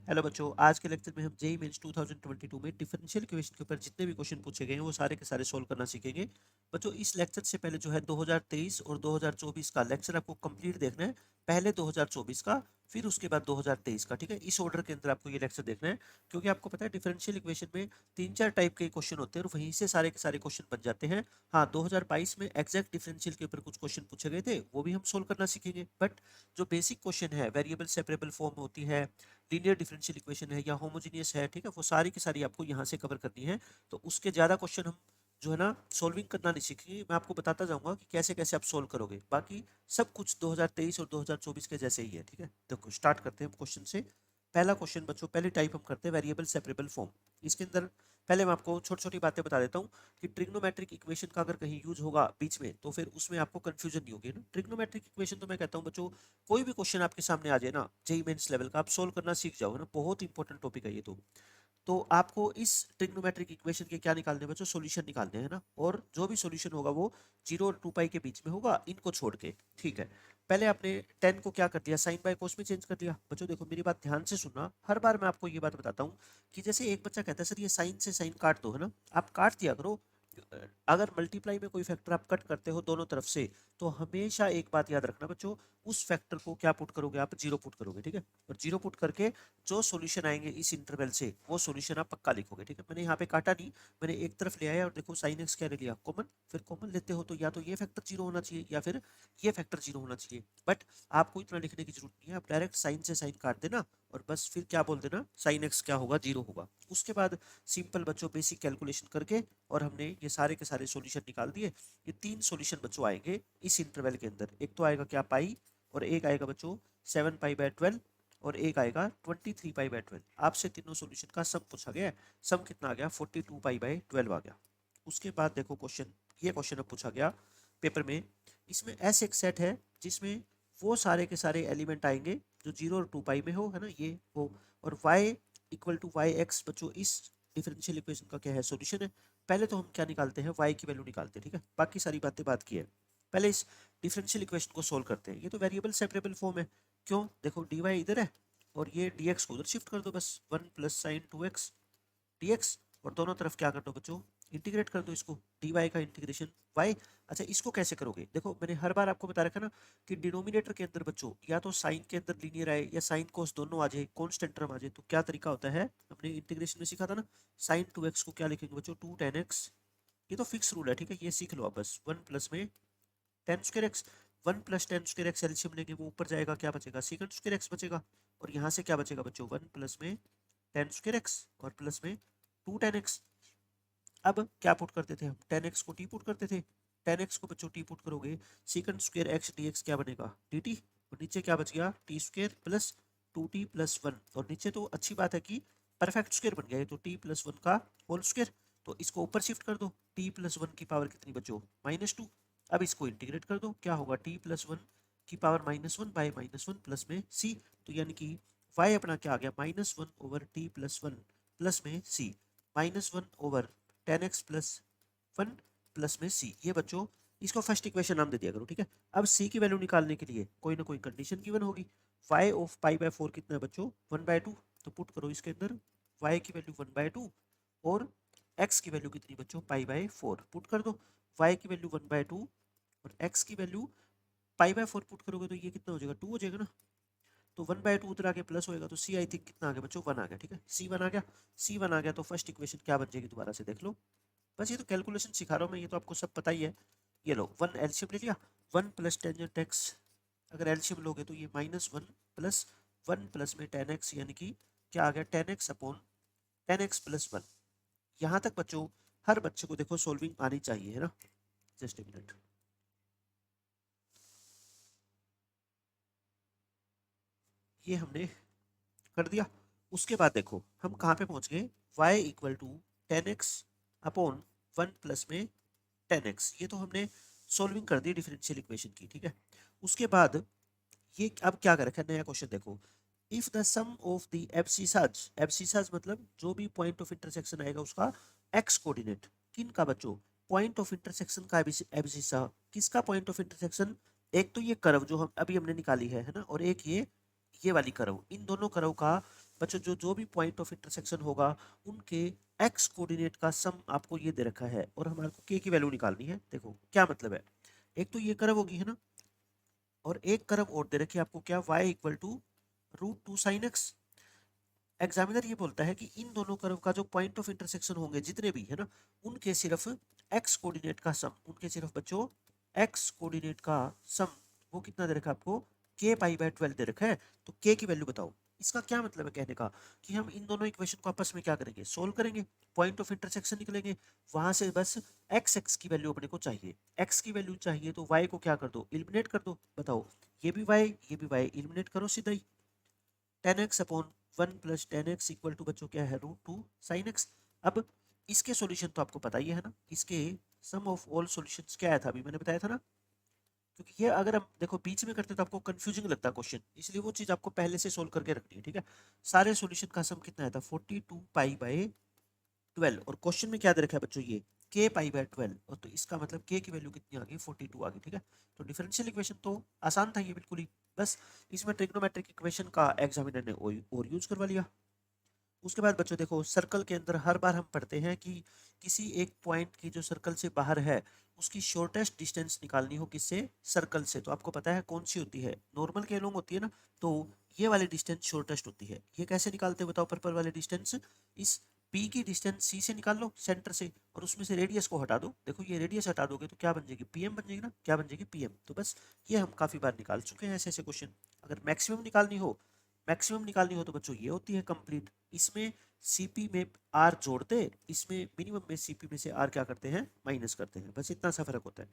Hello बच्चों, आज के लेक्चर में हम जेईई मेंस 2022 में डिफरेंशियल इक्वेशन के ऊपर जितने भी क्वेश्चन पूछे गए हैं वो सारे के सारे सोल्व करना सीखेंगे। बच्चों, इस लेक्चर से पहले जो है 2023 और 2024 का लेक्चर आपको कंप्लीट देखना है। पहले 2024 का, फिर उसके बाद 2023 का। ठीक है, इस ऑर्डर के अंदर आपको ये लेक्चर देखना है, क्योंकि आपको पता है डिफरेंशियल इक्वेशन में 3-4 टाइप के क्वेश्चन होते हैं और वहीं से सारे के सारे क्वेश्चन बन जाते हैं। हाँ, 2022 में एग्जैक्ट डिफरेंशियल के ऊपर कुछ क्वेश्चन पूछे गए थे, वो भी हम सोल्व करना सीखेंगे। बट जो बेसिक क्वेश्चन है, वेरिएबल सेपरेबल फॉर्म होती है, लीनियर डिफरेंशियल इक्वेशन है या होमोजीनियस है, ठीक है, वो सारी की सारी आपको यहाँ से कवर करनी है। तो उसके ज़्यादा क्वेश्चन हम जो है ना सॉल्विंग करना नहीं सीखेंगे, मैं आपको बताता जाऊंगा कि कैसे कैसे आप सोल्व करोगे। बाकी सब कुछ 2023 और 2024 के जैसे ही है। ठीक है, देखो स्टार्ट करते हैं हम क्वेश्चन से। पहला क्वेश्चन बच्चों, पहली टाइप हम करते हैं वेरिएबल सेपरेबल फॉर्म। इसके अंदर पहले मैं आपको छोटी छोटी बातें बता देता हूँ कि ट्रिग्नोमेट्रिक इक्वेशन का अगर कहीं यूज होगा बीच में तो फिर उसमें आपको कंफ्यूजन नहीं होगी ना। ट्रिग्नोमेट्रिक इक्वेशन तो मैं कहता हूँ बच्चों, कोई भी क्वेश्चन आपके सामने आ जाए ना जेईई मेंस लेवल का, आप सोल्व करना सीख जाओ ना, बहुत इंपॉर्टेंट टॉपिक है ये तो आपको इस ट्रिग्नोमेट्रिक इक्वेशन के क्या निकालने हैं बच्चों, सॉल्यूशन निकालने हैं ना। और जो भी सॉल्यूशन होगा वो 0 और 2 पाई के बीच में होगा, इनको छोड़ के। ठीक है, पहले आपने 10 को क्या कर दिया, साइन बाय कोस में चेंज कर दिया। बच्चों देखो मेरी बात ध्यान से सुनना, हर बार मैं आपको ये बात बताता हूँ कि जैसे एक बच्चा कहता है सर ये साइन से साइन काट दो, है ना, आप काट दिया करो। अगर मल्टीप्लाई में कोई फैक्टर आप कट करते हो दोनों तरफ से, तो हमेशा एक बात याद रखना बच्चों, उस फैक्टर को क्या पुट करोगे, आप जीरो पुट करोगे। ठीक है, और जीरो पुट करके जो सॉल्यूशन आएंगे इस इंटरवल से वो सॉल्यूशन आप पक्का लिखोगे। ठीक है, मैंने यहाँ पे काटा नहीं, मैंने एक तरफ ले आया और देखो साइन एक्स क्या ले लिया, कॉमन। फिर कॉमन लेते हो तो या तो ये फैक्टर जीरो होना चाहिए या फिर ये फैक्टर जीरो होना चाहिए। बट आपको इतना लिखने की जरूरत नहीं है, आप डायरेक्ट साइन से साइन काट देना और बस फिर क्या बोल देना, साइन एक्स क्या होगा, जीरो होगा। उसके बाद सिंपल बच्चों बेसिक कैलकुलेशन करके और हमने ये सारे के सारे सॉल्यूशन निकाल दिए। ये 3 सॉल्यूशन बच्चों आएंगे इस इंटरवल के अंदर। एक तो आएगा क्या, पाई, और एक आएगा बच्चों 7 पाई/12, और एक आएगा 23 पाई/12। आपसे तीनों सॉल्यूशन का सम पूछा गया है। सम कितना आ गया, 42 पाई/12 आ गया। उसके बाद देखो क्वेश्चन, ये क्वेश्चन अब पूछा गया पेपर में। इसमें ऐसे एक सेट है जिसमें वो सारे के सारे एलिमेंट आएंगे जो 0 और 2 पाई में हो, है ना, ये हो। और y equal to y x बच्चों इस डिफरेंशियल इक्वेशन का क्या है, सॉल्यूशन है। पहले तो हम क्या निकालते हैं, y की वैल्यू निकालते हैं। ठीक है, बाकी सारी बातें बात की है, पहले इस डिफरेंशियल इक्वेशन को सोल्व करते हैं। ये तो वेरिएबल सेपरेबल फॉर्म है, क्यों, देखो dy इधर है और ये dx को उधर शिफ्ट कर दो, बस 1 प्लस साइन 2x dx। और दोनों तरफ क्या कर दो बच्चों, इंटीग्रेट कर दो इसको, dy का इंटीग्रेशन y। अच्छा, इसको कैसे करोगे, देखो मैंने हर बार आपको बता रखा ना कि डिनोमिनेटर के अंदर बच्चों या तो साइन के अंदर लीनियर आए या साइन कोस दोनों आ जाए, कॉन्स्टेंट टर्म आ जाए, तो क्या तरीका होता है, हमने इंटीग्रेशन में सीखा था ना, साइन 2x को क्या लिखेंगे बच्चों, 2 tan x। ये तो फिक्स रूल है, ठीक है, ये सीख लो आप बस। 1 प्लस में tan²x, 1 प्लस tan²x एलसीएम लेंगे, वो ऊपर जाएगा, क्या बचेगा, sec²x बचेगा। और यहाँ से क्या बचेगा बच्चों, 1 प्लस में tan²x और प्लस में 2 tan x। अब क्या पुट करते थे हम, tan x को t पुट करते थे, tan x को बच्चों t पुट करोगे, sec² x dx क्या बनेगा, dt। और नीचे क्या बच गया, t² प्लस 2t+1। और नीचे तो अच्छी बात है कि परफेक्ट स्क्वायर बन गया, ये तो t+1 का होल स्क्वायर। तो इसको ऊपर शिफ्ट कर दो, t+1 की पावर कितनी बच्चों, -2। अब इसको इंटीग्रेट कर दो, क्या होगा, t+1 की पावर -1 बाय -1 प्लस में c। तो यानी कि y अपना क्या आ गया, -1/t+1 प्लस में c, -1/tan x plus 1 plus में c। ये बच्चों इसको फर्स्ट इक्वेशन नाम दे दिया करो। ठीक है, अब c की वैल्यू निकालने के लिए कोई ना कोई कंडीशन गिवन होगी। y ऑफ पाई/4 कितना है बच्चों, 1/2। तो पुट करो इसके अंदर, y की वैल्यू 1/2 और x की वैल्यू कितनी बच्चों, पाई/4 पुट कर दो। y की वैल्यू 1/2 और x की वैल्यू पाई/4 पुट करोगे तो ये कितना हो जाएगा, 2 हो जाएगा ना। तो 1/2 उधर आके प्लस होएगा, तो सी आई थिंक कितना आ गया बच्चों, 1 आ गया। ठीक है, C1 आ गया, C1 आ गया तो फर्स्ट इक्वेशन क्या बन जाएगी, दोबारा से देख लो। बस ये तो कैलकुलेशन सिखा रहा हूँ मैं, ये तो आपको सब पता ही है। ये लो 1 एलसीएम ले लिया, 1 प्लस टेंजेंट एक्स, अगर एलसीएम लोगे तो ये -1 प्लस 1 प्लस में tan x, यानी कि क्या आ गया, tan x upon tan x plus 1। यहाँ तक बच्चों हर बच्चे को देखो सोल्विंग आनी चाहिए, है ना। जस्ट ए मिनट, ये हमने कर दिया। उसके बाद देखो हम कहाँ पे पहुंच गए, y equal to ten x upon 1 plus में टेन एक्स। ये तो हमने सोल्विंग कर दी डिफरेंशियल इक्वेशन की। ठीक है, उसके बाद ये अब क्या कर रखा है, नया क्वेश्चन देखो। If the sum of the abscissas, abscissas मतलब जो भी पॉइंट ऑफ इंटरसेक्शन आएगा उसका एक्स कोऑर्डिनेट, किन का बच्चों, पॉइंट ऑफ इंटरसेक्शन का एब्सिसा, किसका पॉइंट ऑफ इंटरसेक्शन, एक तो ये कर्व जो हम अभी हमने निकाली है ना, और एक ये वाली कर्व, इन दोनों कर्व का बच्चों जो जो भी पॉइंट ऑफ इंटरसेक्शन होगा उनके एक्स कोऑर्डिनेट का सम आपको ये दे रखा है और हमारे को के की वैल्यू निकालनी है। देखो क्या मतलब है, एक तो ये कर्व होगी है ना, और एक कर्व और दे रखी है आपको क्या, y equal to √2 sin x। Examiner ये बोलता है कि इन दोनों कर्व का जो पॉइंट ऑफ इंटरसेक्शन होंगे जितने भी है ना, उनके सिर्फ एक्स कोऑर्डिनेट का सम, उनके सिर्फ बच्चों एक्स कोऑर्डिनेट का सम, वो कितना दे रखा है आपको, k π/12 दे रखा है। तो k की वैल्यू बताओ। इसका क्या मतलब है कहने का, कि हम इन दोनों इक्वेशन को आपस में क्या करेंगे, सोल्व करेंगे, पॉइंट ऑफ इंटरसेक्शन निकलेंगे, वहां से बस x की वैल्यू अपने को चाहिए, x की वैल्यू चाहिए तो y को क्या कर दो, इलिमिनेट कर दो। बताओ, ये भी y ये भी y, इलिमिनेट करो सीधा ही, 10x/1 + 10x इक्वल टू बच्चों क्या है, √2 sin x। अब इसके सॉल्यूशन तो आपको पता ही है ना, इसके सम ऑफ ऑल सॉल्यूशंस क्या आया था, अभी मैंने बताया था ना। क्योंकि ये अगर हम देखो बीच में करते तो आपको कंफ्यूजिंग लगता है क्वेश्चन, इसलिए वो चीज आपको पहले से सोल्व करके रखनी है, ठीक है। सारे सॉल्यूशन का सम कितना आया था, 42π/12, और क्वेश्चन में क्या दे रखा है बच्चों, ये k π/12, और तो इसका मतलब k की वैल्यू कितनी आ गई, 42 आ गई, ठीक है। तो डिफरेंशियल इक्वेशन तो आसान था ये बिल्कुल ही, बस इसमें ट्रिग्नोमेट्रिक इक्वेशन का एग्जामिनर ने और यूज करवा लिया। उसके बाद बच्चों देखो, सर्कल के अंदर हर बार हम पढ़ते हैं कि किसी एक पॉइंट की जो सर्कल से बाहर है उसकी शॉर्टेस्ट डिस्टेंस निकालनी हो, किससे, सर्कल से, तो आपको पता है कौन सी होती है, नॉर्मल के लोग होती है ना, तो ये वाली डिस्टेंस शॉर्टेस्ट होती है। ये कैसे निकालते हैं बताओ, पर्पल वाले डिस्टेंस, इस पी की डिस्टेंस सी से निकाल लो सेंटर से, और उसमें से रेडियस को हटा दो। देखो ये रेडियस हटा दोगे तो क्या बन जाएगी, पीएम बन जाएगी ना, क्या बन जाएगी, पीएम। तो बस ये हम काफी बार निकाल चुके हैं ऐसे ऐसे क्वेश्चन। अगर मैक्सिमम निकालनी हो तो बच्चों ये होती है कंप्लीट, इसमें सीपी में आर जोड़ते, इसमें मिनिमम में सीपी में से आर क्या करते हैं, माइनस करते हैं, बस इतना सा फर्क होता है।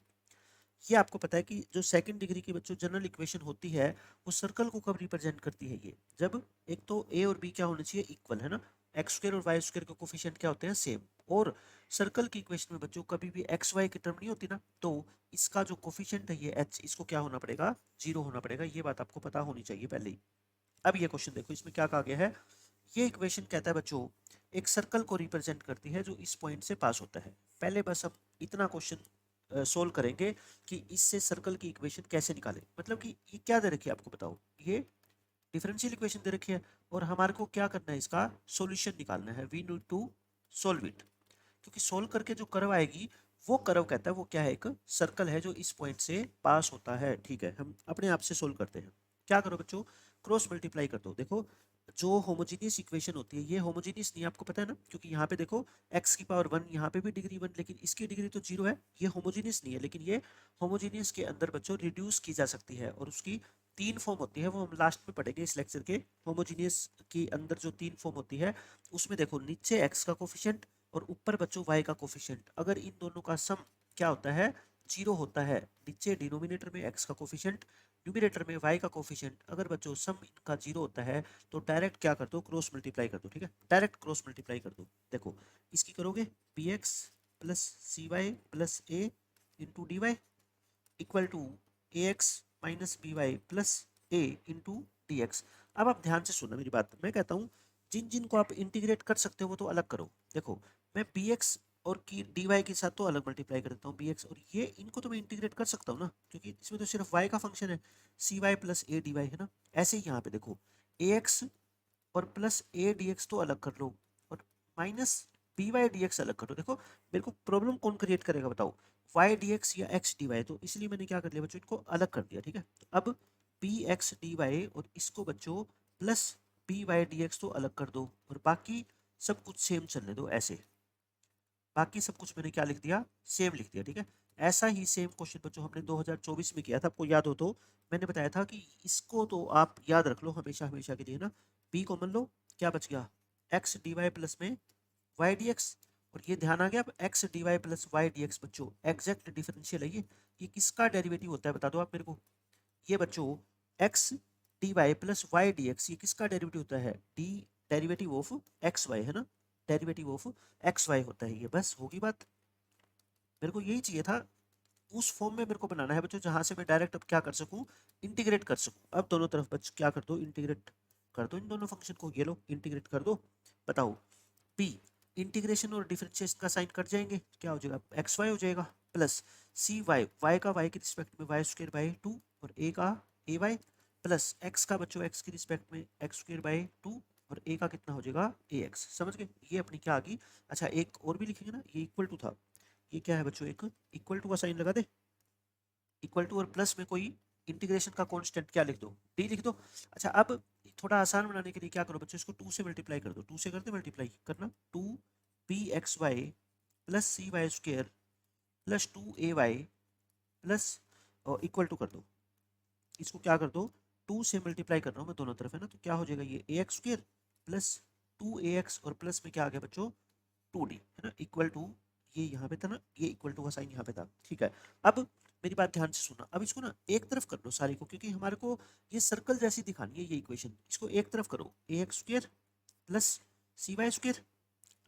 ये आपको पता है कि जो सेकंड डिग्री की बच्चों जनरल इक्वेशन होती है वो सर्कल को कब रिप्रेजेंट करती है, ये जब एक तो ए और बी क्या होना चाहिए, इक्वल है ना, x² और y² के कोफिशिएंट क्या होते हैं, सेम। और सर्कल की इक्वेशन में बच्चों कभी भी एक्स वाई की टर्म नहीं होती ना, तो इसका जो कोफिशिएंट है ये h, इसको क्या होना पड़ेगा, 0 होना पड़ेगा। ये बात आपको पता होनी चाहिए पहले ही। अब ये क्वेश्चन देखो, इसमें क्या कहा गया है, ये इक्वेशन कहता है बच्चों एक सर्कल को रिप्रेजेंट करती है जो इस पॉइंट से पास होता है। पहले बस हम इतना क्वेश्चन सोल्व करेंगे कि इससे सर्कल की इक्वेशन कैसे निकालें, मतलब कि ये क्या दे रखी है आपको बताओ, ये डिफरेंशियल इक्वेशन दे रखी है, और हमारे को क्या करना है, इसका सॉल्यूशन निकालना है, we need to solve it. क्योंकि सोल्व करके जो कर्व आएगी वो कर्व कहता है वो क्या है, एक सर्कल है जो इस पॉइंट से पास होता है, ठीक है। हम अपने आप से सोल्व करते हैं, क्या करो बच्चों, क्रॉस मल्टीप्लाई कर दो। देखो जो होमोजीनियस इक्वेशन होती है ये होमोजीनियस नहीं है, आपको पता है ना, क्योंकि यहाँ पे देखो x⁻1, यहाँ पे भी डिग्री 1, लेकिन इसकी डिग्री तो 0 है, ये होमोजीनियस नहीं है। लेकिन ये होमोजीनियस के अंदर बच्चों रिड्यूस की जा सकती है, और उसकी तीन फॉर्म होती है, वो हम लास्ट में पढ़ेंगे इस लेक्चर के। होमोजीनियस के अंदर जो तीन फॉर्म होती है उसमें देखो, नीचे x का कोफिशिएंट और ऊपर बच्चों y का कोफिशिएंट, अगर इन दोनों का सम क्या होता है, 0 होता है, नीचे डिनोमिनेटर में x का कोफिशिएंट, न्यूमिनेटर में y का कोफिशिएंट, अगर बच्चों सम इनका 0 होता है तो डायरेक्ट क्या कर दो, क्रॉस मल्टीप्लाई कर दो, ठीक है, डायरेक्ट क्रॉस मल्टीप्लाई कर दो। देखो इसकी करोगे bx plus cy plus a into d y equal to ax minus b y plus a into d x. अब आप ध्यान से सुनना मेरी बात, मैं कहता हूँ जिन जिन को आप इंटीग्रेट कर सकते हो वो तो अलग करो। देखो मैं bx और की डी वाई के साथ तो अलग मल्टीप्लाई कर देता हूँ, bx और ये इनको तो मैं इंटीग्रेट कर सकता हूँ ना, क्योंकि इसमें तो सिर्फ y का फंक्शन है, C Y plus A D Y है ना। ऐसे ही यहाँ पे देखो ax और प्लस ए डी एक्स तो अलग कर लो, और minus b y D x अलग कर लो। देखो मेरे को प्रॉब्लम कौन क्रिएट करेगा बताओ, वाई डी एक्स या एक्स डी वाई, तो इसलिए मैंने क्या कर लिया बच्चों, इनको अलग कर दिया, ठीक है। तो अब पी एक्स डी वाई और इसको बच्चों plus b y D x तो अलग कर दो, और बाकी सब कुछ सेम चलने दो ऐसे, बाकी सब कुछ मैंने क्या लिख दिया, सेम लिख दिया, ठीक है। ऐसा ही सेम क्वेश्चन बच्चों हमने 2024 में किया था, आपको याद हो तो मैंने बताया था कि इसको तो आप याद रख लो हमेशा हमेशा के लिए ना, बी कॉमन लो, क्या बच गया, एक्स डी वाई प्लस में वाई डी एक्स, और ये ध्यान आ गया, अब x D Y plus Y D x बच्चों एग्जैक्ट डिफरेंशियल है ये किसका डेरिवेटिव होता है बता दो आप मेरे को, ये बच्चों x D Y plus Y D x, ये किसका डेरिवेटिव होता है, d derivative of x y है ना, डेरिवेटिव ऑफ एक्स वाई होता है ये, बस होगी बात। मेरे को यही चाहिए था, उस फॉर्म में मेरे को बनाना है बच्चों जहां से मैं डायरेक्ट अब क्या कर सकूं, इंटीग्रेट कर सकूं। अब दोनों तरफ बच्चों क्या कर दो, इंटीग्रेट कर दो इन दोनों फंक्शन को, ये लो इंटीग्रेट कर दो। बताओ p इंटीग्रेशन और डिफरेंशिएशन का साइन कट जाएंगे, क्या हो जाएगा, एक्स वाई हो जाएगा, प्लस सी वाई, वाई का वाई के रिस्पेक्ट में वाई² बाई 2, और ए का ए वाई, प्लस एक्स का बच्चों एक्स के रिस्पेक्ट में x² बाई 2, और a का कितना हो जाएगा ax, समझ गए? ये अपनी क्या आ गई। अच्छा एक और भी लिखेंगे ना, ये इक्वल टू था, ये क्या है बच्चों, एक इक्वल टू का साइन लगा दे, इक्वल टू और प्लस में कोई इंटीग्रेशन का कांस्टेंट क्या लिख दो, डी लिख दो। अच्छा अब थोड़ा आसान बनाने के लिए क्या करो बच्चों, इसको 2 से मल्टीप्लाई कर दो, 2 से करते मल्टीप्लाई करना, 2 B X Y plus C Y square plus 2 ay plus और इक्वल टू कर दो, इसको क्या कर दो, 2 से मल्टीप्लाई कर रहा हूँ मैं दोनों तरफ है ना, तो क्या हो जाएगा ये ए एक्स स्क्वेयर प्लस 2ax और प्लस में क्या आ गया बच्चों 2d, है ना, इक्वल टू, ये यहाँ पे था ना, ये इक्वल टू का साइन यहाँ पे था, ठीक है। अब मेरी बात ध्यान से सुनना, अब इसको ना एक तरफ कर लो सारी को, क्योंकि हमारे को ये सर्कल जैसी दिखानी है ये इक्वेशन, इसको एक तरफ करो, ए x square plus C Y square.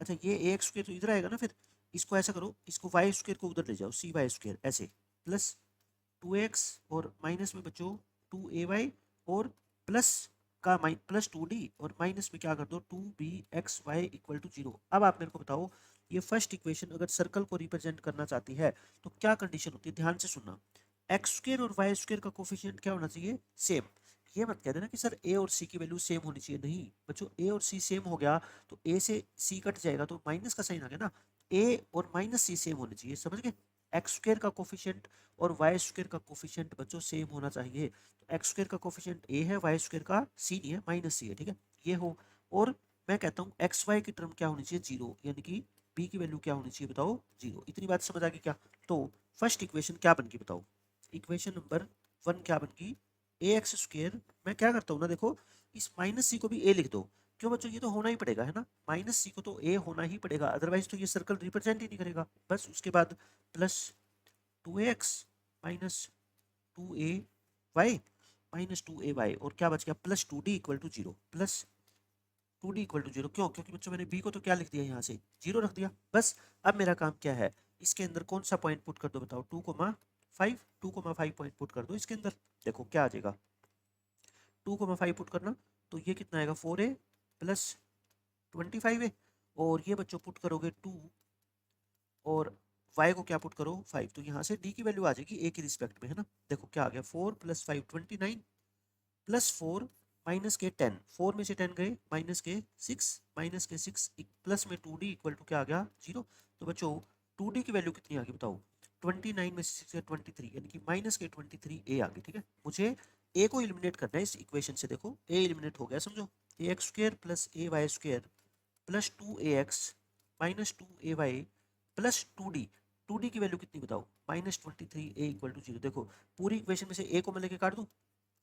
अच्छा ये ए एक्स स्क्वेयर तो इधर आएगा ना, फिर इसको ऐसा करो, इसको वाई स्क्वेयर को उधर ले जाओ, सी वाई स्क्वेयर ऐसे, प्लस 2x और माइनस में बच्चों 2ay और प्लस का प्लस 2d और माइनस में क्या कर दो 2bxy इक्वल टू 0। अब आप मेरे को बताओ, ये फर्स्ट इक्वेशन अगर सर्कल को रिप्रेजेंट करना चाहती है तो क्या कंडीशन होती है, ध्यान से सुनना, एक्स स्क्र और वाई स्क्र का कोफिशिएंट क्या होना चाहिए, सेम। ये मत कह देना कि सर ए और सी की वैल्यू सेम होनी चाहिए, नहीं बच्चों, ए और सी सेम हो गया तो ए से सी कट जाएगा तो माइनस का साइन आ गया ना, ए और माइनस सी सेम होने चाहिए, समझ गए? एक्स स्क्र का कोफिशिएंट और वाई स्क्र का कोफिशिएंट बच्चों सेम होना चाहिए, तो एक्स स्क्र का कोफिशिएंट ए है, वाई स्क्र का सी नहीं है, माइनस सी है, ठीक है, ये हो। और मैं कहता हूँ एक्स वाई की टर्म क्या होनी चाहिए, जीरो, यानी कि बी की वैल्यू क्या होनी चाहिए बताओ, जीरो। इतनी बात समझ आ गई क्या? तो फर्स्ट इक्वेशन क्या बन गई बताओ, इक्वेशन नंबर 1 क्या बन गई, ए एक्स स्क्र, मैं क्या करता हूँ ना देखो, इस माइनस सी को भी ए लिख दो, क्यों बच्चों, ये तो होना ही पड़ेगा है ना, माइनस सी को तो ए होना ही पड़ेगा, अदरवाइज तो ये सर्कल रिप्रेजेंट ही नहीं करेगा। बस उसके बाद plus 2x minus 2ay minus 2ay और क्या बच गया plus 2d equal to zero, plus 2d equal to zero, क्यों, क्योंकि बच्चों मैंने b को तो क्या लिख दिया यहाँ से, जीरो रख दिया। बस अब मेरा काम क्या है, इसके अंदर कौन सा पॉइंट पुट कर दो बताओ, 2,5 पॉइंट पुट कर दो इसके अंदर, देखो क्या आ जाएगा, 2,5 पुट करना तो ये कितना आएगा 4a प्लस 25 है, और ये बच्चों पुट करोगे 2 और y को क्या पुट करो 5, तो यहाँ से d की वैल्यू आ जाएगी a की रिस्पेक्ट में, है ना, देखो क्या आ गया 4 प्लस 5 29 प्लस 4 माइनस के 10, 4 में से 10 गए माइनस के 6, माइनस के 6 प्लस में 2d इक्वल टू क्या आ गया 0। तो बच्चों 2d की वैल्यू कितनी आ गई बताओ, 29 में से 6 23, यानी कि माइनस के 23 a आ गई, ठीक है। मुझे a को एलिमिनेट करना है इस इक्वेशन से, देखो a एलिमिनेट हो गया समझो, A X square plus A Y square plus 2ax minus 2ay plus 2d की वैल्यू कितनी बताओ, माइनस 23 a इक्वल टू 0। देखो पूरी इक्वेशन में से a को मैं लेके काट दूं,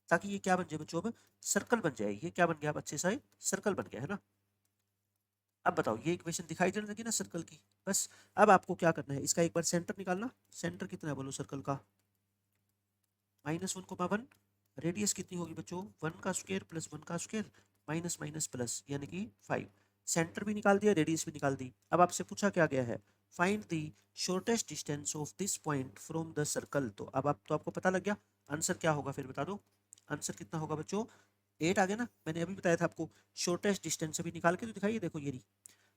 ताकि ये क्या बन जाए बच्चों, अब सर्कल बन जाए, ये क्या बन गया अब अच्छे से सर्कल बन गया, है ना। अब बताओ ये इक्वेशन दिखाई देने लगी ना सर्कल की, बस अब आपको क्या करना है, इसका एक बार सेंटर निकालना, सेंटर कितना है बोलो सर्कल का, -1,1, रेडियस कितनी होगी बच्चों 1 का स्क्वायर प्लस 1 का स्क्वायर माइनस माइनस प्लस यानी कि 5, सेंटर भी निकाल दिया, रेडियस भी निकाल दी। अब आपसे पूछा क्या गया है, find the shortest distance of this point from the circle, तो अब आप तो आपको पता लग गया आंसर क्या होगा, फिर बता दो आंसर कितना होगा बच्चों, 8 आ गया ना, मैंने अभी बताया था आपको, शॉर्टेस्ट डिस्टेंस अभी निकाल के तो दिखाइए, देखो ये रही,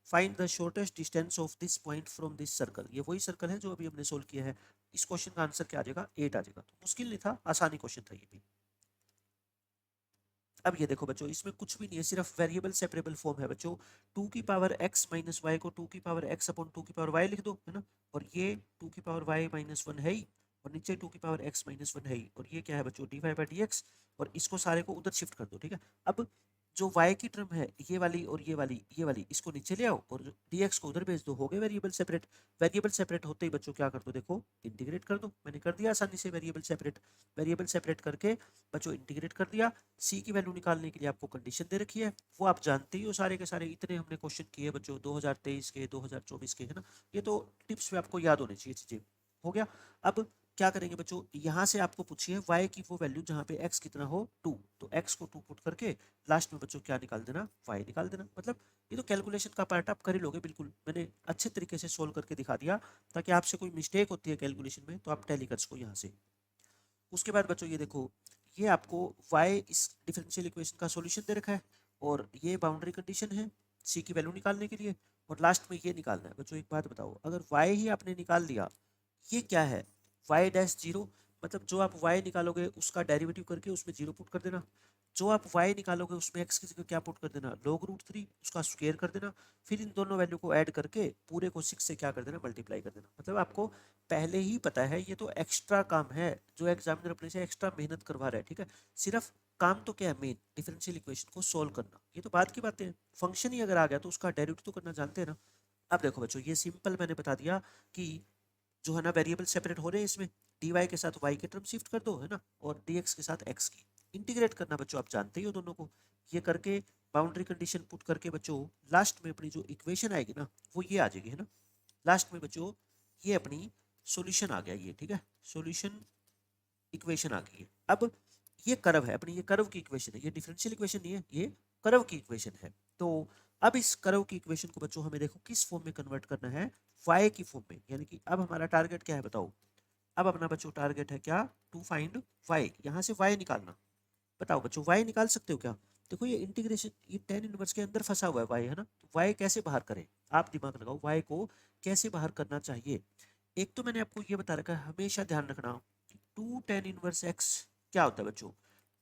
find the shortest distance of this point from this circle, ये वही सर्कल है जो अभी हमने सोल्व किया है। इस क्वेश्चन का आंसर क्या आ जाएगा 8 आ जाएगा, तो मुश्किल नहीं था, आसानी क्वेश्चन था ये भी। अब ये देखो बच्चों, इसमें कुछ भी नहीं है, सिर्फ वेरिएबल सेपरेबल फॉर्म है बच्चों, 2 की पावर x माइनस वाई को 2 की पावर x अपॉन 2 की पावर y लिख दो, है ना, और ये 2 की पावर y-1 है ही, और नीचे 2 की पावर x-1 है ही, और ये क्या है बच्चों dy/dx, और इसको सारे को उधर शिफ्ट कर दो, ठीक है। अब जो y की टर्म है ये वाली और ये वाली इसको नीचे ले आओ और dx को उधर भेज दो, हो गए वेरिएबल सेपरेट। वेरिएबल सेपरेट होते ही बच्चों क्या कर दो, देखो इंटीग्रेट कर दो, मैंने कर दिया आसानी से वेरिएबल सेपरेट करके बच्चों इंटीग्रेट कर दिया। सी की वैल्यू निकालने के लिए आपको कंडीशन दे रखी है, वो आप जानते ही हो सारे के सारे, इतने हमने क्वेश्चन किए बच्चों 2023 के 2024 के, है ना, ये तो टिप्स में आपको याद होनी चाहिए चीजें। हो गया। अब क्या करेंगे बच्चों, यहाँ से आपको पूछिए y की वो वैल्यू जहाँ पे x कितना हो 2, तो x को 2 पुट करके लास्ट में बच्चों क्या निकाल देना, y निकाल देना। मतलब ये तो कैलकुलेशन का पार्ट आप कर ही लोगे बिल्कुल, मैंने अच्छे तरीके से सोल्व करके दिखा दिया, ताकि आपसे कोई मिस्टेक होती है कैलकुलेशन में तो आप टैली कर सको यहाँ से। उसके बाद बच्चों ये देखो, ये आपको y इस डिफरेंशियल इक्वेशन का सॉल्यूशन दे रखा है, और ये बाउंड्री कंडीशन है c की वैल्यू निकालने के लिए, और लास्ट में ये निकालना है बच्चों। एक बात बताओ, अगर y ही आपने निकाल लिया, ये क्या है y डैश जीरो, मतलब जो आप y निकालोगे उसका डेरिवेटिव करके उसमें जीरो पुट कर देना, जो आप y निकालोगे उसमें x की जगह क्या पुट कर देना, log√3, उसका स्क्वायर कर देना, फिर इन दोनों वैल्यू को ऐड करके पूरे को 6 से क्या कर देना, मल्टीप्लाई कर देना। मतलब आपको पहले ही पता है, ये तो एक्स्ट्रा काम है जो एग्जामिनर अपने से एक्स्ट्रा मेहनत करवा रहा है, ठीक है। सिर्फ काम तो क्या है, मेन डिफरेंशियल इक्वेशन को सोल्व करना, ये तो बात की बातें हैं। फंक्शन ही अगर आ गया तो उसका डेरिवेटिव तो करना जानते हैं ना। अब देखो बच्चों, ये सिंपल मैंने बता दिया कि जो है ना वेरिएबल सेपरेट हो रहे हैं इसमें, dy के साथ y की टर्म शिफ्ट कर दो, है ना, और dx के साथ x की इंटीग्रेट करना बच्चों, आप जानते ही हो दोनों को। ये करके बाउंड्री कंडीशन पुट करके बच्चों लास्ट में अपनी जो इक्वेशन आएगी ना वो ये आ जाएगी, है ना। लास्ट में बच्चों ये अपनी सॉल्यूशन आ गया ये, ठीक है, सॉल्यूशन इक्वेशन आ गई है। अब ये कर्व है अपनी, ये कर्व की इक्वेशन है, ये डिफरेंशियल इक्वेशन नहीं है, ये कर्व की इक्वेशन है। तो अब इस कर्व की इक्वेशन को बच्चों हमें देखो किस फॉर्म में कन्वर्ट करना है, y की फॉर्म में। यानी कि अब हमारा टारगेट क्या है बताओ, अब अपना बच्चों टारगेट है क्या, टू फाइंड y, यहाँ से y निकालना। बताओ बच्चों y निकाल सकते हो क्या। देखो ये इंटीग्रेशन, ये tan इनवर्स के अंदर फंसा हुआ है y, है ना, तो y कैसे बाहर करें, आप दिमाग लगाओ, y को कैसे बाहर करना चाहिए। एक तो मैंने आपको ये बता रखा है, हमेशा ध्यान रखना कि 2 tan 1x क्या होता है बच्चों।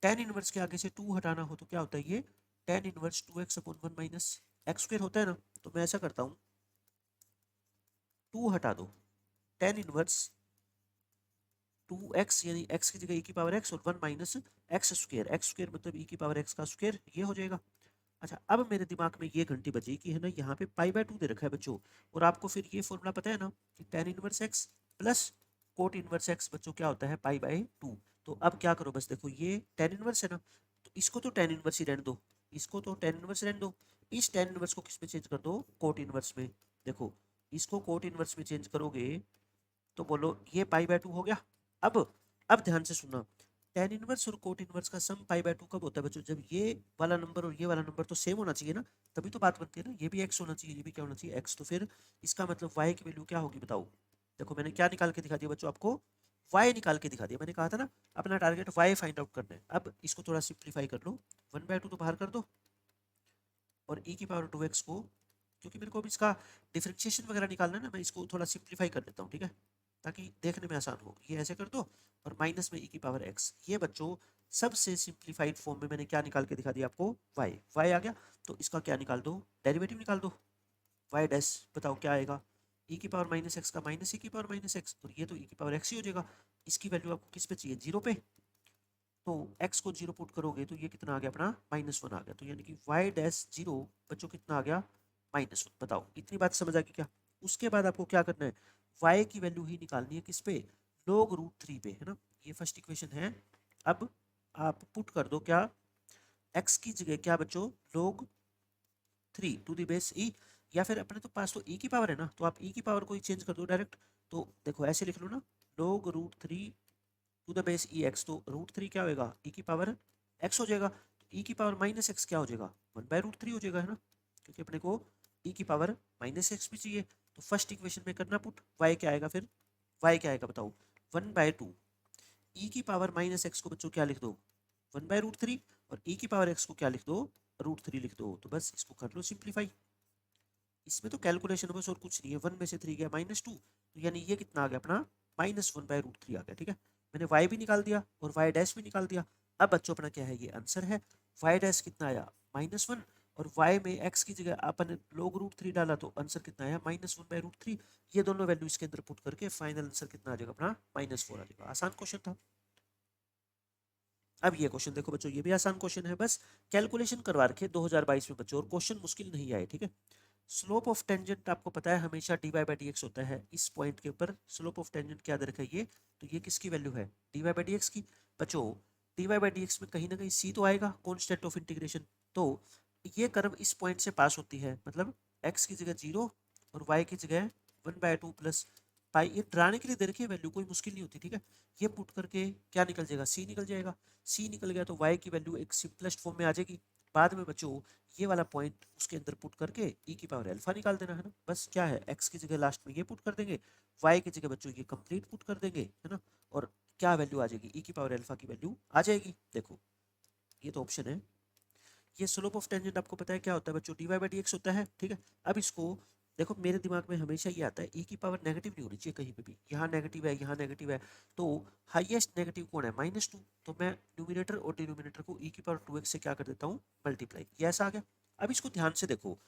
tan इनवर्स के आगे से 2 हटाना हो तो क्या होता है, ये tan inverse 2x/1 minus x square होता है ना। तो मैं ऐसा करता हूँ, 2 हटा दो, tan इनवर्स 2x यानी x की जगह e की पावर x और 1 माइनस एक्स स्क्वायर मतलब e की पावर x का स्क्वायर, ये हो जाएगा। अच्छा, अब मेरे दिमाग में ये घंटी बजी कि है ना, यहाँ पे पाई/2 दे रखा है बच्चों, और आपको फिर ये फॉर्मूला पता है ना कि tan inverse x plus cot inverse x बच्चों क्या होता है, पाई/2। तो अब क्या करो, बस देखो ये tan इनवर्स है ना, तो इसको तो tan इनवर्स ही रहने दो, इसको तो tan इनवर्स रहने दो, इस tan इनवर्स को किस में चेंज कर दो, कोट इनवर्स में। देखो इसको कोट इनवर्स में चेंज करोगे तो बोलो ये पाई/2 हो गया। अब ध्यान से सुनना, tan इनवर्स और कोट इनवर्स का सम पाई/2 कब होता है बच्चों, जब ये वाला नंबर और ये वाला नंबर तो सेम होना चाहिए ना, तभी तो बात बनती है ना। ये भी x होना चाहिए, ये भी क्या होना चाहिए, x। तो फिर इसका मतलब y की वैल्यू क्या होगी बताओ। देखो मैंने क्या निकाल के दिखा दिया बच्चों आपको, y निकाल के दिखा दिया। मैंने कहा था ना अपना टारगेट y फाइंड आउट करना है। अब इसको थोड़ा सिंप्लीफाई कर लो, 1/2 तो बाहर कर दो, और e की पावर 2x को, क्योंकि मेरे को अब इसका डिफरेंशिएशन वगैरह निकालना है ना, मैं इसको थोड़ा सिंप्लीफाई कर देता हूँ, ठीक है, ताकि देखने में आसान हो। ये ऐसे कर दो, और माइनस में e की पावर x। ये बच्चों सबसे सिंप्लीफाइड फॉर्म में मैंने क्या निकाल के दिखा दिया आपको, y आ गया। तो इसका क्या निकाल दो, डेरिवेटिव निकाल दो, y डैश, बताओ क्या आएगा, e की पावर माइनस एक्स का माइनस e की पावर माइनस एक्स, और ये तो e की पावर x ही हो जाएगा। इसकी वैल्यू आपको किस पे चाहिए, 0 पे। तो x को 0 पुट करोगे तो ये कितना आ गया अपना, -1 आ गया। तो यानी कि y डैश 0 बच्चों कितना आ गया, -1। बताओ इतनी बात समझ आ गई क्या। उसके बाद आपको क्या करना है, y की वैल्यू ही निकालनी है किस पे, log√3 पे, है ना। ये फर्स्ट इक्वेशन है। अब आप पुट कर दो क्या, x की जगह क्या बच्चों, log 3 to the base e, या फिर अपने तो पास तो e की पावर है ना, तो आप e की पावर को ही चेंज कर दो डायरेक्ट। तो देखो ऐसे लिख लो ना, log√3 to the base e x. तो √3 क्या होगा, e की पावर x हो जाएगा। तो e की पावर माइनस एक्स क्या हो जाएगा, 1/√3 हो जाएगा, है ना, क्योंकि अपने को e की पावर माइनस एक्स भी चाहिए। तो फर्स्ट इक्वेशन में करना पुट, y क्या आएगा फिर, y क्या आएगा बताओ, 1/2। e की पावर माइनस एक्स को बच्चों क्या लिख दो, 1/√3, और e की पावर x को क्या लिख दो, √3 लिख दो। तो बस इसको कर लो सिंप्लीफाई। इसमें तो कैलकुलेशन बस और कुछ नहीं है, 1 में से 3 गया -2, तो यानी ये कितना आ गया अपना, -1/√3 आ गया, ठीक है। मैंने y भी निकाल दिया और y डैश भी निकाल दिया। अब बच्चों अपना क्या है, ये आंसर है। y डैश कितना आया, -1, और y में x की जगह अपन log√3 डाला तो आंसर कितना आया, -1/√3। ये दोनों वैल्यू इसके अंदर पुट करके फाइनल आंसर कितना आ जाएगा अपना, -4 आ जाएगा। आसान क्वेश्चन था। अब ये क्वेश्चन देखो बच्चों, ये भी आसान क्वेश्चन है, बस कैलकुलेशन करवा रखे 2022 में बच्चों, और क्वेश्चन मुश्किल नहीं आए, ठीक है। स्लोप ऑफ टेंजेंट आपको पता है हमेशा dy/dx होता है। इस पॉइंट के ऊपर स्लोप ऑफ टेंजेंट क्या दे रखा है ये, तो ये किसकी वैल्यू है, dy/dx की। बच्चों dy/dx में कहीं ना कहीं c तो आएगा, कांस्टेंट ऑफ इंटीग्रेशन। तो ये कर्व इस पॉइंट से पास होती है, मतलब x की जगह 0 और y की जगह 1/2 प्लस पाई। ये डराने के लिए दे रखी है वैल्यू, कोई मुश्किल नहीं होती, ठीक है। ये पुट करके क्या निकल जाएगा, c निकल जाएगा। c निकल गया तो y की वैल्यू एक सिंपलेस्ट फॉर्म में आ जाएगी। बाद में बच्चों ये वाला पॉइंट उसके अंदर पुट करके e की पावर अल्फा निकाल देना, है ना। बस क्या है, x की जगह लास्ट में ये पुट कर देंगे, y की जगह बच्चों ये कंप्लीट पुट कर देंगे, है ना। और क्या वैल्यू आ जाएगी, e की पावर अल्फा की वैल्यू आ जाएगी। देखो ये तो ऑप्शन है। ये स्लोप ऑफ टेंजेंट आपको पता है क्या होता है बच्चों, dy/dx होता है, ठीक है। अब इसको देखो मेरे दिमाग में हमेशा ये आता है e की पावर नेगेटिव नहीं होनी चाहिए कहीं पे भी, यहाँ नेगेटिव है यहाँ नेगेटिव है, तो हाईएस्ट नेगेटिव कौन है -2, तो मैं न्यूमिनेटर और डिनोमिनेटर को e की पावर 2x से क्या कर देता हूँ मल्टीप्लाई, ये ऐसा आ गया। अब इसको ध्यान से देखो,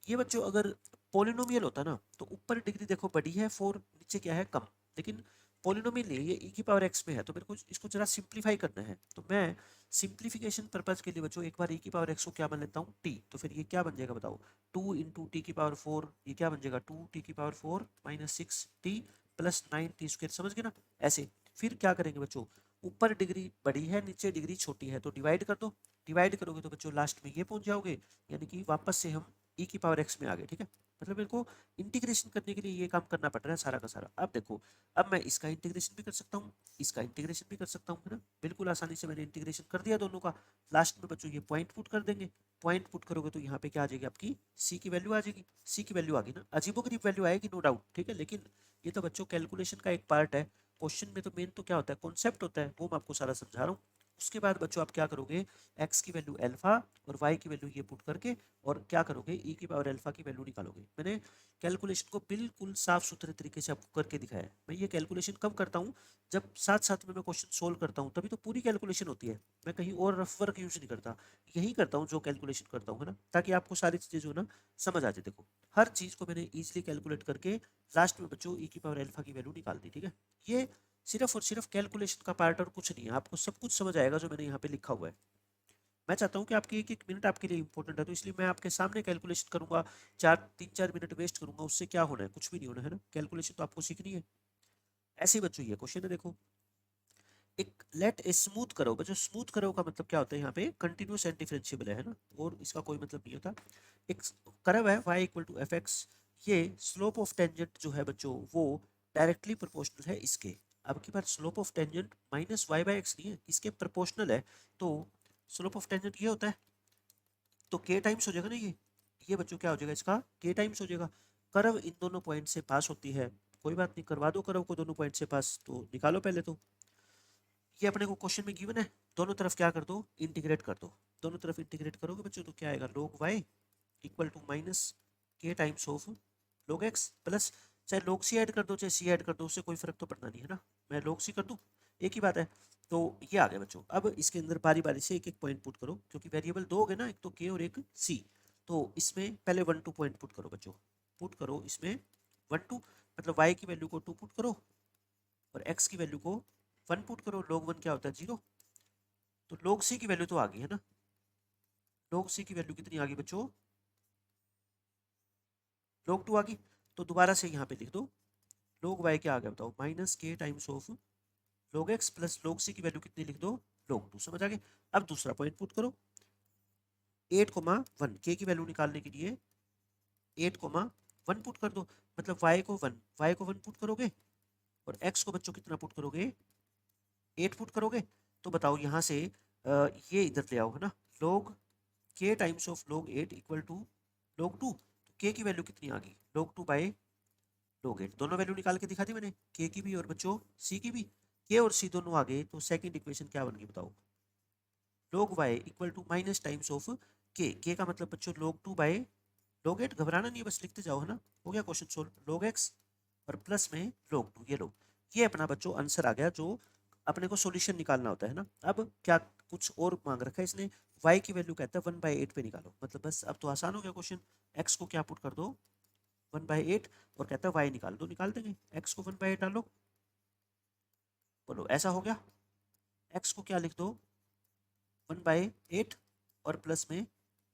ये बच्चों अगर पोलिनोमियल होता ना तो ऊपर डिग्री देखो बड़ी है 4, नीचे क्या है कम, लेकिन पोलिनोमियल नहीं, ये e की पावर x में है तो मेरे को इसको जरा सिंप्लीफाई करना है, तो मैं सिंप्लीफिकेशन पर्पज के लिए बच्चों एक बार e की पावर x को क्या बन लेता हूँ t, तो फिर ये क्या बन जाएगा बताओ, 2 इंटू टी की पावर 4, ये क्या बन जाएगा 2 टी की power 4 minus 6t plus 9t square, समझ गए ना ऐसे। फिर क्या करेंगे बच्चों, ऊपर डिग्री बड़ी है नीचे डिग्री छोटी है तो डिवाइड कर दो, डिवाइड करोगे तो बच्चों लास्ट में ये पहुंच जाओगे, यानी कि वापस से हम e की पावर x में आ गए, ठीक है। मतलब मेरे को इंटीग्रेशन करने के लिए ये काम करना पड़ रहा है सारा का सारा। अब देखो, अब मैं इसका इंटीग्रेशन भी कर सकता हूँ, इसका इंटीग्रेशन भी कर सकता हूँ, है ना, बिल्कुल आसानी से मैंने इंटीग्रेशन कर दिया दोनों का। लास्ट में बच्चों ये पॉइंट पुट कर देंगे, पॉइंट पुट करोगे तो यहाँ पे क्या आ जाएगी आपकी c की वैल्यू आ जाएगी, c की वैल्यू आ गई ना, अजीबोगरीब वैल्यू आएगी नो डाउट, ठीक है, लेकिन ये तो बच्चों कैलकुलेशन का एक पार्ट है। क्वेश्चन में तो मेन तो क्या होता है, कॉन्सेप्ट होता है, वो मैं आपको सारा समझा रहा हूँ। उसके बाद बच्चों आप क्या करोगे, x की वैल्यू अल्फा और y की वैल्यू ये पुट करके और क्या करोगे e की पावर अल्फा की वैल्यू निकालोगे। मैंने कैलकुलेशन को बिल्कुल साफ सुथरे तरीके से आपको करके दिखाया है। मैं ये कैलकुलेशन कब करता हूँ, जब साथ साथ में मैं क्वेश्चन सोल्व करता हूँ, तभी तो पूरी कैलकुलेशन होती है, मैं कहीं और रफ वर्क यूज नहीं करता, यही करता हूँ जो कैलकुलेशन करता हूँ, है ना, ताकि आपको सारी चीजें जो है ना समझ आ जाए। देखो हर चीज को मैंने इजीली कैलकुलेट करके लास्ट में बच्चों e की पावर अल्फा की वैल्यू निकाल दी, ठीक है। ये सिर्फ और सिर्फ कैलकुलेशन का पार्ट और कुछ नहीं है, आपको सब कुछ समझ आएगा जो मैंने यहाँ पे लिखा हुआ है। मैं चाहता हूँ कि आपकी एक एक मिनट आपके लिए इंपॉर्टेंट है, तो इसलिए मैं आपके सामने कैलकुलेशन करूंगा, 4 3 4 मिनट वेस्ट करूंगा, उससे क्या होना है, कुछ भी नहीं होना है ना, कैलकुलेशन तो आपको सीखनी है। ऐसे ही बच्चों ये क्वेश्चन है देखो, एक लेट ए स्मूथ करो, बच्चों स्मूथ करो का मतलब क्या होता है, यहाँ पे कंटिन्यूस एंड डिफरेंशिएबल है ना, और इसका कोई मतलब नहीं होता। एक कर्व है y equal to f x, ये स्लोप ऑफ टेंजेंट जो है बच्चों वो डायरेक्टली प्रोपोर्शनल है इसके। अब की बार slope of tangent minus Y by X नहीं है, इसके प्रोपोर्शनल है, तो स्लोप ऑफ टेंजेंट ये होता है, तो के टाइम्स हो जाएगा ना, ये बच्चों क्या हो जाएगा इसका के टाइम्स हो जाएगा। कर्व इन दोनों पॉइंट से पास होती है, कोई बात नहीं, करवा दो कर्व को दोनों पॉइंट से पास, तो निकालो पहले तो। ये अपने को क्वेश्चन में गिवन है, दोनों तरफ क्या कर दो इंटीग्रेट कर दो, दोनों तरफ इंटीग्रेट करोगे बच्चों तो क्या आएगा log y equal to minus K times of log x plus, चाहे log c ऐड कर दो चाहे c ऐड कर दो, उससे कोई फर्क तो पड़ना नहीं है ना, मैं log c कर दूं, एक ही बात है। तो ये आ गया बच्चों। अब इसके अंदर बारी बारी से एक एक पॉइंट पुट करो, क्योंकि वेरिएबल दो हो गए ना, एक तो k और एक c, तो इसमें पहले 1 2 पॉइंट पुट करो बच्चों, पुट करो इसमें 1 2, मतलब y की वैल्यू को 2 पुट करो और x की वैल्यू को 1 पुट करो, log 1 क्या होता है 0, तो log c की वैल्यू तो आ गई है ना, log c की वैल्यू कितनी आ गई बच्चों, log 2 आ गई, तो दोबारा से यहाँ पे लिख दो log y क्या आ गया बताओ, minus K times of log x plus log c की वैल्यू कितनी लिख दो log 2, समझ आ गए। अब दूसरा पॉइंट पुट करो 8 1 के की वैल्यू निकालने के लिए 8 1 पुट कर दो, मतलब y को 1 पुट करोगे और x को बच्चों कितना पुट करोगे 8 पुट करोगे, तो बताओ यहाँ से ये इधर ले आओ, है ना, log k times of log 8 equal to log 2, तो k की वैल्यू कितनी आ गई log 2 बाई log 8, दोनों वैल्यू निकाल के दिखा दी मैंने, k की भी और बच्चों c की भी, k और c दोनों आ गए, तो सेकंड इक्वेशन क्या बन गई बताओ, log y equal to minus times of k का मतलब बच्चों log 2 बाई log 8, घबराना नहीं है बस लिखते जाओ, है ना, हो गया क्वेश्चन सोल्व, log x और प्लस में log 2, ये लो, ये अपना बच्चों आंसर आ गया जो अपने को सॉल्यूशन निकालना होता है ना। अब क्या कुछ और मांग रखा है इसने, y की वैल्यू कहता है 1/8 पे निकालो, मतलब बस अब तो आसान हो गया क्वेश्चन, x को क्या पुट कर दो 1/8 और कहता है y निकाल दो, निकाल देंगे, x को 1/8 डालो, बोलो ऐसा हो गया, x को क्या लिख दो 1/8 और प्लस में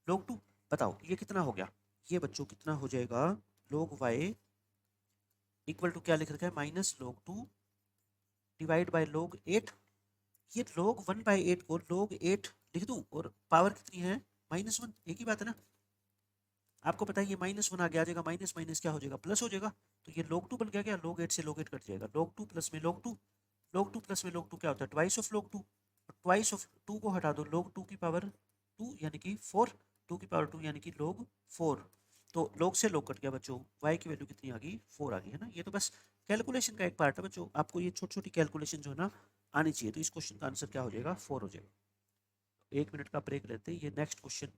log 2, बताओ ये कितना हो गया, ये बच्चों कितना हो जाएगा log y इक्वल टू क्या लिख रखा है minus log 2 divide by log 8, ये log 1/8 को log 8 लिख दूं और पावर कितनी है -1, एक ही बात है ना, आपको पता है ये -1 आगे आ जाएगा, माइनस माइनस क्या हो जाएगा प्लस हो जाएगा, तो ये log 2 बन गया, क्या log 8 से log 8 कट जाएगा, log 2 प्लस में log 2, log 2 प्लस में log 2 क्या होता है twice of log 2, twice of 2 को हटा दो log 2 की पावर 2 यानी कि 4, 2 की पावर 2 यानी कि log 4, तो log से log कट गया बच्चों, y की वैल्यू कितनी आ गई 4 आ गई, है ना। ये तो बस कैलकुलेशन का एक पार्ट है बच्चों, आपको ये छोटी छोटी कैलकुलेशन जो है ना आनी चाहिए, तो इस क्वेश्चन का आंसर क्या हो जाएगा 4 हो जाएगा। 1 मिनट का ब्रेक लेते हैं, ये next question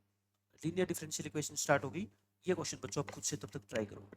linear differential equation start होगी, ये क्वेश्चन बच्चों आप खुद से तब तक ट्राई करो।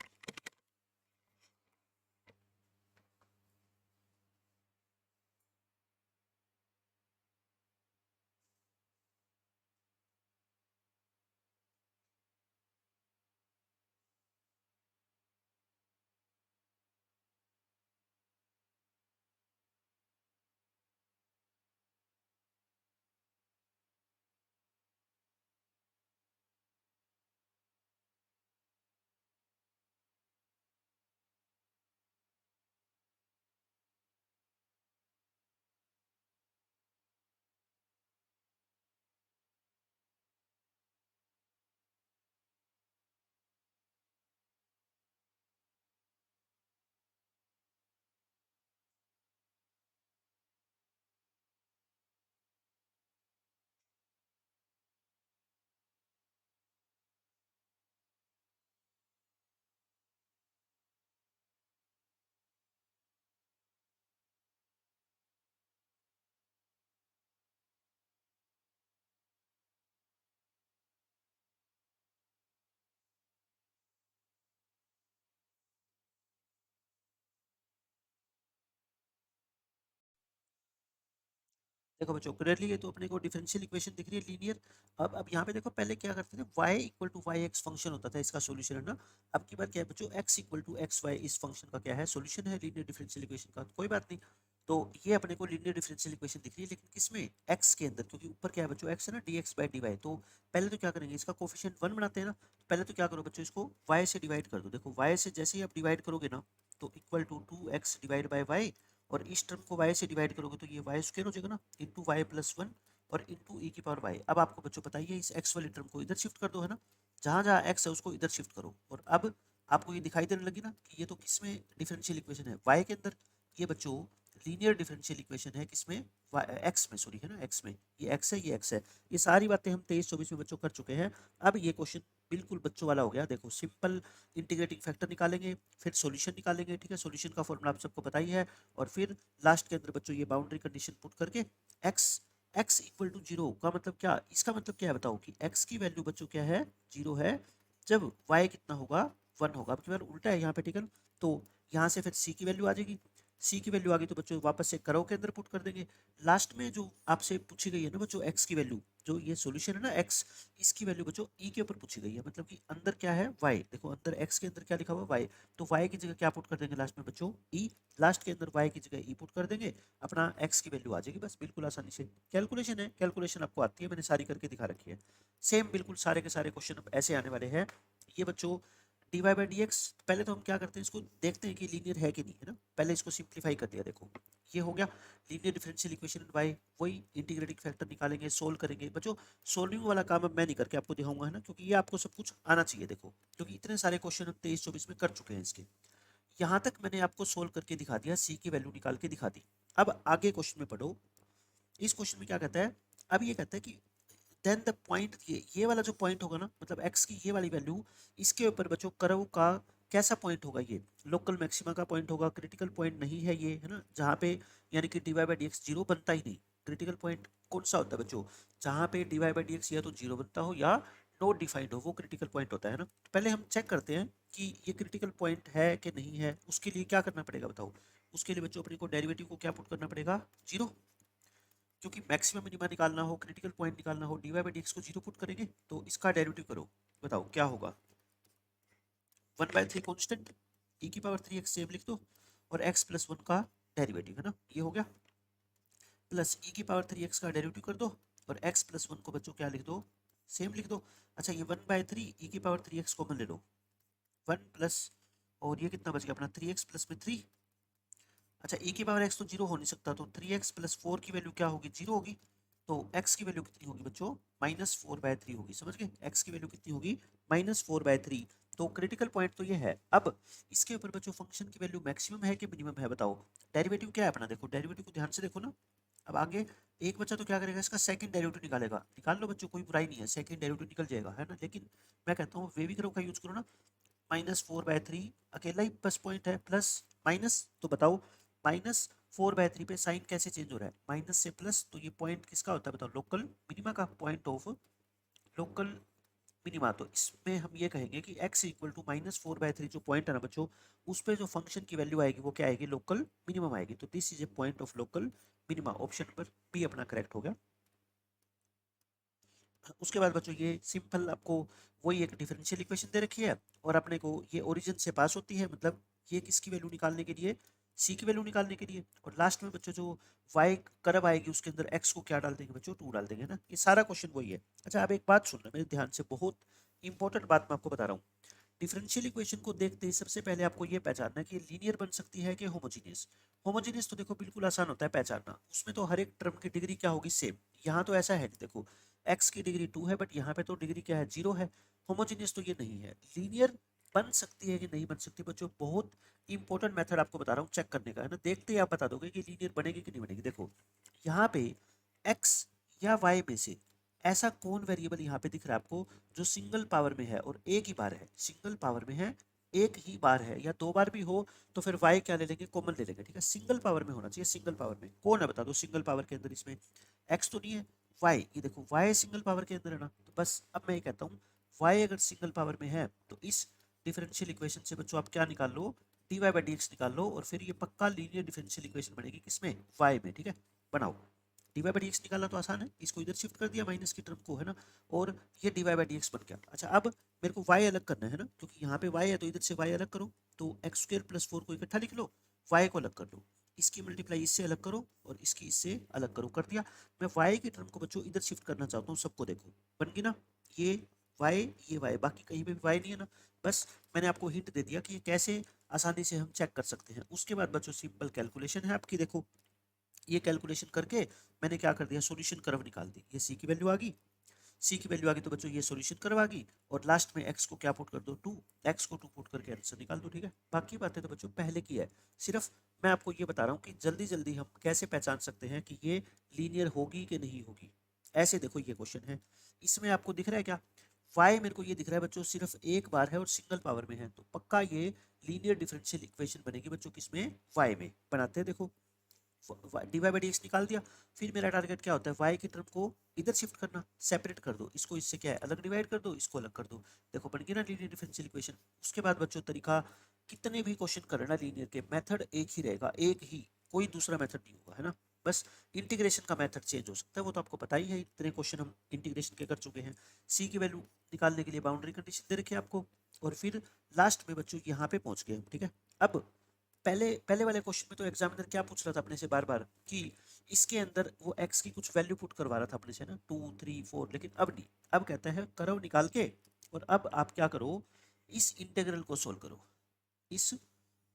देखो बच्चों क्लियरली ये तो अपने को डिफरेंशियल इक्वेशन दिख रही है लीनियर। अब यहाँ पे देखो पहले क्या करते थे, y equal to y x function होता था, इसका सॉल्यूशन है ना। अब की बार क्या है बच्चों, x equal to x y इस फंक्शन का क्या है, सॉल्यूशन है लीनियर डिफरेंशियल इक्वेशन का। कोई बात नहीं, तो ये अपने को लीनियर डिफरेंशियल इक्वेशन दिख रही है, लेकिन किसमें, x के अंदर, क्योंकि ऊपर क्या है बच्चों x है ना, dx बाई डी वाई। तो पहले तो क्या करेंगे, इसका कोफिशिएंट 1 बनाते हैं ना। तो पहले तो क्या करो बच्चों, इसको y से डिवाइड कर दो। देखो y से जैसे ही आप डिवाइड करोगे ना, तो equal to 2x divide by y, और इस टर्म को y से डिवाइड करोगे तो ये वाई स्क्वायर हो जाएगा ना, इंटू वाई प्लस वन और इंटू ई की पावर वाई। अब आपको बच्चों बताइए, इस x वाले टर्म को इधर शिफ्ट कर दो, है ना, जहां जहां x है उसको इधर शिफ्ट करो। और अब आपको ये दिखाई देने लगी ना कि ये तो किसमें डिफरेंशियल इक्वेशन है, y के अंदर। ये बच्चों लीनियर डिफरेंशियल इक्वेशन है किसमें, एक्स में, सॉरी है ना, एक्स में। ये एक्स है, ये एक्स है। ये सारी बातें हम 23-24 में बच्चों कर चुके हैं। अब ये क्वेश्चन बिल्कुल बच्चों वाला हो गया। देखो सिंपल इंटीग्रेटिंग फैक्टर निकालेंगे, फिर सॉल्यूशन निकालेंगे, ठीक है, सॉल्यूशन का फॉर्मूला आप सबको पता ही है। और फिर लास्ट के अंदर बच्चों ये बाउंड्री कंडीशन पुट करके x x equal to zero का मतलब क्या, इसका मतलब क्या है बताओ, कि एक्स की वैल्यू बच्चों क्या है, जीरो है, जब वाई कितना होगा, वन होगा। अब की बार उल्टा है यहाँ पे, ठीक है। तो यहाँ से फिर सी की वैल्यू आ जाएगी, सी की वैल्यू आ गई तो बच्चों वापस से करो के अंदर पुट कर देंगे। लास्ट में जो आपसे पूछी गई है ना बच्चों, एक्स की वैल्यू, जो ये सॉल्यूशन है ना एक्स, इसकी वैल्यू बच्चों ई के ऊपर पूछी गई है, मतलब कि अंदर क्या है, वाई। देखो अंदर एक्स के अंदर क्या लिखा हुआ है, वाई। तो वाई की जगह क्या पुट कर देंगे लास्ट में बच्चों, ई। लास्ट के अंदर वाई की जगह ई पुट कर देंगे, अपना एक्स की वैल्यू आ जाएगी, बस बिल्कुल आसानी से। कैलकुलेशन है, कैलकुलेशन आपको आती है, मैंने सारी करके दिखा रखी है। सेम बिल्कुल सारे के सारे क्वेश्चन अब ऐसे आने वाले हैं। ये बच्चों D Y by D x, पहले तो हम क्या करते हैं, इसको देखते हैं कि लीनियर है कि नहीं, है ना। पहले इसको सिंप्लीफाई कर दिया, देखो ये हो गया लीनियर डिफरेंशियल इक्वेशन बाय, वही इंटीग्रेटिंग फैक्टर निकालेंगे, सोल्व करेंगे बच्चों। सोल्विंग वाला काम अब मैं नहीं करके आपको दिखाऊंगा, है ना, क्योंकि ये आपको सब कुछ आना चाहिए। देखो क्योंकि इतने सारे क्वेश्चन हम 23-24 में कर चुके हैं इसके। यहाँ तक मैंने आपको सोल्व करके दिखा दिया, सी की वैल्यू निकाल के दिखा दी। अब आगे क्वेश्चन में पढ़ो। इस क्वेश्चन में क्या कहता है, अब ये कहता है कि देन द पॉइंट, ये वाला जो पॉइंट होगा ना, मतलब एक्स की ये वाली वैल्यू, इसके ऊपर बच्चों कर्व का कैसा पॉइंट होगा, ये लोकल मैक्सिमा का पॉइंट होगा, क्रिटिकल पॉइंट नहीं है ये, है ना, जहाँ पे यानी कि d Y by D x zero बनता ही नहीं। क्रिटिकल पॉइंट कौन सा होता है बच्चों, जहाँ पे D Y by D x या तो जीरो बनता हो या नॉट डिफाइंड हो, वो क्रिटिकल पॉइंट होता है ना। तो पहले हम चेक करते हैं कि ये क्रिटिकल पॉइंट है कि नहीं है। उसके लिए क्या करना पड़ेगा बताओ, उसके लिए बच्चों अपने को डेरिवेटिव को क्या पुट करना पड़ेगा, जीरो। क्योंकि मैक्सिमम मिनिमा निकालना हो, क्रिटिकल पॉइंट निकालना हो, d Y by D x को जीरो पुट करेंगे, तो इसका डेरिवेटिव करो, बताओ क्या होगा। 1/3 कॉन्स्टेंट, ई की पावर 3x सेम लिख दो, और x प्लस वन का डेरिवेटिव, है ना, ये हो गया, प्लस ई की पावर 3x का डेरिवेटिव कर दो, और x प्लस वन को बच्चों क्या लिख दो, सेम लिख दो। अच्छा ये 1/3 ई की पावर 3x कॉमन ले लो, 1 प्लस, और ये कितना बच गया अपना 3x प्लस में 3। अच्छा e की पावर x तो जीरो हो नहीं सकता, तो 3x प्लस 4 की वैल्यू क्या होगी, जीरो होगी। तो x की वैल्यू कितनी होगी बच्चों, -4/3 होगी, समझ गए, x की वैल्यू कितनी होगी, -4/3। तो क्रिटिकल पॉइंट तो ये है। अब इसके ऊपर बच्चों फंक्शन की वैल्यू मैक्सिमम है कि मिनिमम है, बताओ। डेरिवेटिव क्या है अपना, देखो डेरिवेटिव को ध्यान से देखो ना। अब आगे एक बच्चा तो क्या करेगा, इसका सेकंड डेरिवेटिव निकालेगा, निकाल लो बच्चों, कोई बुराई नहीं है, सेकंड डेरिवेटिव निकल जाएगा, है ना। लेकिन मैं कहता हूँ वेवी कर्व का यूज करो ना। -4/3 अकेला ही प्लस पॉइंट है, प्लस माइनस, तो बताओ -4/3 पे साइन कैसे चेंज हो रहा है, माइनस से प्लस, तो ये पॉइंट किसका होता है बताओ, लोकल मिनिमा का, पॉइंट ऑफ लोकल मिनिमा। तो इसमें हम ये कहेंगे कि x इक्वल टू -4/3 जो पॉइंट है ना बच्चों, उस पे जो फंक्शन की वैल्यू आएगी वो क्या आएगी, लोकल मिनिमम आएगी। तो this is a point of local minima. Option number B अपना करेक्ट हो गया। उसके बाद बच्चों ये सिंपल आपको वही एक डिफरेंशियल इक्वेशन दे रखी है और अपने को ये ओरिजिन से पास होती है, मतलब ये किसकी वैल्यू निकालने के लिए, सी की वैल्यू निकालने के लिए। और लास्ट में बच्चों जो वाई कर्व आएगी उसके अंदर एक्स को क्या डाल देंगे बच्चों, 2 डाल देंगे ना। ये सारा क्वेश्चन वही है। अच्छा अब एक बात सुनना मेरे ध्यान से, बहुत इंपॉर्टेंट बात मैं आपको बता रहा हूँ। डिफरेंशियल इक्वेशन को देखते ही सबसे पहले आपको ये पहचानना है कि लीनियर बन सकती है कि होमोजीनियस। होमोजीनियस तो देखो बिल्कुल आसान होता है पहचानना, उसमें तो हर एक टर्म की डिग्री क्या होगी, सेम। यहाँ तो ऐसा है नहीं, देखो एक्स की डिग्री 2 है बट यहाँ पे तो डिग्री क्या है, 0 है। होमोजीनियस तो ये नहीं है। लीनियर बन सकती है कि नहीं बन सकती बच्चों, बहुत इंपॉर्टेंट मेथड आपको बता रहा हूँ चेक करने का, है ना। देखते ही आप बता दोगे कि लीनियर बनेगी कि नहीं बनेगी। देखो यहाँ पे एक्स या वाई में से ऐसा कौन वेरिएबल यहाँ पे दिख रहा है आपको जो सिंगल पावर में है और एक ही बार है, सिंगल पावर में है एक ही बार है, या 2 बार भी हो तो फिर y क्या ले लेंगे, कॉमन ले लेंगे, ठीक है। सिंगल पावर में होना चाहिए, सिंगल पावर में कौन है बता दो, सिंगल पावर के अंदर इसमें x तो नहीं है, y, ये देखो y सिंगल पावर के अंदर है ना। तो बस अब मैं ये कहता हूँ y अगर सिंगल पावर में है तो इस डिफरेंशियल इक्वेशन से बच्चों आप क्या निकाल लो, dy बाई डी एक्स निकाल लो, और फिर ये पक्का लीनियर डिफरेंशियल इक्वेशन बनेगी किसमें, y में, ठीक है। बनाओ, d Y by D x निकालना तो आसान है, इसको इधर शिफ्ट कर दिया माइनस की टर्म को, है ना, और ये d Y by D x बन गया। अच्छा अब मेरे को y अलग करना है ना, क्योंकि यहाँ पे y है तो इधर से y अलग करो, तो एक्स स्क्वायर प्लस 4 को इकट्ठा लिख लो, y को अलग कर लो, इसकी मल्टीप्लाई इससे अलग करो और इसकी इससे अलग करो, कर दिया। मैं y की टर्म को बच्चों इधर शिफ्ट करना चाहता हूँ, सबको देखो बन गई ना, ये y, ये y, बाकी कहीं पे भी y नहीं है ना। बस मैंने आपको हिंट दे दिया कि ये कैसे आसानी से हम चेक कर सकते हैं। उसके बाद बच्चों सिंपल कैलकुलेशन है आपकी, देखो ये कैलकुलेशन करके मैंने क्या कर दिया, सॉल्यूशन कर्व निकाल दी, ये सी की वैल्यू आ गई, सी की वैल्यू आ गई तो बच्चों ये सॉल्यूशन कर्व आ गई, और लास्ट में एक्स को क्या पुट कर दो, 2, एक्स को 2 पुट करके आंसर निकाल दो, ठीक है। बाकी बातें तो बच्चों पहले की है, सिर्फ मैं आपको ये बता रहा हूँ कि जल्दी जल्दी हम कैसे पहचान सकते हैं कि ये लीनियर होगी कि नहीं होगी। ऐसे देखो ये क्वेश्चन है, इसमें आपको दिख रहा है क्या, वाई मेरे को ये दिख रहा है बच्चों सिर्फ एक बार है और सिंगल पावर में है, तो पक्का ये लीनियर डिफरेंशियल इक्वेशन बनेगी बच्चों किसमें, वाई में। बनाते हैं देखो, D Y by D x निकाल दिया, फिर मेरा टारगेट क्या होता है, वाई की टर्म को इधर शिफ्ट करना, सेपरेट कर दो इसको, इससे क्या है अलग डिवाइड कर दो, इसको अलग कर दो, देखो बन गई ना लीनियर डिफरेंशियल इक्वेशन। उसके बाद बच्चों तरीका, कितने भी क्वेश्चन करना लीनियर के, मेथड एक ही रहेगा, एक ही, कोई दूसरा मेथड नहीं होगा, है ना। बस इंटीग्रेशन का मेथड चेंज हो सकता है, वो तो आपको पता ही है, इतने क्वेश्चन हम इंटीग्रेशन के कर चुके हैं। सी की वैल्यू निकालने के लिए बाउंड्री कंडीशन दे रखी है आपको, और फिर लास्ट में बच्चों यहाँ पे पहुंच गए हम, ठीक है। अब पहले पहले वाले क्वेश्चन में तो एग्जामिनर क्या पूछ रहा था अपने से बार बार कि इसके अंदर वो एक्स की कुछ वैल्यू पुट करवा रहा था अपने से ना, 2 3 4, लेकिन अब नहीं, अब कहता है कर्व निकाल के, और अब आप क्या करो, इस इंटीग्रल को सोल्व करो। इस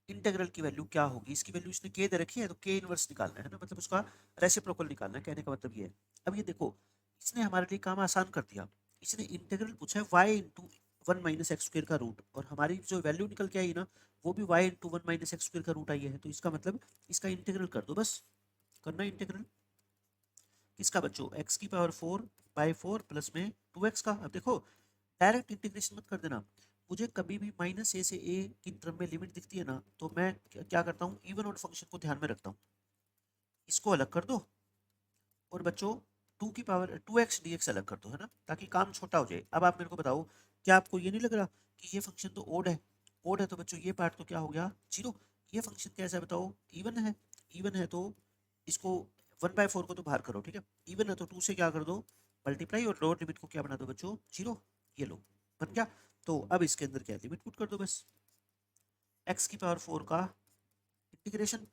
इंटीग्रल की वैल्यू क्या होगी, इसकी वैल्यू इसने के दे रखी है तो के इनवर्स निकालना है ना, मतलब उसका रेसिप्रोकल निकालना है, कहने का मतलब ये है। अब ये देखो इसने हमारे लिए काम आसान कर दिया, इसने इंटीग्रल पूछा है वाई इंटू 1 - x² का रूट, और हमारी जो वैल्यू निकल के आई ना वो भी y इंटू 1 - x² का रूट आई है, तो इसका मतलब इसका इंटीग्रल कर दो, बस करना इंटीग्रल किसका बच्चों, x की पावर 4/4 प्लस में 2x का। अब देखो डायरेक्ट इंटीग्रेशन मत कर देना, मुझे कभी भी -a से a की टर्म में लिमिट दिखती है ना तो मैं क्या करता हूँ, इवन ऑड फंक्शन को ध्यान में रखता हूँ, इसको अलग कर दो, और बच्चों 2 की पावर 2x dx अलग कर दो, है ना, ताकि काम छोटा हो जाए। अब आप मेरे को बताओ, क्या आपको ये नहीं लग रहा कि ये फंक्शन तो ओड है, ओड है तो बच्चों ये पार्ट तो क्या हो गया, 0। ये फंक्शन कैसा है बताओ, इवन है, इवन है तो इसको 1/4 को तो बाहर करो, ठीक है। इवन है तो 2 से क्या कर दो मल्टीप्लाई, और लोअर लिमिट को क्या बना दो बच्चों, 0, ये लो बन गया। तो अब इसके अंदर क्या लिमिट पुट कर दो, बस x की पावर 4 का इंटीग्रेशन,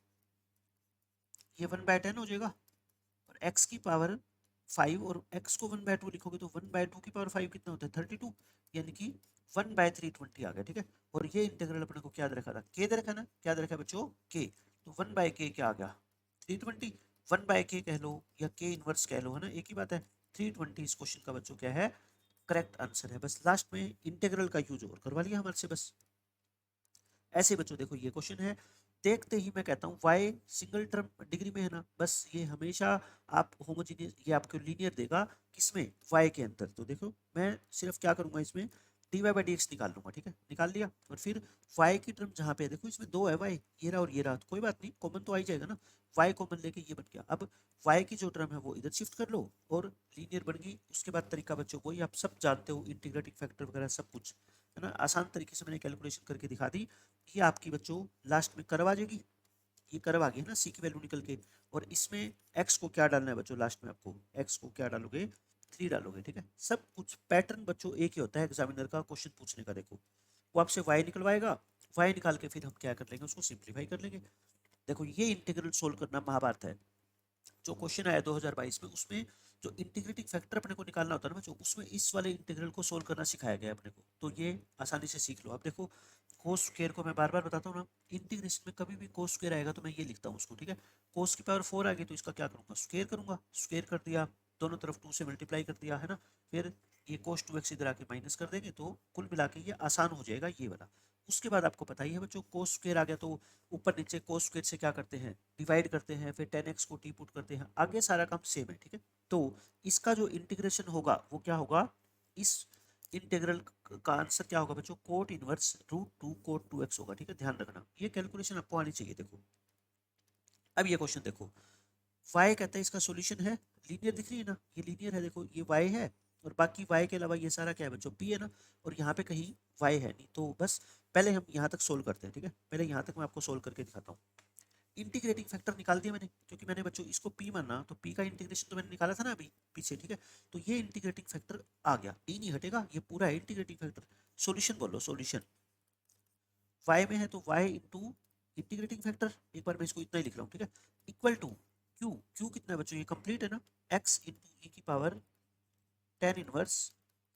ये 1/10 हो जाएगा, और x की पावर 5, और x को 1/2 लिखोगे तो 1/2 की पावर 5 कितना होता है, 32, यानी कि 1/320 आ गया, ठीक है। और ये इंटीग्रल अपने को क्या दे रखा था, के दे रखा ना, क्या दे रखा है बच्चों, के, तो 1/k क्या आ गया, 320, 1/k कह लो या के इनवर्स कह लो, है ना, एक ही बात है। 320 इस क्वेश्चन का बच्चों क्या है, करेक्ट आंसर है। बस लास्ट में इंटीग्रल का यूज और करवा लिया हमारे से, बस ऐसे बच्चों देखो ये क्वेश्चन है, देखते ही मैं कहता हूँ y सिंगल टर्म डिग्री में है ना, बस ये हमेशा आप होमोजीनियस, ये आपको लीनियर देगा किसमें, y के अंदर। तो देखो मैं सिर्फ क्या करूंगा इसमें, d Y by D x निकाल लूंगा, ठीक है, निकाल लिया। और फिर y की टर्म जहाँ पे है, देखो इसमें दो है y, ये रहा और ये रहा, तो कोई बात नहीं, कॉमन तो आ ही जाएगा ना, y कॉमन लेके ये बन गया। अब y की जो टर्म है वो इधर शिफ्ट कर लो और लीनियर बन गई। उसके बाद तरीका बच्चों को, ये आप सब जानते हो, इंटीग्रेटिंग फैक्टर वगैरह सब कुछ है ना, आसान तरीके से मैंने कैलकुलेशन करके दिखा दी। ये आपकी बच्चों लास्ट में कर्व आ जाएगी, ये कर्व आ गई है ना, सी की वैल्यू निकल के। और इसमें x को क्या डालना है बच्चों, लास्ट में आपको x को क्या डालोगे, 3 डालोगे, ठीक है। सब कुछ पैटर्न बच्चों एक ही होता है एग्जामिनर का क्वेश्चन पूछने का। देखो वो आपसे y निकलवाएगा, y निकाल के फिर हम क्या कर लेंगे, उसको सिंप्लीफाई कर लेंगे। देखो ये इंटीग्रल सोल्व करना महाभारत है। जो क्वेश्चन आया 2022 में, उसमें जो इंटीग्रेटिंग फैक्टर अपने को निकालना होता है ना बच्चों, उसमें इस वाले इंटीग्रल को सोल्व करना सिखाया गया है अपने को, तो ये आसानी से सीख लो। अब देखो कोस स्क्वायर को मैं बार बार बताता हूँ ना, इंटीग्रेशन में कभी भी कोस स्क्वायर आएगा तो मैं ये लिखता हूँ उसको, ठीक है। कोस की पावर 4 आ गई तो इसका क्या करूँगा, स्क्वायर करूँगा, स्क्वायर कर दिया, दोनों तरफ 2 से मल्टीप्लाई कर दिया है ना, फिर ये कोस 2x इधर आके माइनस कर देंगे, तो कुल मिला के ये आसान हो जाएगा ये वाला। उसके बाद आपको पता ही है बच्चों, कोस स्क्वायर आ गया तो ऊपर नीचे कोस स्क्वायर से क्या करते हैं, डिवाइड करते हैं, फिर 10x को टी पुट करते हैं, आगे सारा काम सेम है, ठीक है। तो इसका जो इंटीग्रेशन होगा वो क्या होगा, इस इंटीग्रल का आंसर क्या होगा बच्चों, cot inverse root two cot 2x होगा, ठीक है, ध्यान रखना ये कैलकुलेशन आपको आनी चाहिए। देखो अब ये क्वेश्चन देखो, y कहता है इसका सॉल्यूशन है, लीनियर दिख रही है ना, ये लीनियर है, देखो ये y है और बाकी y के अलावा ये सारा क्या है बच्चों, p है ना, और यहाँ पे कहीं y है नहीं, तो बस पहले हम यहाँ तक सोल्व करते हैं, ठीक है। पहले यहाँ तक मैं आपको सोल्व करके दिखाता हूँ। इंटीग्रेटिंग फैक्टर निकाल दिया मैंने, क्योंकि मैंने बच्चों इसको p माना, तो p का इंटीग्रेशन तो मैंने निकाला था ना अभी पीछे, ठीक है। तो ये इंटीग्रेटिंग फैक्टर आ गया, p नहीं हटेगा, ये पूरा है इंटीग्रेटिंग फैक्टर। सॉल्यूशन बोलो, सॉल्यूशन y में है तो y इंटू इंटीग्रेटिंग फैक्टर, एक बार मैं इसको इतना ही लिख रहा हूँ, ठीक है, इक्वल टू q, q कितना है बच्चों, ये कंप्लीट है ना, x इंटू ई की power 10 inverse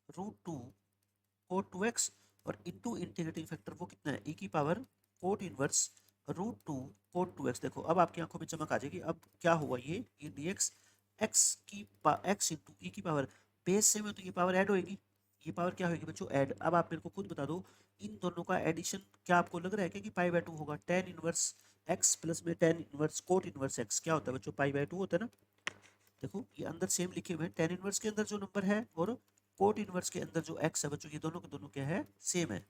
root two cot 2x, और इंटू इंटीग्रेटिंग फैक्टर वो कितना है, e की power cot inverse root two cot 2x। देखो अब आपकी आंखों में चमक आ जाएगी, अब क्या हुआ, ये dx x की x इंटू ई की पावर, बेस सेम है तो ये पावर ऐड होएगी, ये पावर क्या होगी बच्चों, ऐड। अब आप मेरे को खुद बता दो, इन दोनों का एडिशन क्या आपको लग रहा है कि पाई बाय 2 होगा, 10 इनवर्स x प्लस में 10 इनवर्स कोट इनवर्स x क्या होता है बच्चों, पाई बाय 2 होता है ना। देखो ये अंदर सेम लिखे हुए हैं, 10 इनवर्स के अंदर जो नंबर है और कोट इनवर्स के अंदर जो x है बच्चों, ये दोनों के दोनों क्या है, सेम है,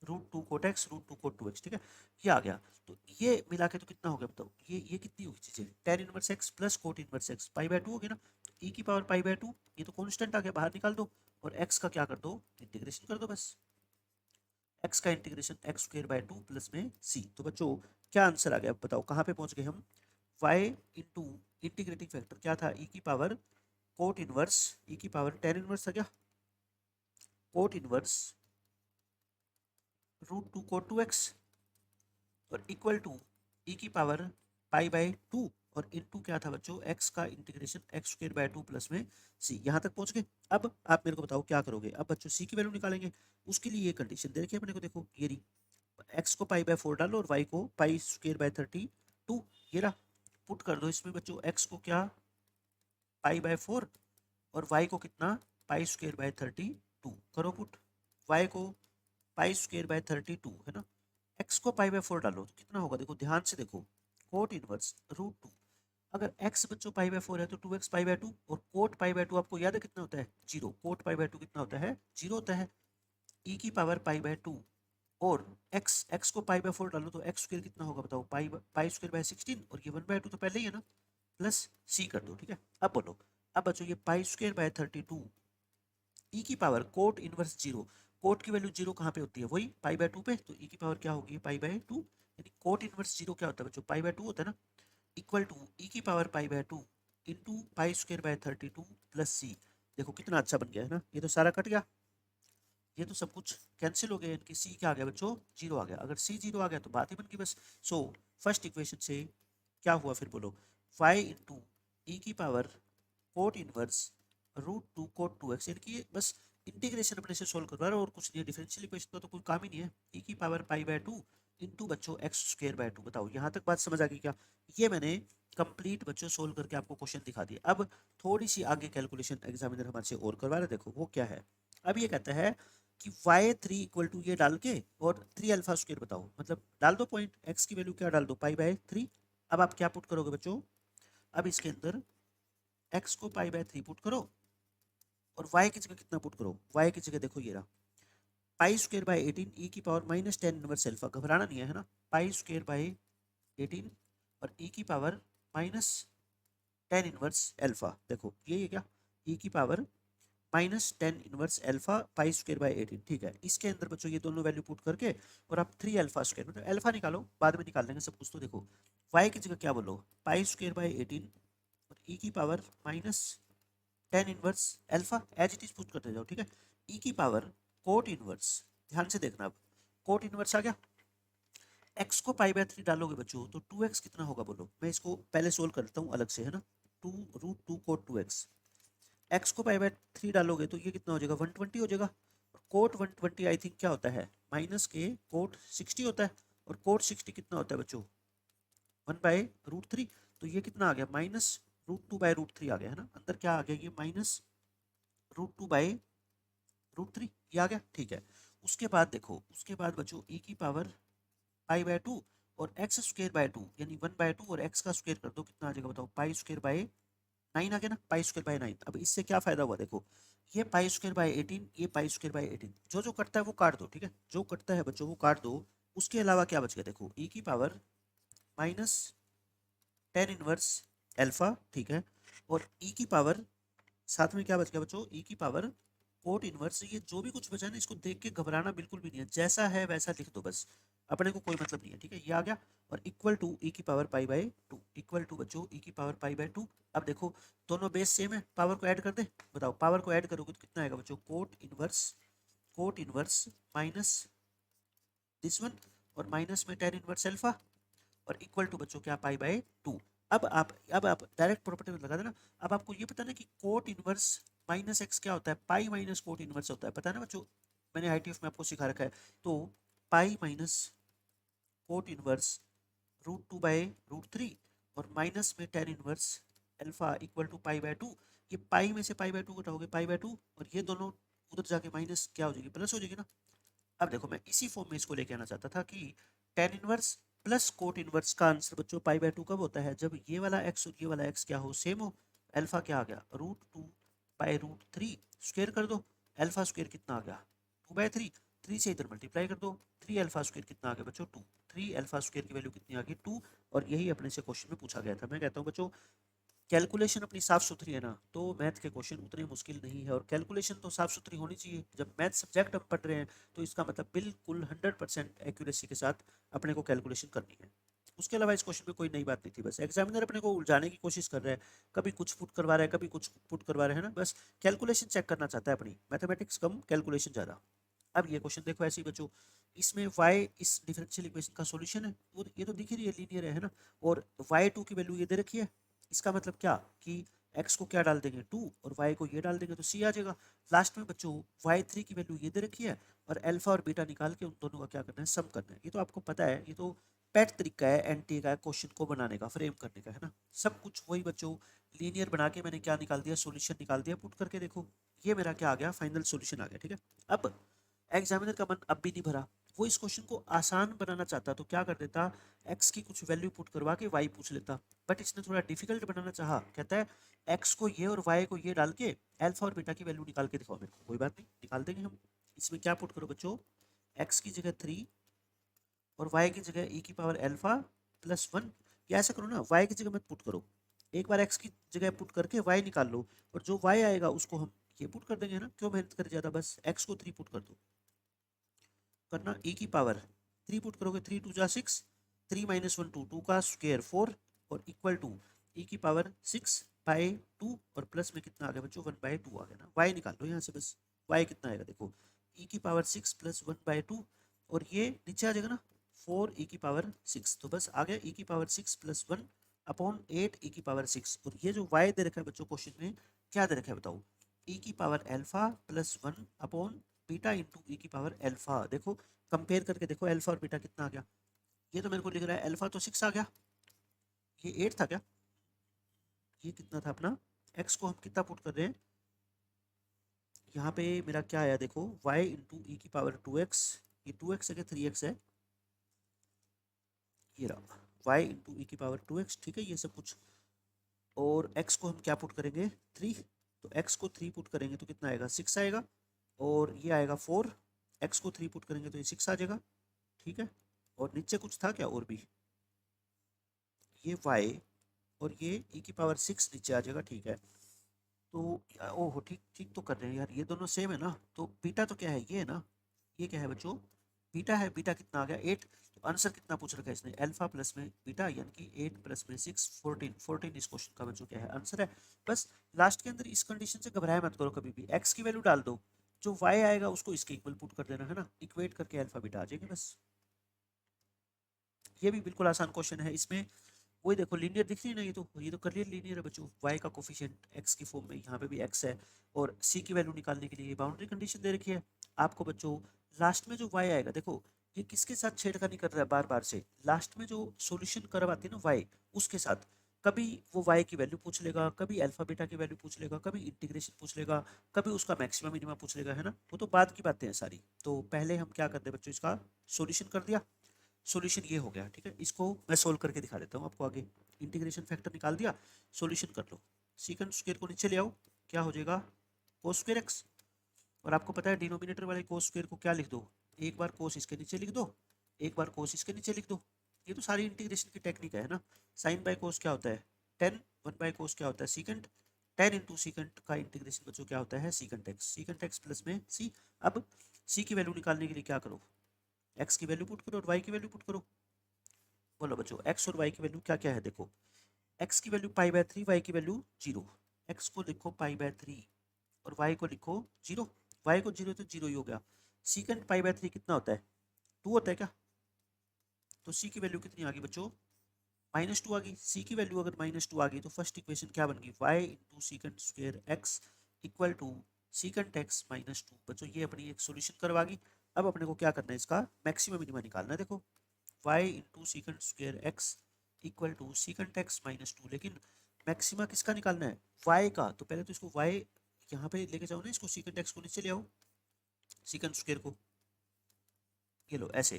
root two cot x root two cot 2x, ठीक है। ये आ गया, तो ये मिला के तो कितना हो गया बताओ, ये कितनी होगी चीजें, 10 inverse x plus cot inverse x, pi by 2 हो गया ना, e की पावर पाई बाय 2, ये तो कांस्टेंट आ गया, बाहर निकाल दो, और x का क्या कर दो, इंटीग्रेशन कर दो बस, x का integration x square by 2 plus में c। तो बच्चों क्या आंसर आ गया, अब बताओ कहाँ पे पहुंच गए हम, y इंटू इंटीग्रेटिंग फैक्टर क्या था, e की पावर कोट इनवर्स, e की पावर 10 इनवर्स था क्या, cot inverse root two cot 2x, और इक्वल टू e की पावर पाई बाय 2, और इनटू क्या था बच्चों, x का integration x square by 2 plus में c। यहाँ तक पहुंच गए। अब आप मेरे को बताओ क्या करोगे, अब बच्चों c की वैल्यू निकालेंगे, उसके लिए ये कंडीशन दे रखी है अपने को, देखो ये रही, x को पाई बाय 4 डालो और y को पाई स्क्वायर बाय 32, ये रहा, पुट कर दो इसमें बच्चों, x को क्या पाई बाय 4 और y को कितना, पाई स्क्वायर बाय 32, करो पुट, y को पाई स्क्वायर बाय 32 है ना, x को पाई बाय 4 डालो तो कितना होगा, देखो ध्यान से देखो, कोट इनवर्स रूट टू, अगर x बच्चों पाई बाय 4 है तो 2x पाई बाय 2, और कोट पाई बाय 2 आपको याद है कितना होता है, जीरो, कोट पाई बाय 2 कितना होता है, जीरो होता है, e की पावर पाई बाय 2, और x को पाई बाय 4 डालो तो x स्क्वायर कितना होगा बताओ, पाई स्क्वायर बाय 16, और ये 1 बाय 2 तो पहले ही है ना, प्लस c कर दो, ठीक है। अब बोलो, अब बच्चों ये पाई स्क्वायर बाय 32 ई की power cot inverse zero, cot की वैल्यू जीरो कहाँ पे होती है, वही पाई बाय 2 पे, तो ई की पावर क्या होगी, पाई बाय 2, यानी कोट इनवर्स जीरो क्या होता है बच्चों, पाई बाय 2 होता है ना, इक्वल टू ई की power pi by 2 into pi square by 32 plus C. देखो कितना अच्छा बन गया है ना, ये तो सारा कट गया, ये तो सब कुछ कैंसिल हो गया, इनकी सी क्या आ गया बच्चों, जीरो आ गया। अगर सी जीरो आ गया तो बात ही बन गई बस। सो फर्स्ट इक्वेशन से क्या हुआ फिर बोलो, 5 इंटू ई की power cot inverse root two cot 2x, यानी कि बस इंटीग्रेशन अपने से सोल्व करवा रहे हो और कुछ नहीं है, डिफरेंशियल इक्वेशन का तो कोई काम ही नहीं है। ई की पावर पाई बाय 2 इंटू बच्चों एक्स स्क्वायर बाय 2, बताओ यहाँ तक बात समझ आ गई क्या, ये मैंने कंप्लीट बच्चों सोल्व करके आपको क्वेश्चन दिखा दिया। अब थोड़ी सी आगे कैलकुलेशन एग्जामिनर हमारे से और करवा रहे, देखो वो क्या है। अब ये कहता है कि y3 इक्वल टू ये डाल के और 3 अल्फा स्क्वायर बताओ, मतलब डाल दो पॉइंट, x की वैल्यू क्या डाल दो, पाई बाय 3। अब आप क्या पुट करोगे बच्चों, अब इसके अंदर x को पाई बाय 3 पुट करो और y की जगह कितना पुट करो, y की जगह देखो ये रहा पाई स्क्वायर बाय 18 ई की पावर माइनस 10 इनवर्स अल्फा, घबराना नहीं है ना, पाई स्क्वायर बाय 18 और ई की पावर माइनस 10 इनवर्स अल्फा, देखो ये क्या, ई की पावर माइनस 10 इनवर्स अल्फा पाई स्क्वायर बाय 18, ठीक है। इसके अंदर बच्चों ये दोनों वैल्यू पुट करके और आप 3 अल्फा स्क्वायर, मतलब अल्फा निकालो, बाद में निकाल लेंगे सब कुछ। तो देखो वाई की जगह क्या बोलो, पाई स्क्वायर बाय 18 और ई की power minus 10 inverse alpha, as it is put करते जाओ, ठीक है। ई की पावर कोट इनवर्स, ध्यान से देखना, अब कोट इनवर्स आ गया, एक्स को पाई बाय 3 डालोगे बच्चों तो 2x कितना होगा बोलो, मैं इसको पहले सोल्व करता हूँ अलग से, है ना। 2 रूट 2 कोट 2x, एक्स को पाई बाय 3 डालोगे तो ये कितना हो जाएगा, 120 हो जाएगा। कोट 120 आई थिंक क्या होता है, माइनस के कोट 60 होता है, और कोट 60 कितना होता है बच्चों, 1/√3, तो ये कितना आ गया, -√2/√3 आ गया, है ना। अंदर क्या आ गया, ये -√2/√3, ये आ गया, ठीक है। उसके बाद देखो, उसके बाद बच्चों ई की पावर पाई/2 और एक्स स्क्वायर बाय 2 यानी 1/2 और एक्स का स्क्वायर कर दो, कितना आ जाएगा बताओ, पाई स्क्वायर बाय 9 आ गया ना, पाई स्क्वायर बाय 9। अब इससे क्या फायदा हुआ देखो, ये पाई स्क्वायर बाय 18, ये पाई स्क्वायर बाय 18, जो जो कटता है वो काट दो, ठीक है, जो कटता है बच्चों वो काट दो। उसके अलावा क्या बच गया देखो, ई की पावर माइनस 10 इनवर्स अल्फा, ठीक है, और ई की पावर साथ में क्या बच गया बच्चों, ई की पावर कोट इनवर्स, ये जो भी कुछ बचा है ना, इसको देख के घबराना बिल्कुल भी नहीं है, जैसा है वैसा लिख दो बस, अपने को कोई मतलब नहीं है, ठीक है। ये आ गया, और इक्वल टू ई की पावर पाई/2, इक्वल टू बच्चों ई की पावर पाई/2। अब देखो दोनों बेस सेम है, पावर को ऐड कर दे, बताओ पावर को ऐड करोगे तो कितना आएगा बच्चों, cot inverse minus this one, और माइनस में 10 इनवर्स अल्फा, और इक्वल टू बच्चों क्या, पाई/2। अब आप डायरेक्ट प्रॉपर्टी में लगा देना। अब आपको ये पता ना कि कोट इनवर्स माइनस एक्स क्या होता है, पाई माइनस कोट इनवर्स होता है, पता है ना बच्चों, मैंने ITF में आपको सिखा रखा है। तो पाई माइनस कोट इनवर्स √2/√3 और माइनस में 10 इनवर्स अल्फा इक्वल टू पाई/2, ये पाई में से पाई/2 घटाओगे पाई/2, और ये दोनों उधर जाके माइनस क्या हो जाएगी, प्लस हो जाएगी ना। अब देखो मैं इसी फॉर्म में इसको लेके आना चाहता था कि tan inverse plus cot inverse का आंसर बच्चों पाई/2 कब होता है, जब ये वाला एक्स और ये वाला एक्स क्या हो, सेम हो। अल्फा क्या आ गया, √2/√3, स्क्वायर कर दो, अल्फा स्क्वायर कितना आ गया, 2/3, 3 से इधर मल्टीप्लाई कर दो, 3 अल्फा स्क्वायर कितना आ गया बच्चों, 2, 3 अल्फा स्क्वायर की वैल्यू कितनी आ गई, 2। और यही अपने से क्वेश्चन में पूछा गया था। मैं कहता हूँ बच्चों कैलकुलेशन अपनी साफ सुथरी है ना, तो मैथ के क्वेश्चन उतने मुश्किल नहीं है, और कैलकुलेशन तो साफ सुथरी होनी चाहिए। जब मैथ सब्जेक्ट हम पढ़ रहे हैं तो इसका मतलब बिल्कुल 100% एक्यूरेसी के साथ अपने को कैलकुलेशन करनी है। उसके अलावा इस क्वेश्चन में कोई नई बात नहीं थी, बस एग्जामिनर अपने को उलझाने की कोशिश कर रहा है, कभी कुछ पुट करवा रहा है, कभी कुछ पुट करवा रहा है ना, बस कैलकुलेशन चेक करना चाहता है अपनी, मैथमेटिक्स कम कैलकुलेशन ज़्यादा। अब ये क्वेश्चन देखो ऐसे ही बच्चों, इसमें y इस डिफरेंशियल इक्वेशन का सॉल्यूशन है, और ये तो दिख ही रही है, लीनियर है ना, और y2 की वैल्यू ये दे रखी है। इसका मतलब क्या कि x को क्या डाल देंगे 2 और y को ये डाल देंगे तो c आ जाएगा। लास्ट में बच्चों y3 की वैल्यू ये दे रखी है, और अल्फा और बीटा निकाल के उन दोनों का क्या करना है, सम करना है। ये तो आपको पता है, ये तो पेट तरीका है एनटी का क्वेश्चन को बनाने का, फ्रेम करने का, है ना। सब कुछ वही बच्चों, लीनियर बना के मैंने क्या निकाल दिया, सॉल्यूशन निकाल दिया, पुट करके देखो ये मेरा क्या आ गया, फाइनल सॉल्यूशन आ गया, ठीक है। अब एग्जामिनर का मन अब भी नहीं भरा, वो इस क्वेश्चन को आसान बनाना चाहता तो क्या कर देता, एक्स की कुछ वैल्यू पुट करवा के वाई पूछ लेता, बट इसने थोड़ा डिफिकल्ट बनाना चाहा, कहता है एक्स को ये और वाई को ये डाल के अल्फा और बीटा की वैल्यू निकाल के दिखाओ मेरे को, कोई बात नहीं निकाल देंगे हम। इसमें क्या पुट करो बच्चों, एक्स की जगह 3 और वाई की जगह ई की पावर अल्फा +1, या ऐसा करो ना, वाई की जगह मत पुट करो, एक बार एक्स की जगह पुट करके वाई निकाल लो, और जो वाई आएगा उसको हम ये पुट कर देंगे, है ना, क्यों मेहनत कर ज़्यादा, बस एक्स को 3 पुट कर दो, करना ई की पावर 3 पुट करोगे, 3 2 जा 6, 3 माइनस 1 2, 2 का स्क्वायर 4, और इक्वल टू ई की पावर 6/2, और प्लस में कितना आ गया बच्चों, 1/2 आ गया ना। वाई निकाल लो यहाँ से बस, वाई कितना आएगा देखो, ई की पावर 6 + 1/2, और ये नीचे आ जाएगा ना 4 ई की पावर 6, तो बस आ गया ई की पावर 6 + 1 अपॉन 8 ई की पावर 6। और ये जो वाई दे रखा है बच्चों क्वेश्चन में, क्या दे रखा है बताओ, ई की power alpha +1 upon beta into ई की पावर अल्फा। देखो कंपेयर करके देखो अल्फा और बीटा कितना आ गया, ये तो मेरे को लिख रहा है अल्फा तो 6 आ गया, ये 8 था क्या, ये कितना था अपना, एक्स को हम कितना पुट कर रहे हैं, यहाँ पे मेरा क्या आया देखो, y इंटू ई की पावर 2x, ये 2x है क्या 3x है, ये रहा y इंटू ई की पावर 2x, ठीक है ये सब कुछ। और x को हम क्या पुट करेंगे 3, तो x को 3 पुट करेंगे तो कितना आएगा 6 आएगा, और ये आएगा 4, एक्स को 3 पुट करेंगे तो ये 6 आ जाएगा, ठीक है। और नीचे कुछ था क्या और भी, ये y और ये e⁻6 नीचे आ जाएगा, ठीक है। तो ओहो, ठीक ठीक तो कर रहे हैं यार, ये दोनों सेम है ना। तो बीटा तो क्या है, ये है ना, ये क्या है बच्चों, बीटा है। बीटा कितना आ गया 8। तो आंसर कितना पूछ रखा है इसने, अल्फा प्लस में बीटा, यानी कि 8 प्लस में 6 14। 14 इस क्वेश्चन का बच्चों क्या है, आंसर है। बस लास्ट के अंदर इस कंडीशन से घबराया मत करो कभी भी, एक्स की वैल्यू डाल दो, जो वाई आएगा उसको इसके इक्वल पुट कर देना है ना, इक्वेट करके अल्फा बीटा आ जाएगी बस। ये भी बिल्कुल आसान क्वेश्चन है। इसमें वही देखो, लीनियर दिख रही है ना, ये तो क्लियर लीनियर है बच्चों। y का कोफिशिएंट x की फॉर्म में, यहाँ पे भी x है, और c की वैल्यू निकालने के लिए बाउंड्री कंडीशन दे रखी है आपको बच्चों। लास्ट में जो y आएगा, देखो ये किसके साथ छेड़खानी कर रहा है बार बार से, लास्ट में जो सॉल्यूशन कर्व आती है ना y, उसके साथ। कभी वो y की वैल्यू पूछ लेगा, कभी अल्फा बीटा की वैल्यू पूछ लेगा, कभी इंटीग्रेशन पूछ लेगा, कभी उसका मैक्सिमम मिनिमम पूछ लेगा, है ना। वो तो बाद की बातें हैं सारी। तो पहले हम क्या करते हैं बच्चों, इसका सॉल्यूशन कर दिया। सॉल्यूशन ये हो गया, ठीक है। इसको मैं सोल्व करके दिखा देता हूँ आपको आगे। इंटीग्रेशन फैक्टर निकाल दिया, सॉल्यूशन कर लो। सीकंड स्क्वायर को नीचे ले आओ, क्या हो जाएगा, कोस स्क्वायर एक्स। और आपको पता है डिनोमिनेटर वाले कोस स्क्वायर को क्या लिख दो, एक बार कोस इसके नीचे लिख दो, एक बार कोस इसके नीचे लिख दो। ये तो सारी इंटीग्रेशन की टेक्निक है ना। साइन बाय कोस क्या होता है 10, 1 बाय कोस क्या होता है सीकंड, 10 इंटू सीकंड का इंटीग्रेशन बच्चों क्या होता है secant x. Secant x plus में सी। अब सी की वैल्यू निकालने के लिए क्या करो, एक्स की वैल्यू पुट करो और वाई की वैल्यू पुट करो। बोलो बच्चों, एक्स और वाई की वैल्यू क्या क्या है, देखो एक्स की वैल्यू पाई/3, वाई की वैल्यू 0। एक्स को लिखो पाई/3 और वाई को लिखो 0। वाई को 0 तो 0 ही हो गया। सीकंड पाई/3 कितना होता है, 2 होता है क्या। तो सी की वैल्यू कितनी आ गई बच्चों, -2 आ गई। सी की वैल्यू अगर -2 आ गई तो फर्स्ट इक्वेशन क्या बन गई, y into secant square x equal to secant x -2। बच्चों ये अपनी एक सोल्यूशन करवा गई। अब अपने को क्या करना है, इसका मैक्सिमम मिनिमम निकालना है। देखो y into secant square x equal to secant x -2, लेकिन मैक्सिमा किसका निकालना है, y का। तो पहले तो इसको y यहाँ पे लेके जाओ ना, इसको सीकंड एक्स को नीचे ले आओ, सीकंड स्क्वायर को, ये लो ऐसे।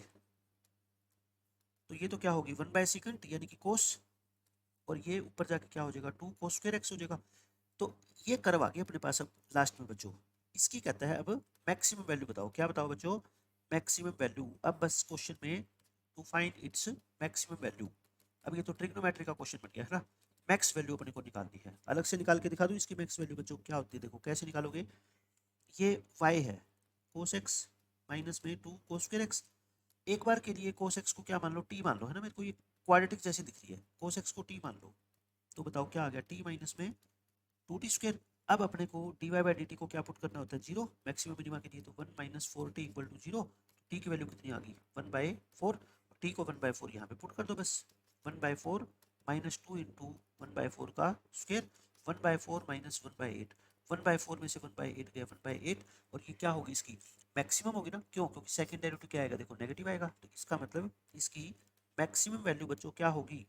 तो ये तो क्या होगी 1/सीकंड यानी कि कोस, और ये ऊपर जाके क्या हो जाएगा 2 कोस स्क्वायर एक्स हो जाएगा। तो ये कर्व आ गया अपने पास अब लास्ट में बच्चों। इसकी कहता है अब मैक्सिमम वैल्यू बताओ, क्या बताओ बच्चों, मैक्सिमम वैल्यू। अब बस क्वेश्चन में to find its maximum value. अब ये तो ट्रिग्नोमेट्री का क्वेश्चन बन गया है ना। मैक्स वैल्यू अपने को निकालनी है, अलग से निकाल के दिखा दूं इसकी मैक्स वैल्यू बच्चों क्या होती है। देखो कैसे निकालोगे, ये y है कोस एक्स माइनस में 2 कोस स्क्वायर एक्स। एक बार के लिए कोस एक्स को क्या मान लो, t मान लो, है ना। मेरे को ये क्वाड्रेटिक जैसी दिख रही है, कोस एक्स को t मान लो। तो बताओ क्या आ गया, t माइनस में 2t स्क्वायर। अब अपने को dy/dt को क्या पुट करना होता है, 0 मैक्सिमम मिनिमा के लिए। तो 1 minus 4t equal to 0। T की वैल्यू कितनी आ गई 1/4। टी को 1/4 यहाँ पे पुट कर दो बस। 1/4 -2 इंटू 1/4 का स्क्वायर, 1/4 माइनस 1/8। 1/4 में से 1/8 गया 1/8। और ये क्या होगी इसकी मैक्सिमम होगी ना, क्यों, क्योंकि सेकंड डेरिवेटिव क्या आएगा, देखो नेगेटिव आएगा। तो इसका मतलब इसकी मैक्सिमम वैल्यू बच्चों क्या होगी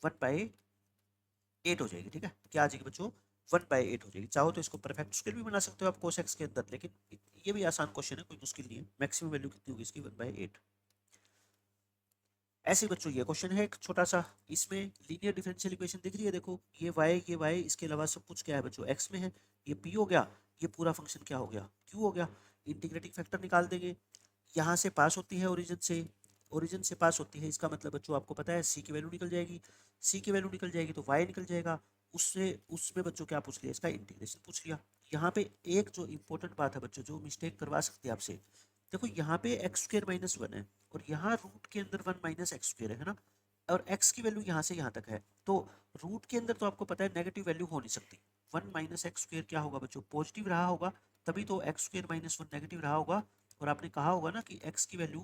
1/8 हो जाएगी, ठीक है। क्या आ जाएगी बच्चों 1/8 हो जाएगी। चाहो तो इसको परफेक्ट स्क्वायर भी बना सकते हो आप कोस एक्स के अंदर, लेकिन ये भी आसान क्वेश्चन है, कोई मुश्किल नहीं है। मैक्सिमम वैल्यू कितनी होगी इसकी 1/8। ऐसे बच्चों ये क्वेश्चन है एक छोटा सा, इसमें लीनियर डिफरेंशियल इक्वेशन दिख रही है, देखो ये y इसके अलावा सब कुछ क्या है बच्चों x में है। ये p हो गया, ये पूरा फंक्शन क्या हो गया q हो गया। इंटीग्रेटिंग फैक्टर निकाल देंगे, यहाँ से पास होती है ओरिजिन से, ओरिजिन से पास होती है, इसका मतलब बच्चों आपको पता है c की वैल्यू निकल जाएगी। c की वैल्यू निकल जाएगी तो y निकल जाएगा। उससे उसमें बच्चों क्या पूछ लिया, इसका इंटीग्रेशन पूछ लिया। यहाँ पे एक जो इंपॉर्टेंट बात है बच्चों, जो मिस्टेक करवा सकते हैं आपसे, देखो यहाँ पे एक्स स्क्र -1 है, और यहाँ रूट के अंदर 1 माइनस एक्स स्क्र है ना। और x की वैल्यू यहाँ से यहाँ तक है, तो रूट के अंदर तो आपको पता है नेगेटिव वैल्यू हो नहीं सकती। 1 माइनस एक्स स्क्र क्या होगा बच्चों, पॉजिटिव रहा होगा, तभी तो एक्स स्क्र -1 नेगेटिव रहा होगा। और आपने कहा होगा ना कि x की वैल्यू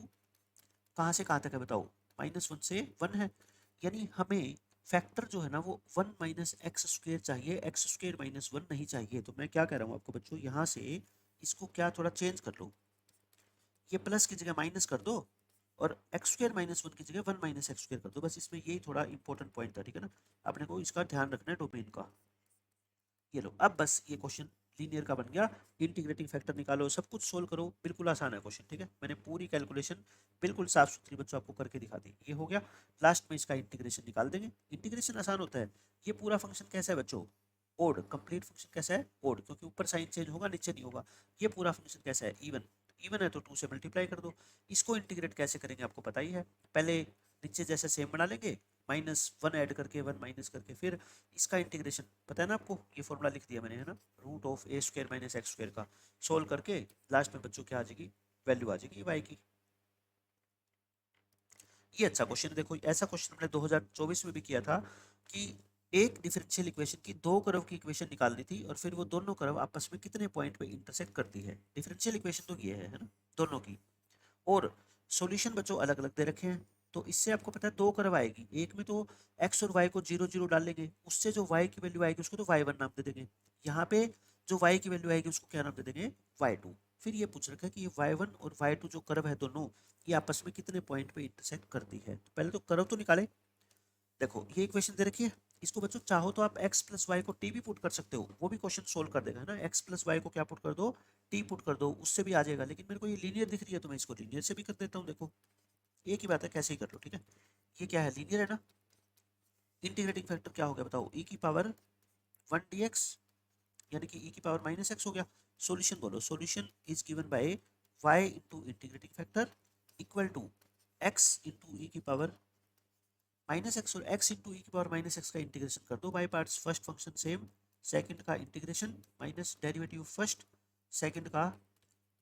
कहाँ से कहाँ तक है बताओ, -1 से 1 है। यानी हमें फैक्टर जो है ना वो 1 माइनस एक्स स्क्र चाहिए, एक्स स्क्र -1 नहीं चाहिए। तो मैं क्या कह रहा हूँ आपको बच्चों, यहाँ से इसको क्या थोड़ा चेंज कर लो, ये प्लस की जगह माइनस कर दो, और एक्स स्क्र -1 की जगह 1 माइनस एक्स स्क्र कर दो बस। इसमें यही थोड़ा इंपॉर्टेंट पॉइंट था, ठीक है ना। अपने को इसका ध्यान रखना है डोमेन का। ये लो, अब बस ये क्वेश्चन लीनियर का बन गया। इंटीग्रेटिंग फैक्टर निकालो, सब कुछ सोल्व करो, बिल्कुल आसान है क्वेश्चन, ठीक है। मैंने पूरी कैलकुलेशन बिल्कुल साफ सुथरी बच्चों आपको करके दिखा दी। ये हो गया, लास्ट में इसका इंटीग्रेशन निकाल देंगे। इंटीग्रेशन आसान होता है। ये पूरा फंक्शन कैसा है बच्चों, ओड। कंप्लीट फंक्शन कैसा है, ओड, क्योंकि ऊपर साइन चेंज होगा नीचे नहीं होगा। ये पूरा फंक्शन कैसा है, इवन। इवन है तो 2 से मल्टीप्लाई कर दो। इसको इंटीग्रेट कैसे करेंगे आपको पता ही है, पहले नीचे जैसे सेम बना लेंगे, -1 ऐड करके 1 माइनस करके, फिर इसका इंटीग्रेशन पता है ना आपको, ये फॉर्मूला लिख दिया मैंने है ना, √a² - x² का सोल्व करके लास्ट में बच्चों क्या आ जाएगी, वैल्यू आ जाएगी y की। ये अच्छा क्वेश्चन है, देखो ऐसा क्वेश्चन हमने 2024 में भी किया था कि एक डिफरेंशियल इक्वेशन की दो कर्व की इक्वेशन निकालनी थी और फिर वो दोनों कर्व आपस में कितने पॉइंट पे इंटरसेक्ट करती है। डिफरेंशियल इक्वेशन तो ये है ना, दोनों की, और सॉल्यूशन बच्चों अलग अलग दे रखे हैं। तो इससे आपको पता है दो कर्व आएगी, एक में तो x और y को 0 0 डाल लेंगे, उससे जो y की वैल्यू आएगी उसको तो y1 नाम दे देंगे, यहाँ पे जो y की वैल्यू आएगी उसको क्या नाम दे देंगे, y2। फिर ये पूछ रखा है कि ये y1 और y2 जो कर्व है दोनों, ये आपस में कितने पॉइंट पे इंटरसेक्ट करती है। तो पहले तो कर्व तो निकाले। देखो ये इक्वेशन दे रखी है, इसको बच्चों चाहो तो आप x प्लस वाई को t भी पुट कर सकते हो, वो भी क्वेश्चन सोल्व कर देगा है ना। x प्लस वाई को क्या पुट कर दो, t पुट कर दो, उससे भी आ जाएगा। लेकिन मेरे को ये लीनियर दिख रही है तो मैं इसको लीनियर से भी कर देता हूँ। देखो एक ही बात है, कैसे ही कर लो, ठीक है। ये क्या है, लीनियर है ना। इंटीग्रेटिंग फैक्टर क्या हो गया बताओ, e की पावर 1 dx, यानी कि e की पावर -x हो गया। सॉल्यूशन बोलो, solution is given by y into integrating factor equal to x into ई की पावर -x, और x इंटू ई की पावर -x का इंटीग्रेशन कर दो by parts. First function same, second का integration minus derivative first, second का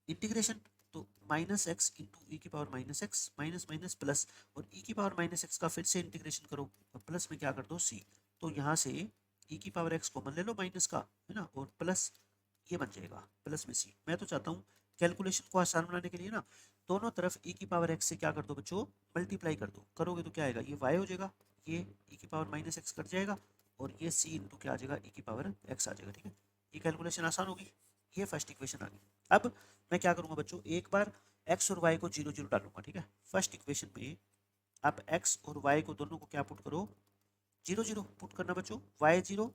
integration, तो -x into ई की power -x, minus minus plus, और ई की पावर -x का फिर से इंटीग्रेशन करो और प्लस में क्या कर दो c। तो यहाँ से ई की पावर x कॉमन ले लो माइनस का, है ना, और प्लस ये बन जाएगा प्लस में c। मैं तो चाहता हूँ कैलकुलेशन को आसान बनाने के लिए ना, दोनों तरफ e की पावर x से क्या कर दो बच्चों, मल्टीप्लाई कर दो। करोगे तो क्या आएगा, ये y हो जाएगा, ये e की पावर -x कट जाएगा, और ये c इंटू क्या आ जाएगा, e की पावर x आ जाएगा, ठीक है। ये कैलकुलेशन आसान होगी। ये फर्स्ट इक्वेशन आ गई। अब मैं क्या करूंगा बच्चों, एक बार x और y को 0 0 डालूंगा, ठीक है। फर्स्ट इक्वेशन में आप x और y को दोनों को क्या पुट करो, 0 0 पुट करना बच्चों, y 0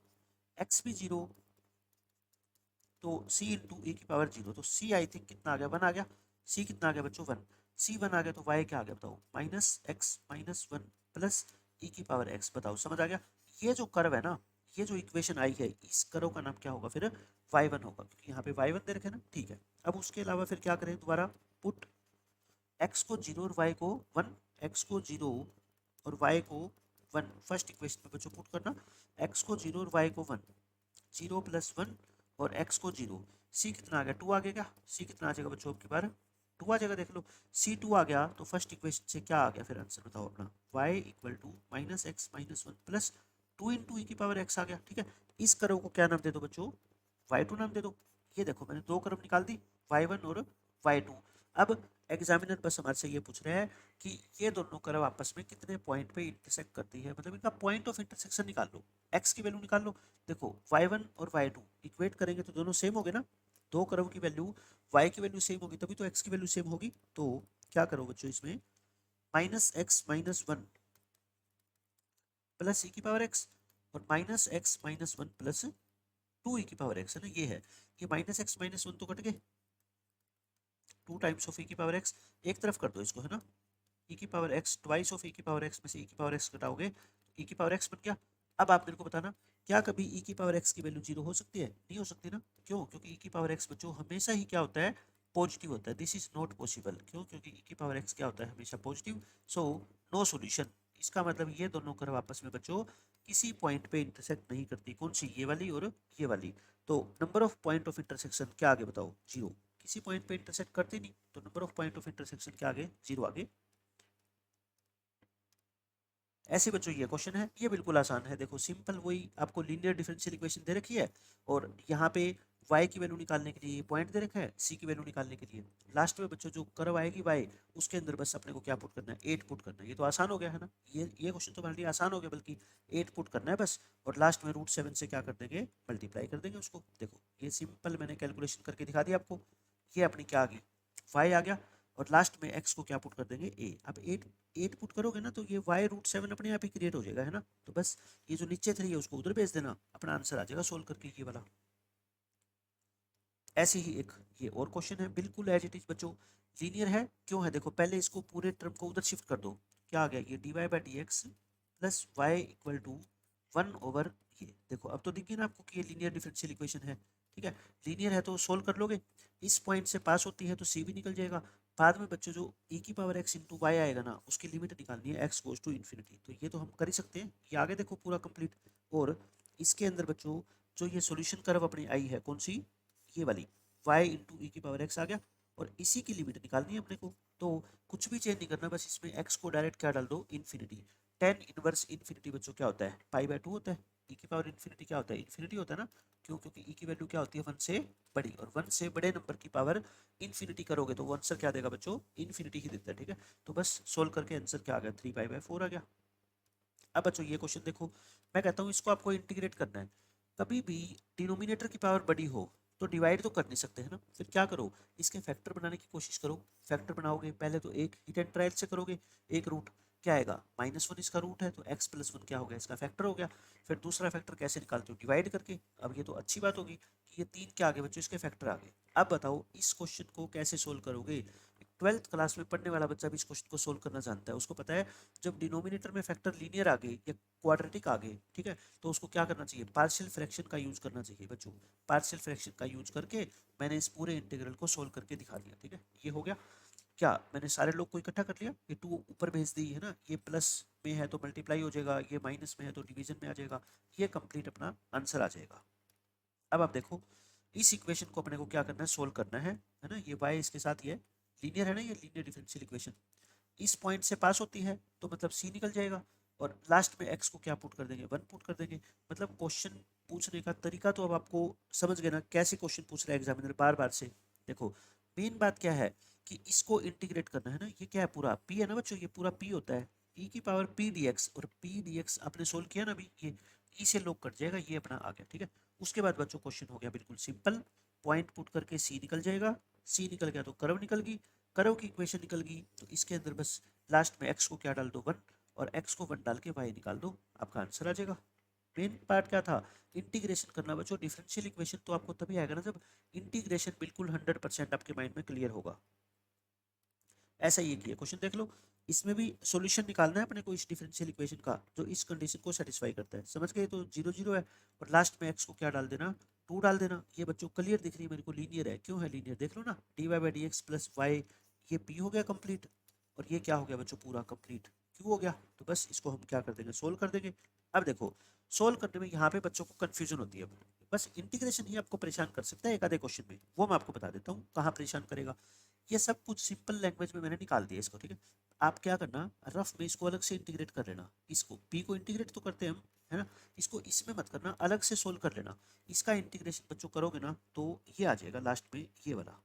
x भी 0, तो c इंटू ई की पावर 0, तो c आई थिंक कितना आ गया, 1 आ गया। c कितना आ गया बच्चों, 1। c 1 आ गया तो y क्या आ गया बताओ, -x - 1 प्लस ई की पावर x। बताओ समझ आ गया। ये जो कर्व है ना, ये जो इक्वेशन आई है, इस कर्व का नाम क्या होगा फिर, y1 होगा, क्योंकि यहाँ पे y1 दे रखे ना, ठीक है। अब उसके अलावा फिर क्या करें दोबारा, पुट x को 0 और y को 1, x को 0 और y को 1, फर्स्ट इक्वेशन में बच्चों पुट करना, x को 0 और y को 1, 0 प्लस 1 और x को 0, c कितना आ गया, 2 आ गया क्या, c कितना आ जाएगा बच्चों आपकी बार, 2 आ जाएगा। देख लो c 2 आ गया तो फर्स्ट इक्वेशन से क्या आ गया फिर आंसर बताओ अपना, y equal to -x - 1 plus 2 into ई की पावर x आ गया, ठीक है। इस कर्व को क्या नाम दे दो बच्चों, y2 नाम दे दो। ये देखो मैंने दो कर्व निकाल दी, y1 और y2। अब एग्जामिनर बस हमारे से ये पूछ रहे हैं कि ये दोनों कर्व आपस में कितने पॉइंट पे इंटरसेक्ट करती है, मतलब इनका पॉइंट ऑफ इंटरसेक्शन निकाल लो, x की वैल्यू निकाल लो। देखो y1 और y2 इक्वेट करेंगे तो दोनों सेम हो गए ना, दो कर्व की वैल्यू, y की वैल्यू सेम होगी तभी तो x की वैल्यू सेम होगी। तो क्या करो बच्चों इसमें, -x - 1 प्लस ई की पावर x, और -x - 1 प्लस 2 ई की पावर x, है ना, ये है। ये -x - 1 तो कट गए, 2 टाइम्स ऑफ ई की पावर x, एक तरफ कर दो इसको, है ना, ई की पावर x ट्वाइस ऑफ ई की पावर x में से ई की पावर x घटाओगे, ई की पावर x बन गया। अब आप मेरे को बताना, क्या कभी ई की पावर x की वैल्यू 0 हो सकती है, नहीं हो सकती ना। क्यों, क्योंकि ई की पावर x बच्चों हमेशा ही क्या होता है, पॉजिटिव होता है। दिस इज नॉट पॉसिबल, क्यों, क्योंकि ई की पावर x क्या होता है, हमेशा पॉजिटिव। So no solution. इसका मतलब ये दोनों कर्व आपस में बच्चों किसी पॉइंट पे इंटरसेक्ट नहीं करती, कौन सी, ये वाली और ये वाली। तो number of point of intersection क्या आगे बताओ, 0। किसी पॉइंट पे इंटरसेक्ट करती नहीं, तो number of point of intersection क्या आगे, 0 आगे। ऐसे बच्चों ये क्वेश्चन है, ये बिल्कुल आसान है। देखो सिंपल, वही आपको लीनियर डिफरेंशियल इक्वेशन दे रखी है, और यहाँ पे y की वैल्यू निकालने के लिए पॉइंट दे रखा है, c की वैल्यू निकालने के लिए लास्ट में बच्चों जो कर्व आएगी y, उसके अंदर बस अपने को क्या पुट करना है, 8 पुट करना है। ये तो आसान हो गया है ना, ये क्वेश्चन तो हमारे लिए आसान हो गया, बल्कि 8 पुट करना है बस, और लास्ट में √7 से क्या कर देंगे, मल्टीप्लाई कर देंगे उसको। देखो ये सिंपल मैंने कैलकुलेशन करके दिखा दिया आपको। ये अपनी क्या आ गई, y आ गया, और लास्ट में x को क्या पुट कर देंगे, a। अब 8 पुट करोगे ना तो ये y√7 अपने आप ही क्रिएट हो जाएगा, है ना। तो बस ये जो नीचे 3 है उसको उधर भेज देना, अपना आंसर आ जाएगा सोल्व करके, ये वाला। ऐसे ही एक ये और क्वेश्चन है, बिल्कुल एज इट इज बच्चों, लीनियर है। क्यों है, देखो पहले इसको पूरे टर्म को उधर शिफ्ट कर दो, क्या आ गया, ये dy/dx plus y equal to 1 over, ये देखो अब तो दिख गई ना आपको कि ये लीनियर डिफरेंशियल इक्वेशन है। ठीक है, लीनियर है तो सोल्व कर लोगे, इस पॉइंट से पास होती है तो सी भी निकल जाएगा। बाद में बच्चों जो e की पावर x इंटू वाई आएगा ना, उसकी लिमिट निकालनी है x गोज टू इन्फिनिटी, तो ये तो हम कर ही सकते हैं, ये आगे देखो पूरा कंप्लीट। और इसके अंदर बच्चों जो ये सॉल्यूशन कर्व अपनी आई है कौन सी, ये वाली, y इंटू ई की पावर x आ गया, और इसी की लिमिट निकालनी है अपने को। तो कुछ भी चेंज नहीं करना, बस इसमें x को डायरेक्ट क्या डाल दो, इन्फिनिटी। टेन इनवर्स इन्फिनिटी बच्चों क्या होता है, पाई बाय 2 होता है। e की पावर इन्फिनिटी क्या होता है, इन्फिनिटी होता है ना, क्यों, क्योंकि e की वैल्यू क्या होती है 1 से बड़ी, और 1 से बड़े नंबर की पावर इन्फिनिटी करोगे तो वो आंसर क्या देगा बच्चों, इन्फिनिटी ही देता है। ठीक है, तो बस सोल्व करके आंसर क्या आ गया, 3 पाई बाय 4 आ गया। अब बच्चों ये क्वेश्चन देखो, मैं कहता हूँ इसको आपको इंटीग्रेट करना है। कभी भी डिनोमिनेटर की पावर बड़ी हो तो डिवाइड तो कर नहीं सकते है ना, फिर क्या करो, इसके फैक्टर बनाने की कोशिश करो। फैक्टर बनाओगे पहले तो एक हिट एंड ट्रायल से करोगे, एक रूट क्या आएगा, -1 इसका रूट है तो x+1 क्या हो गया, इसका फैक्टर हो गया। फिर दूसरा फैक्टर कैसे निकालते हो, डिवाइड करके। अब ये तो अच्छी बात होगी कि ये 3 क्या आ गए बच्चों, इसके फैक्टर आ गए। अब बताओ इस क्वेश्चन को कैसे सोल्व करोगे। 12th क्लास में पढ़ने वाला बच्चा भी इस क्वेश्चन को सोल्व करना जानता है, उसको पता है जब डिनोमिनेटर में फैक्टर लीनियर आ गए या क्वाड्रेटिक आ गए, ठीक है, तो उसको क्या करना चाहिए, पार्शियल फ्रैक्शन का यूज करना चाहिए बच्चों। पार्शियल फ्रैक्शन का यूज करके मैंने इस पूरे इंटीग्रल को सोल्व करके दिखा दिया। ठीक है, ये हो गया। क्या मैंने सारे लोग को इकट्ठा कर लिया, ये 2 ऊपर भेज दी है ना, ये प्लस में है तो मल्टीप्लाई हो जाएगा, ये माइनस में है तो डिवीजन में आ जाएगा, ये कंप्लीट अपना आंसर आ जाएगा। अब आप देखो इस इक्वेशन को अपने को क्या करना है, सोल्व करना है ना, ये y इसके साथ ये लीनियर है ना, ये लीनियर डिफरेंशियल इक्वेशन इस पॉइंट से पास होती है तो मतलब c निकल जाएगा, और लास्ट में x को क्या पुट कर देंगे, 1 पुट कर देंगे। मतलब क्वेश्चन पूछने का तरीका तो अब आपको समझ गए ना, कैसे क्वेश्चन पूछ रहा है एग्जामिनर बार बार से। देखो मेन बात क्या है कि इसको इंटीग्रेट करना है ना, ये क्या है पूरा p है ना बच्चों, ये पूरा p होता है e की पावर p dx, और p dx आपने सोल्व किया ना अभी, ये e से लोग कट जाएगा, ये अपना आ गया। ठीक है, उसके बाद बच्चों क्वेश्चन हो गया बिल्कुल सिंपल, पॉइंट पुट करके c निकल जाएगा, c निकल गया तो कर्व निकल गई, कर्व की इक्वेशन निकल गई, तो इसके अंदर बस लास्ट में x को क्या डाल दो 1, और x को 1 डाल के y निकाल दो, आपका आंसर आ जाएगा। मेन पार्ट क्या था, इंटीग्रेशन करना बच्चों। डिफरेंशियल इक्वेशन तो आपको तभी आएगा ना जब इंटीग्रेशन बिल्कुल 100% आपके माइंड में क्लियर होगा। ऐसा ये किया क्वेश्चन देख लो, इसमें भी सॉल्यूशन निकालना है अपने को इस डिफरेंशियल इक्वेशन का जो इस कंडीशन को सेटिस्फाई करता है, समझ गए, तो 0 0 है, और लास्ट में x को क्या डाल देना, 2 डाल देना। ये बच्चों क्लियर दिख रही है मेरे को, लीनियर है, क्यों है लीनियर देख लो ना, dy/dx प्लस वाई, ये p हो गया कंप्लीट, और ये क्या हो गया बच्चों पूरा कंप्लीट q हो गया। तो बस इसको हम क्या कर देंगे, सोल्व कर देंगे। अब देखो सोल्व करने में यहाँ पे बच्चों को कंफ्यूजन होती है, बस इंटीग्रेशन ही आपको परेशान कर सकता है एक आधे क्वेश्चन में, वो मैं आपको बता देता हूँ कहाँ परेशान करेगा। ये सब कुछ सिंपल लैंग्वेज में मैंने निकाल दिया इसको। ठीक है, आप क्या करना, रफ में इसको अलग से इंटीग्रेट कर लेना, इसको p को इंटीग्रेट तो करते हैं हम, है ना, इसको इसमें मत करना, अलग से सोल्व कर लेना। इसका इंटीग्रेशन बच्चों करोगे ना तो ये आ जाएगा लास्ट में, ये वाला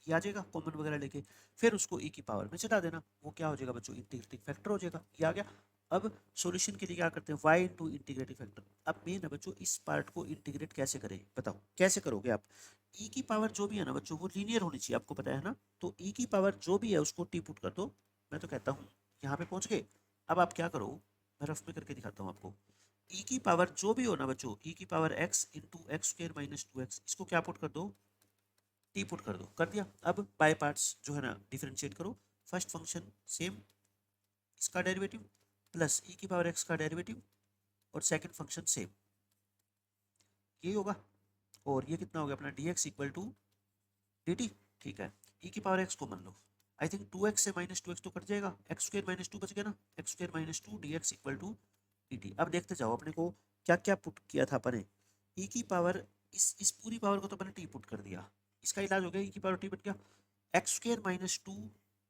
ये आ जाएगा कॉमन वगैरह लेके, फिर उसको e की पावर में चढ़ा देना, वो क्या हो जाएगा बच्चों, इंटीग्रेटिंग फैक्टर हो जाएगा, ये आ गया। अब सॉल्यूशन के लिए क्या करते हैं, y इंटू इंटीग्रेटिंग फैक्टर। अब मेन है बच्चों इस पार्ट को इंटीग्रेट कैसे करें, बताओ कैसे करोगे आप। e की पावर जो भी है ना बच्चों वो लीनियर होनी चाहिए, आपको पता है ना, तो e की पावर जो भी है उसको t पुट कर दो। मैं तो कहता हूँ यहाँ पे पहुंच गए। अब आप क्या करो, मैं रफ में करके दिखाता हूँ आपको। e की पावर जो भी हो ना बच्चों, e की power x into x square minus 2x, इसको क्या पुट कर दो, टी पुट कर दो, कर दिया। अब बाय पार्ट्स जो है ना डिफरेंशिएट करो, फर्स्ट फंक्शन सेम, इसका डेरिवेटिव प्लस ई की पावर एक्स का डेरिवेटिव, और सेकंड फंक्शन सेम, यही होगा। और ये कितना हो गया अपना d x equal to d t. ठीक है, ई की पावर एक्स को मान लो, आई थिंक 2x से -2x तो कट जाएगा, x² - 2 बच गया ना, x² - 2 d x equal to d t. अब देखते जाओ अपने को क्या क्या पुट किया था अपने, ई की पावर इस पूरी पावर को तो मैंने टी पुट कर दिया, इसका इलाज हो गया, ई की पावर टी बन गया, x² - 2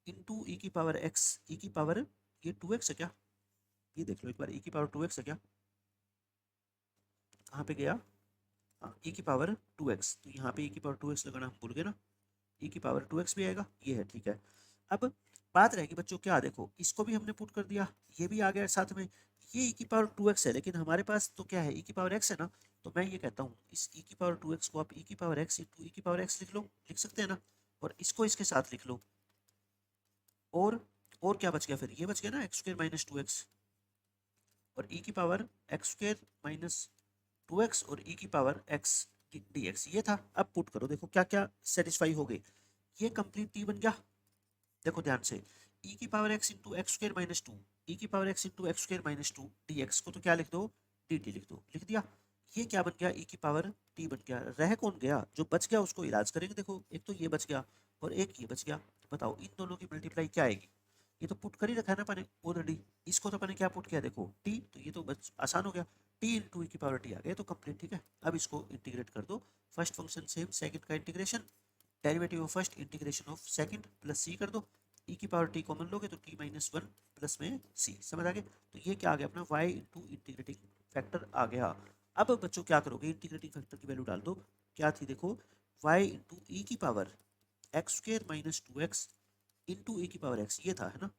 इंटू ई की पावर एक्स, ई की पावर ये 2x है क्या, ये देख लो एक बार, ई की पावर 2x है क्या, कहाँ पे गया, हाँ ई की पावर 2x, तो यहाँ पे ई की पावर 2x लगाना हम भूल गए ना, ई की पावर 2x भी आएगा, ये है। ठीक है, अब बात रहेगी बच्चों क्या, देखो इसको भी हमने पुट कर दिया, ये भी आ गया साथ में, ये ई की पावर 2x है, लेकिन हमारे पास तो क्या है, ई की पावर x है ना, तो मैं ये कहता हूँ इस ई की पावर 2x को आप ई की पावर x इंटू ई की पावर x लिख लो, लिख सकते हैं ना, और इसको इसके साथ लिख लो, और और क्या बच गया फिर, ये बच गया ना x² - 2x, और ई की पावर x² - 2x, और ई की पावर x dx, ये था। अब पुट करो, देखो क्या क्या सेटिस्फाई हो गई, ये कंप्लीट टी बन गया। देखो ध्यान से, ई की पावर x इंटू x² - 2, ई की power x into x² - 2 dx को तो क्या लिख दो, dt लिख दो, लिख दिया। ये क्या बन गया, e की पावर t बन गया। रह कौन गया, जो बच गया उसको इलाज करेंगे। देखो एक तो ये बच गया और एक ये बच गया, बताओ इन दोनों की मल्टीप्लाई क्या आएगी। ये तो पुट कर ही रखा है ना अपने ऑलरेडी, इसको तो अपने क्या पुट किया देखो t, तो ये तो बस आसान हो गया, t इंटू ई की पावर t आ गया तो कंप्लीट। ठीक है, अब इसको इंटीग्रेट कर दो, फर्स्ट फंक्शन सेम, सेकंड का integration, derivative of first integration of second plus C कर दो, e की पावर t कॉमन लोगे तो t माइनस वन प्लस में c, समझ आ गया। तो ये क्या आ गया अपना y इंटू इंटीग्रेटिंग फैक्टर आ गया। अब बच्चों क्या करोगे, इंटीग्रेटिंग फैक्टर की वैल्यू डाल दो, क्या थी देखो, y इंटू ई की power X square minus two X into ई की पावर एक्स, ये था है ना,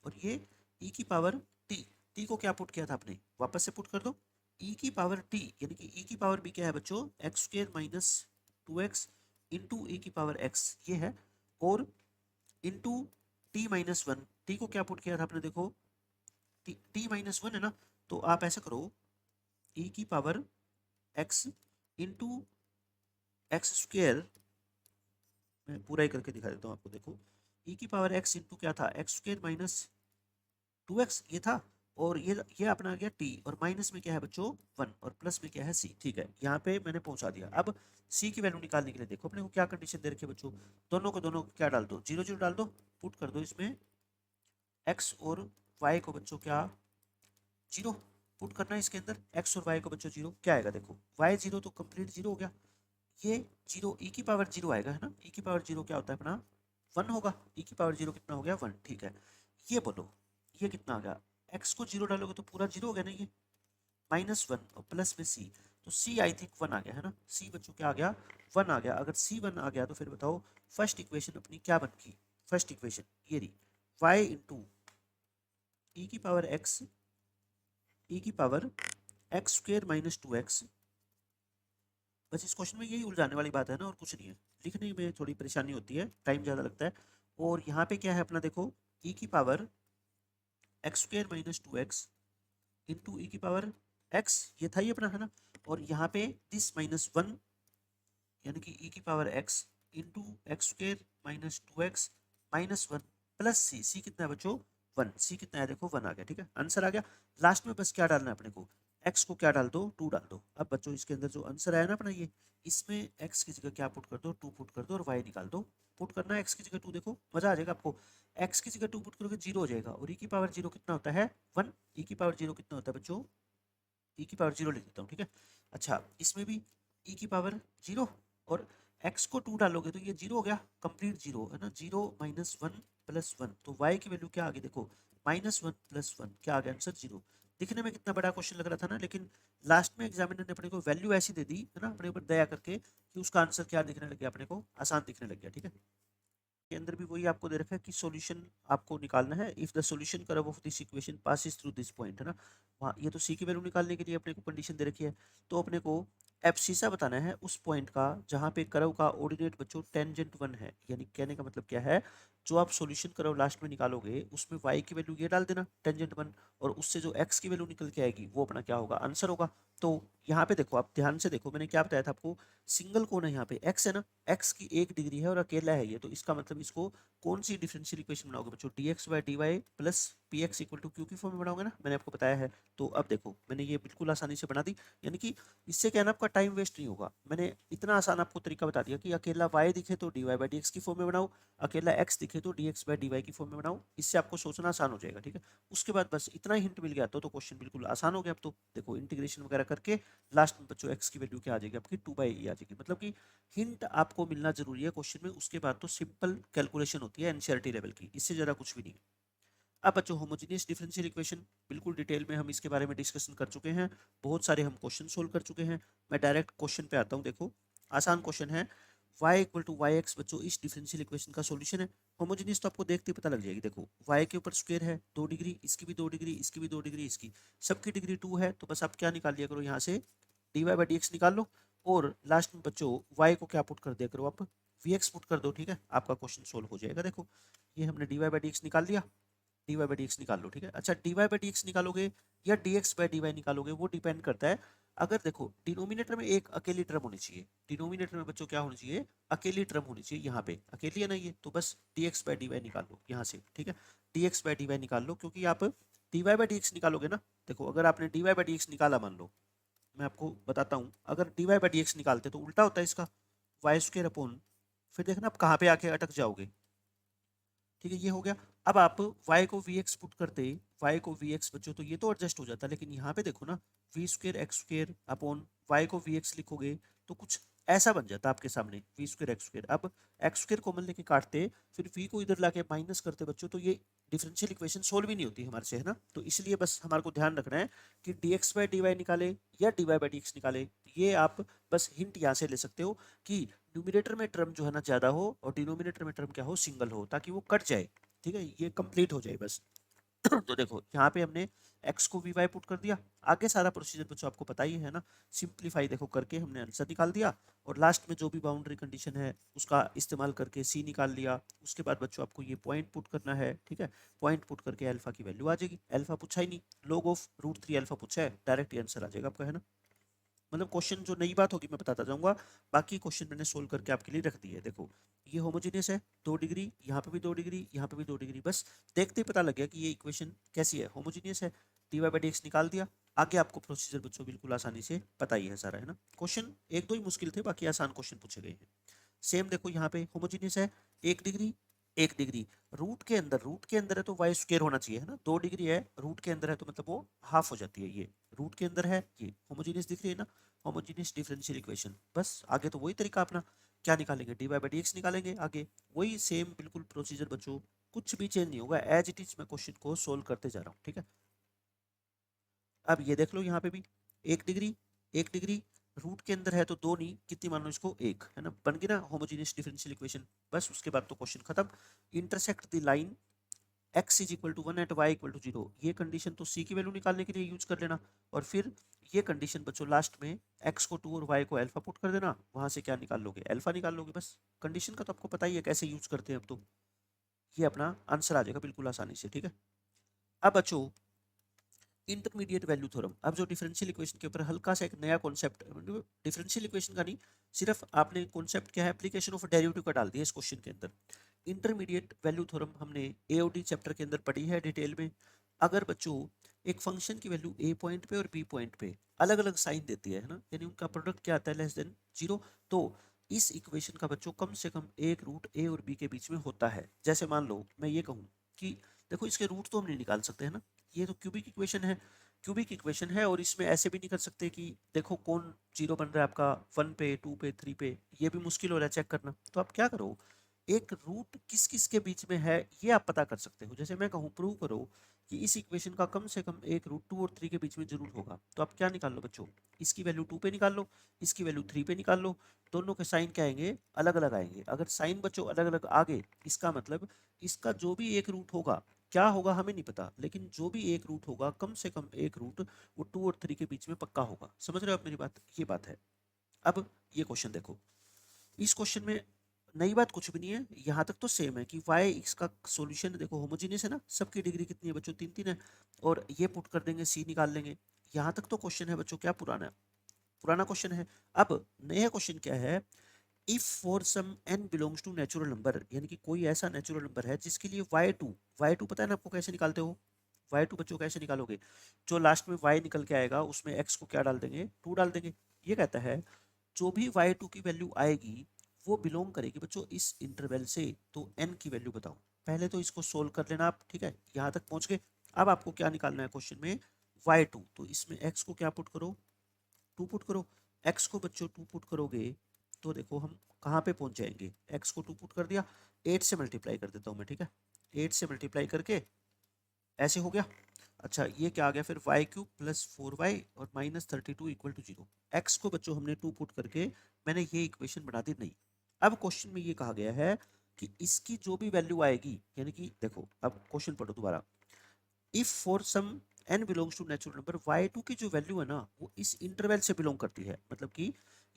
और ये e की पावर t को क्या पुट किया था आपने, वापस से पुट कर दो, e की पावर t यानी कि e की पावर भी क्या है बच्चों, X square minus two X into ई की पावर एक्स ये है, और into T minus one, T को क्या पुट किया था आपने देखो, टी माइनस वन है ना, तो आप ऐसा करो ई की power X into X square, मैं पूरा ही करके दिखा देता हूँ आपको, देखो ई की पावर एक्स इंटू क्या था, x square minus two x ये था, और ये अपना आ गया टी, और माइनस में क्या है बच्चों वन, और प्लस में क्या है सी। ठीक है, यहाँ पे मैंने पहुंचा दिया। अब सी की वैल्यू निकालने के लिए देखो अपने को क्या कंडीशन दे रखी है बच्चों, दोनों को दोनों क्या डाल दो, जीरो जीरो डाल दो, पुट कर दो इसमें एक्स और वाई को बच्चों क्या जीरो, पुट करना है इसके अंदर एक्स और वाई को बच्चों जीरो, क्या आएगा देखो, वाई जीरो तो कंप्लीट जीरो हो गया, ये जीरो ई की पावर जीरो आएगा है ना, ई की पावर जीरो क्या होता है अपना वन होगा, ई की पावर जीरो कितना हो गया वन। ठीक है, ये बोलो ये कितना आ गया, एक्स को जीरो डालोगे तो पूरा जीरो हो गया ना, ये माइनस वन और प्लस में सी, तो सी आई थिंक वन आ गया है ना, सी बच्चों क्या आ गया वन आ गया। अगर सी वन आ गया तो फिर बताओ फर्स्ट इक्वेशन अपनी क्या बन गई, फर्स्ट इक्वेशन ये रही, वाई इंटू ई की पावर एक्स, ई की power X square minus two x, बस इस क्वेश्चन में यही उलझाने वाली बात है ना, और कुछ नहीं है, लिखने में थोड़ी परेशानी होती है, टाइम ज़्यादा लगता है। और यहाँ पे क्या है अपना देखो, ई की power X square minus two X into ई की पावर एक्स, ये था ही अपना है ना, और यहाँ पे दिस माइनस वन यानी कि ई की power X into X square minus two X minus one plus C, C कितना है बच्चों वन, सी कितना है देखो वन आ गया। ठीक है, आंसर आ गया। लास्ट में बस क्या डालना है अपने को, एक्स को क्या डाल दो टू डाल दो। अब बच्चों इसके अंदर जो आंसर आया ना अपना ये, इसमें एक्स की जगह क्या पुट कर दो, टू पुट कर दो, और वाई निकाल दो। पुट करना है एक्स की जगह टू, देखो मजा आ जाएगा आपको, एक्स की जगह टू पुट करोगे जीरो हो जाएगा, और ई की पावर जीरो कितना होता है वन, ई की पावर जीरो कितना होता है बच्चों, ई की पावर जीरो लिख देता हूँ। ठीक है, अच्छा इसमें भी ई की पावर जीरो, और एक्स को टू डालोगे तो ये जीरो हो गया, कंप्लीट जीरो है ना, zero minus one plus one, तो वाई की वैल्यू क्या आ गई देखो, माइनस वन प्लस वन, क्या आ गया आंसर जीरो। दिखने में कितना बड़ा क्वेश्चन लग रहा था ना, लेकिन लास्ट में एग्जामिनर ने अपने को वैल्यू ऐसी दे दी है ना, अपने ऊपर दया करके, कि उसका आंसर क्या दिखने लग गया अपने को, आसान दिखने लग गया। ठीक है, के अंदर भी वही आपको दे रखा है कि सॉल्यूशन आपको निकालना है, if the solution curve of this equation passes through this point है ना, वहाँ ये तो सी की वैल्यू निकालने के लिए अपने को कंडीशन दे रखी है, तो अपने को एब्सिसा बताना है उस पॉइंट का जहाँ पे कर्व का ऑर्डिनेट बच्चों टेंजेंट वन है, यानी कहने का मतलब क्या है, जो आप सॉल्यूशन कर्व लास्ट में निकालोगे उसमें y की वैल्यू ये डाल देना टेंजेंट वन, और उससे जो x की वैल्यू निकल के आएगी वो अपना क्या होगा आंसर होगा। तो यहाँ पे देखो, आप ध्यान से देखो, मैंने क्या बताया था आपको, सिंगल कौन है यहाँ पे x है ना, x की एक डिग्री है और अकेला है ये, तो इसका मतलब इसको कौन सी डिफरेंशियल इक्वेशन बनाओगे बच्चों, dx by D Y plus p x equal to q की फॉर्म में बनाओगे ना, मैंने आपको बताया है। तो अब देखो मैंने ये बिल्कुल आसानी से बना दी, यानी कि इससे क्या है ना आपका टाइम वेस्ट नहीं होगा, मैंने इतना आसान आपको तरीका बता दिया कि अकेला y दिखे तो D Y by D x की फॉर्म में बनाओ, अकेला x दिखे तो D x by D y की फॉर्म में बनाओ, इससे आपको सोचना आसान हो जाएगा। ठीक है, उसके बाद बस इतना ही हिंट मिल गया तो क्वेश्चन बिल्कुल आसान हो गया। अब तो देखो इंटीग्रेशन वगैरह करके लास्ट में बच्चों x की वैल्यू क्या आ जाएगी आपकी टू बाई आ जाएगी, मतलब कि हिंट आपको मिलना जरूरी है क्वेश्चन में, उसके बाद तो सिंपल कैलकुलेशन होती है एनसीईआरटी लेवल की, इससे ज़रा कुछ भी नहीं है। अब बच्चों होमोजेनियस डिफरेंशियल इक्वेशन बिल्कुल डिटेल में हम इसके बारे में डिस्कशन कर चुके हैं, बहुत सारे हम क्वेश्चन सोल्व कर चुके हैं। मैं डायरेक्ट क्वेश्चन पे आता हूँ, देखो आसान क्वेश्चन है, y equal to y x बच्चों इस डिफरेंशियल इक्वेशन का सॉल्यूशन है। होमोजेनियस तो आपको देखते ही पता लग जाएगी, देखो y के ऊपर स्क्वायर है दो डिग्री, इसकी भी दो डिग्री, इसकी भी दो डिग्री, इसकी सबकी डिग्री टू है, तो बस आप क्या निकाल लिया करो यहाँ से D Y by D x निकाल लो, और लास्ट में बच्चों y को क्या पुट कर दिया करो आप वी एक्स पुट कर दो। ठीक है, आपका क्वेश्चन सोल्व हो जाएगा। देखो ये हमने D Y by D x निकाल लिया, D Y by D x निकाल लो। ठीक है, अच्छा D Y by D X निकालोगे या D x by D Y निकालोगे वो डिपेंड करता है, अगर देखो डिनोमिनेटर में एक अकेली टर्म होनी चाहिए, डिनोमिनेटर में बच्चों क्या होनी चाहिए अकेली टर्म होनी चाहिए, यहाँ पे अकेली है ना ये, तो बस D x by D Y निकाल लो यहाँ से। ठीक है, D x by D Y निकाल लो, क्योंकि आप D Y by D X निकालोगे ना, देखो अगर आपने D Y by D X निकाला मान लो, मैं आपको बताता हूँ, अगर dy बाई डी एक्स निकालते तो उल्टा होता है इसका, वाई स्क्र अपॉन, फिर देखना आप कहाँ पे आके अटक जाओगे। ठीक है, ये हो गया। अब आप y को vx पुट करते, y को vx बच्चों तो ये तो एडजस्ट हो जाता, लेकिन यहाँ पे देखो ना, V square X square upon y को vx लिखोगे तो कुछ ऐसा बन जाता आपके सामने, वी स्क्र एक्स स्क्र। अब एक्स स्क्र कॉमन लेके काटते, फिर v को इधर लाके माइनस करते बच्चों, तो ये डिफरेंशियल इक्वेशन सोल्व ही नहीं होती हमारे से, है ना। तो इसलिए बस हमारे को ध्यान रखना है कि dx बाई dy निकाले या dy बाई dx निकाले, ये आप बस हिंट यहाँ से ले सकते हो कि न्यूमिनेटर में टर्म जो है ना ज्यादा हो और डिनोमिनेटर में टर्म क्या हो, सिंगल हो, ताकि वो कट जाए। ठीक है, ये कंप्लीट हो जाए बस। तो देखो यहाँ पे हमने x को vy पुट कर दिया, आगे सारा प्रोसीजर बच्चों आपको पता ही है ना, सिंप्लीफाई देखो करके हमने आंसर निकाल दिया, और लास्ट में जो भी बाउंड्री कंडीशन है उसका इस्तेमाल करके c निकाल लिया। उसके बाद बच्चों आपको ये पॉइंट पुट करना है, ठीक है, पॉइंट पुट करके अल्फा की वैल्यू आ जाएगी। अल्फा पूछा ही नहीं, log ऑफ √3 अल्फा पूछा है, डायरेक्ट आंसर आ जाएगा आपका, है ना। मतलब क्वेश्चन जो नई बात होगी मैं बताता जाऊंगा, बाकी क्वेश्चन मैंने सोल्व करके आपके लिए रख दिए है। देखो ये होमोजेनियस है, 2 डिग्री, यहाँ पे भी 2 डिग्री, यहाँ पे भी 2 डिग्री, बस देखते ही पता लग गया कि ये इक्वेशन कैसी है, होमोजेनियस है। D Y by D x निकाल दिया, आगे आपको प्रोसीजर बच्चों बिल्कुल आसानी से पता ही है सारा, है ना। क्वेश्चन एक दो ही मुश्किल थे, बाकी आसान क्वेश्चन पूछे गए हैं। सेम देखो यहाँ पे होमोजेनियस है, 1 डिग्री 1 डिग्री, रूट के अंदर है तो वाई स्क्वायर होना चाहिए, है ना। 2 डिग्री है, रूट के अंदर है तो मतलब वो हाफ हो जाती है, ये रूट के अंदर है, ये होमोजेनियस दिख रही है ना, होमोजेनियस डिफरेंशियल इक्वेशन। बस आगे तो वही तरीका अपना, क्या निकालेंगे, D Y by D X निकालेंगे, आगे वही सेम बिल्कुल प्रोसीजर बच्चों, कुछ भी चेंज नहीं होगा, एज इट इज मैं क्वेश्चन को सोल्व करते जा रहा हूँ, ठीक है। अब ये देख लो यहाँ पे भी 1 डिग्री 1 डिग्री, रूट के अंदर है तो दो नहीं, कितनी मान लो इसको, एक, है ना, बन गई ना होमोजेनियस डिफरेंशियल इक्वेशन। बस उसके बाद तो क्वेश्चन खत्म। Intersect the line x is equal to 1 at y equal to 0, ये कंडीशन तो c की वैल्यू निकालने के लिए यूज कर लेना, और फिर ये कंडीशन बच्चों लास्ट में x को 2 और y को अल्फा पुट कर देना, वहां से क्या निकाल लोगे, अल्फा निकाल लोगे। बस कंडीशन का तो आपको पता ही है कैसे यूज करते हैं, अब तो ये अपना आंसर आ जाएगा बिल्कुल आसानी से, ठीक है। अब बच्चों इंटरमीडिएट वैल्यू थ्योरम, अब जो डिफरेंशियल इक्वेशन के ऊपर हल्का सा एक नया कॉन्सेप्ट, डिफरेंशियल इक्वेशन का नहीं, सिर्फ आपने कॉन्सेप्ट क्या है, एप्लीकेशन ऑफ डेरिवेटिव का डाल दिया इस क्वेश्चन के अंदर। इंटरमीडिएट वैल्यू थ्योरम हमने एओडी चैप्टर के अंदर पढ़ी है डिटेल में। अगर बच्चों एक फंक्शन की वैल्यू ए पॉइंट पे और बी पॉइंट पे अलग अलग साइन देती है ना, यानी उनका प्रोडक्ट क्या आता है, लेस देन 0, तो इस इक्वेशन का बच्चों कम से कम एक रूट ए और बी के बीच में होता है। जैसे मान लो मैं ये कहूँ कि देखो इसके रूट तो हम नहीं निकाल सकते, है ना, ये तो क्यूबिक इक्वेशन है, क्यूबिक इक्वेशन है, और इसमें ऐसे भी नहीं कर सकते कि देखो कौन जीरो बन रहा है आपका 1 पे 2 पे 3 पे, ये भी मुश्किल हो रहा है चेक करना। तो आप क्या करो, एक रूट किस किस के बीच में है ये आप पता कर सकते हो। जैसे मैं कहूँ प्रूव करो कि इस इक्वेशन का कम से कम एक रूट 2 और 3 के बीच में जरूर होगा, तो आप क्या निकाल लो बच्चों, इसकी वैल्यू 2 पे निकाल लो, इसकी वैल्यू 3 पे निकाल लो, दोनों के साइन क्या आएंगे, अलग अलग आएंगे। अगर साइन बच्चों अलग अलग आ गए, इसका मतलब इसका जो भी एक रूट होगा, क्या होगा हमें नहीं पता, लेकिन जो भी एक रूट होगा कम से कम एक रूट वो 2 और 3 के बीच में पक्का होगा। समझ रहे हो आप मेरी बात, ये बात है। अब ये क्वेश्चन देखो, इस क्वेश्चन में नई बात कुछ भी नहीं है, यहाँ तक तो सेम है कि y इसका सॉल्यूशन देखो होमोजेनियस है ना, सबकी डिग्री कितनी है बच्चों, 3 3 है, और ये पुट कर देंगे c निकाल लेंगे। यहाँ तक तो क्वेश्चन है बच्चों, क्या पुराना है, पुराना क्वेश्चन है। अब नया क्वेश्चन क्या है, if for some n belongs to natural number, यानी कि कोई ऐसा नेचुरल नंबर है जिसके लिए y2 पता है ना आपको, कैसे निकालते हो y2 बच्चों, कैसे निकालोगे, जो लास्ट में y निकल के आएगा उसमें x को क्या डाल देंगे, 2 डाल देंगे। ये कहता है जो भी y2 की वैल्यू आएगी वो बिलोंग करेगी बच्चों इस इंटरवल से, तो n की वैल्यू बताओ। पहले तो इसको सोल्व कर लेना आप, ठीक है, यहाँ तक पहुंच गए। अब आपको क्या निकालना है क्वेश्चन में, y2, तो इसमें x को क्या पुट करो, 2 पुट करो। x को बच्चों 2 पुट करोगे तो देखो हम कहाँ पे पहुंच जाएंगे, x को 2 पुट कर दिया, 8 से मल्टीप्लाई कर देता हूँ मैं, ठीक है, 8 से मल्टीप्लाई करके ऐसे हो गया। अच्छा ये क्या आ गया फिर, वाई क्यूब प्लस 4y और माइनस 32 इक्वल टू 0। एक्स को बच्चों हमने 2 पुट करके मैंने ये इक्वेशन बना दी नहीं। अब क्वेश्चन में ये कहा गया है कि इसकी जो भी वैल्यू आएगी, यानी कि देखो अब क्वेश्चन पढ़ो दोबारा, if for some n belongs to natural number, y2 की जो वैल्यू है ना वो इस इंटरवल से बिलोंग करती है, मतलब कि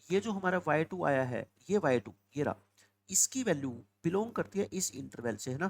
ये जो हमारा y2 आया है, ये y2 ये रहा, इसकी वैल्यू बिलोंग करती है इस इंटरवल से, है ना,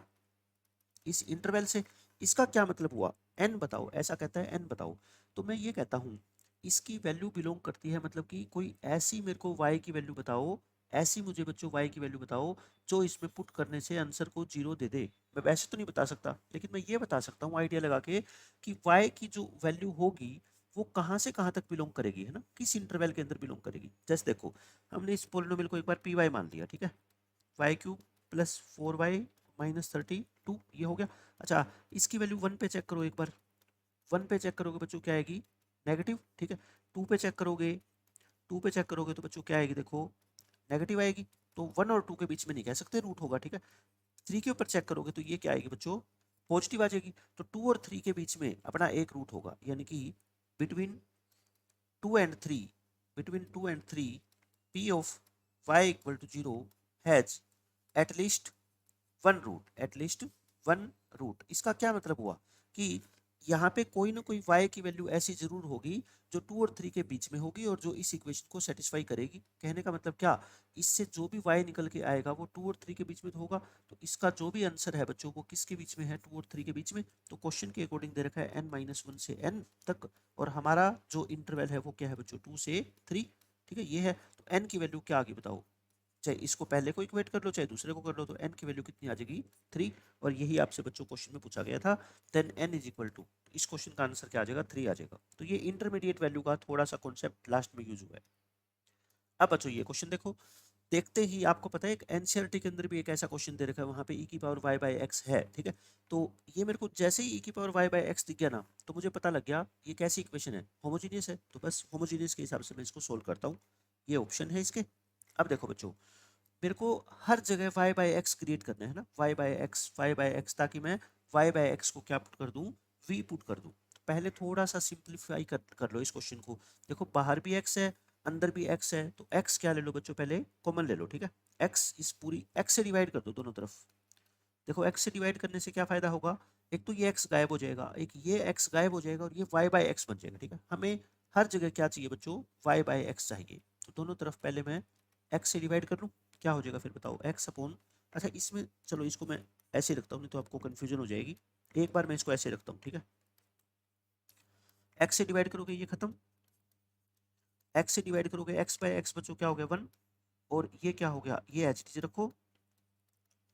इस इंटरवल से। इसका क्या मतलब हुआ, n बताओ, ऐसा कहता है n बताओ, तो मैं ये कहता हूँ इसकी वैल्यू बिलोंग करती है, मतलब कि कोई ऐसी मेरे को y की वैल्यू बताओ, ऐसी मुझे बच्चों y की वैल्यू बताओ जो इसमें पुट करने से आंसर को 0 दे दे। मैं वैसे तो नहीं बता सकता, लेकिन मैं ये बता सकता हूँ आइडिया लगा के कि y की जो वैल्यू होगी वो कहाँ से कहाँ तक बिलोंग करेगी, है ना, किस इंटरवल के अंदर बिलोंग करेगी। जैसे देखो हमने इस पोलिनोमियल को एक बार पी वाई मान लिया, ठीक है, Y cube plus 4y minus 32 ये हो गया। अच्छा इसकी वैल्यू 1 पे चेक करो एक बार, 1 पे चेक करोगे बच्चों क्या आएगी, नेगेटिव, ठीक है। 2 पे चेक करोगे, 2 पे चेक करोगे तो बच्चों क्या आएगी, देखो नेगेटिव आएगी, तो 1 और 2 के बीच में नहीं कह सकते रूट होगा, ठीक है। 3 के ऊपर चेक करोगे तो ये क्या आएगी बच्चों, पॉजिटिव आ जाएगी, तो 2 और 3 के बीच में अपना एक रूट होगा, यानी कि between 2 and 3, between 2 and 3 p of y equal to 0 has at least one root, at least one root. इसका क्या मतलब हुआ कि यहाँ पे कोई ना कोई y की वैल्यू ऐसी जरूर होगी जो 2 और 3 के बीच में होगी और जो इस इक्वेशन को सेटिस्फाई करेगी। कहने का मतलब क्या, इससे जो भी y निकल के आएगा वो 2 और 3 के बीच में तो होगा, तो इसका जो भी आंसर है बच्चों वो किसके बीच में है, 2 और 3 के बीच में। तो क्वेश्चन के अकॉर्डिंग दे रखा है n-1 से n तक, और हमारा जो इंटरवल है वो क्या है बच्चों, 2 से 3, ठीक है, ये है। तो n की वैल्यू क्या आ गई बताओ, चाहे इसको पहले को इक्वेट कर लो चाहे दूसरे को कर लो, तो n की वैल्यू कितनी आ जाएगी, 3। और यही आपसे बच्चों क्वेश्चन में पूछा गया था, then n is equal to, इस क्वेश्चन का आंसर क्या आ जाएगा, 3 आ जाएगा। तो ये इंटरमीडिएट वैल्यू का थोड़ा सा कॉन्सेप्ट लास्ट में यूज हुआ है। अब बच्चों ये क्वेश्चन देखो, देखते ही आपको पता है एक एनसीईआरटी के अंदर भी एक ऐसा क्वेश्चन दे रखा है, वहां पे e की पावर y बाई एक्स है, ठीक है। तो ये मेरे को जैसे ही e की पावर y बाई एक्स दिख गया ना, तो मुझे पता लग गया ये कैसी इक्वेशन है, होमोजीनियस है। तो बस होमोजीनियस के हिसाब से मैं इसको सोल्व करता हूँ, ये ऑप्शन है इसके। अब देखो बच्चों, मेरे को हर जगह y बाई एक्स क्रिएट करना है ना, y बाई एक्स, ताकि मैं y बाई एक्स को क्या पुट कर दूं, v पुट कर दूं। तो पहले थोड़ा सा सिंप्लीफाई कर लो इस क्वेश्चन को। देखो बाहर भी x है अंदर भी x है, तो x क्या ले लो बच्चों, पहले कॉमन ले लो, ठीक है। x इस पूरी x से डिवाइड कर दो दोनों तरफ। देखो x से डिवाइड करने से क्या फायदा होगा, एक तो ये x गायब हो जाएगा, एक ये x गायब हो जाएगा, और ये y बाई एक्स बन जाएगा, ठीक है। हमें हर जगह क्या चाहिए बच्चों, y बाई एक्स चाहिए। तो दोनों तरफ पहले मैं x से डिवाइड कर लूँ, क्या हो जाएगा फिर बताओ, x अपॉन, अच्छा इसमें चलो इसको मैं ऐसे रखता हूँ, नहीं तो आपको कन्फ्यूजन हो जाएगी। एक बार मैं इसको ऐसे रखता हूँ, ठीक है। x से डिवाइड करोगे ये खत्म, x से डिवाइड करोगे x बाई एक्स बच्चों क्या हो गया 1, और ये क्या हो गया, ये एच टी रखो,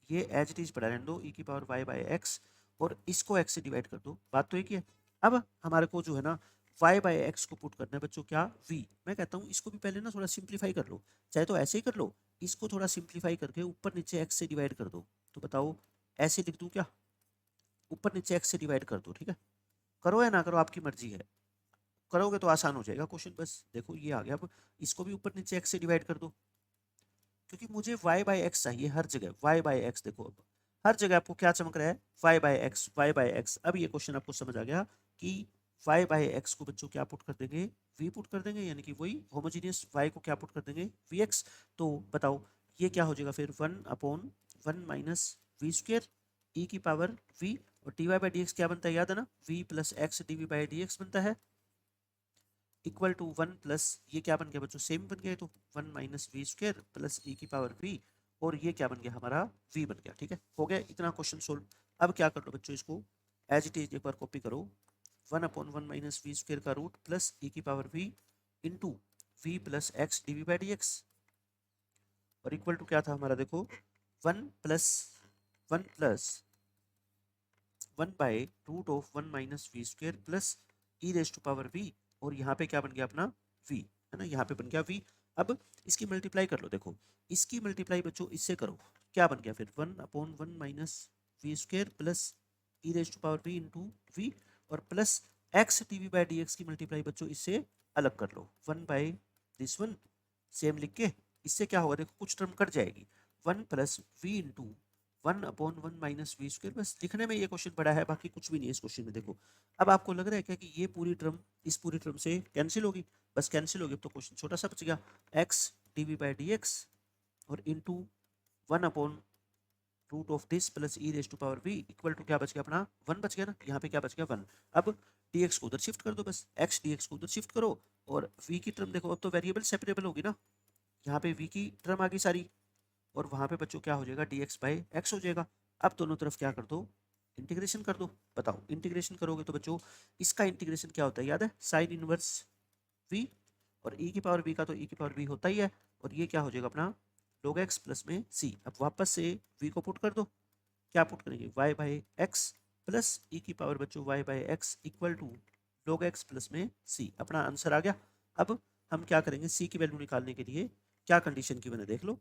ये एच टी पड़ा रहने दो, e की पावर y बाई एक्स, और इसको x से डिवाइड कर दो, बात तो एक ही है। अब हमारे को जो है ना y बाई एक्स को पुट करना है बच्चों क्या, v। मैं कहता हूँ इसको भी पहले ना थोड़ा सिंप्लीफाई कर लो, चाहे तो ऐसे ही कर लो, इसको थोड़ा सिंप्लीफाई करके ऊपर नीचे x से डिवाइड कर दो। तो बताओ ऐसे लिख दूँ क्या, ऊपर नीचे x से डिवाइड कर दो, ठीक है। करो या ना करो आपकी मर्जी है, करोगे तो आसान हो जाएगा क्वेश्चन। बस देखो ये आ गया, अब इसको भी ऊपर नीचे x से डिवाइड कर दो, क्योंकि मुझे y बाई एक्स चाहिए हर जगह, y बाई एक्स। देखो अब हर जगह आपको क्या चमक रहा है, y by x, y by x. अब ये क्वेश्चन आपको समझ आ गया कि y बाई एक्स को बच्चों क्या पुट कर देंगे, v पुट कर देंगे, यानी कि वही होमोजीनियस y को क्या पुट कर देंगे, vx। तो बताओ ये क्या हो जाएगा फिर, 1/1 माइनस वी स्क्वेयर ई की पावर v, और dy बाई डी एक्स क्या बनता है याद है ना, v plus X D V by D X बनता है, इक्वल टू 1 प्लस ये क्या बन गया बच्चों, सेम बन गया, तो 1 माइनस वी स्क्वेयर प्लस ई की पावर वी, और ये क्या बन गया हमारा v बन गया, ठीक है। हो गया इतना क्वेश्चन सोल्व। अब क्या कर लो बच्चों, इसको एज इट इज एक बार कॉपी करो, 1/1 माइनस वी स्क्वेयर का रूट प्लस ई की power v into we plus X D V by D x, और इक्वल टू क्या था हमारा, देखो 1 by root of 1 minus V square plus E raise to power V, और यहाँ पे क्या बन गया अपना v, है ना, यहाँ पे बन गया v। अब इसकी मल्टीप्लाई कर लो, देखो इसकी मल्टीप्लाई बच्चों इससे करो, क्या बन गया फिर, 1/1 minus V square plus E raise to power V into V, और plus X D V by D x की मल्टीप्लाई बच्चों इससे अलग कर लो, 1 बाई दिस वन, सेम लिख के इससे क्या होगा, देखो कुछ टर्म कट जाएगी, 1 plus V into 1/1 minus V square. बस लिखने में ये क्वेश्चन बड़ा है, बाकी कुछ भी नहीं है इस क्वेश्चन में। देखो अब आपको लग रहा है क्या कि ये पूरी टर्म इस पूरी टर्म से कैंसिल होगी, बस कैंसिल होगी, तो क्वेश्चन छोटा सा बच गया, x D V by D x और इंटू 1/रूट of this plus E raise to power V, equal to क्या बच गया अपना 1 बच गया ना, यहाँ पे क्या बच गया 1। अब dx को उधर शिफ्ट कर दो, बस x dx को उधर शिफ्ट करो, और v की टर्म देखो अब तो वेरिएबल सेपरेबल होगी ना, यहाँ पे v की टर्म आ गई सारी, और वहाँ पे बच्चों क्या हो जाएगा, dx बाई एक्स हो जाएगा। अब दोनों तरफ क्या कर दो, इंटीग्रेशन कर दो। बताओ इंटीग्रेशन करोगे तो बच्चों इसका इंटीग्रेशन क्या होता है याद है, साइन इनवर्स v, और e की पावर v का तो e की पावर v होता ही है, और ये क्या हो जाएगा अपना log x प्लस में c। अब वापस से v को पुट कर दो, क्या पुट करेंगे y बाई एक्स प्लस ई की पावर बच्चों y by x equal to log x plus में c। अपना आंसर आ गया। अब हम क्या करेंगे, c की वैल्यू निकालने के लिए क्या कंडीशन की बने देख लो।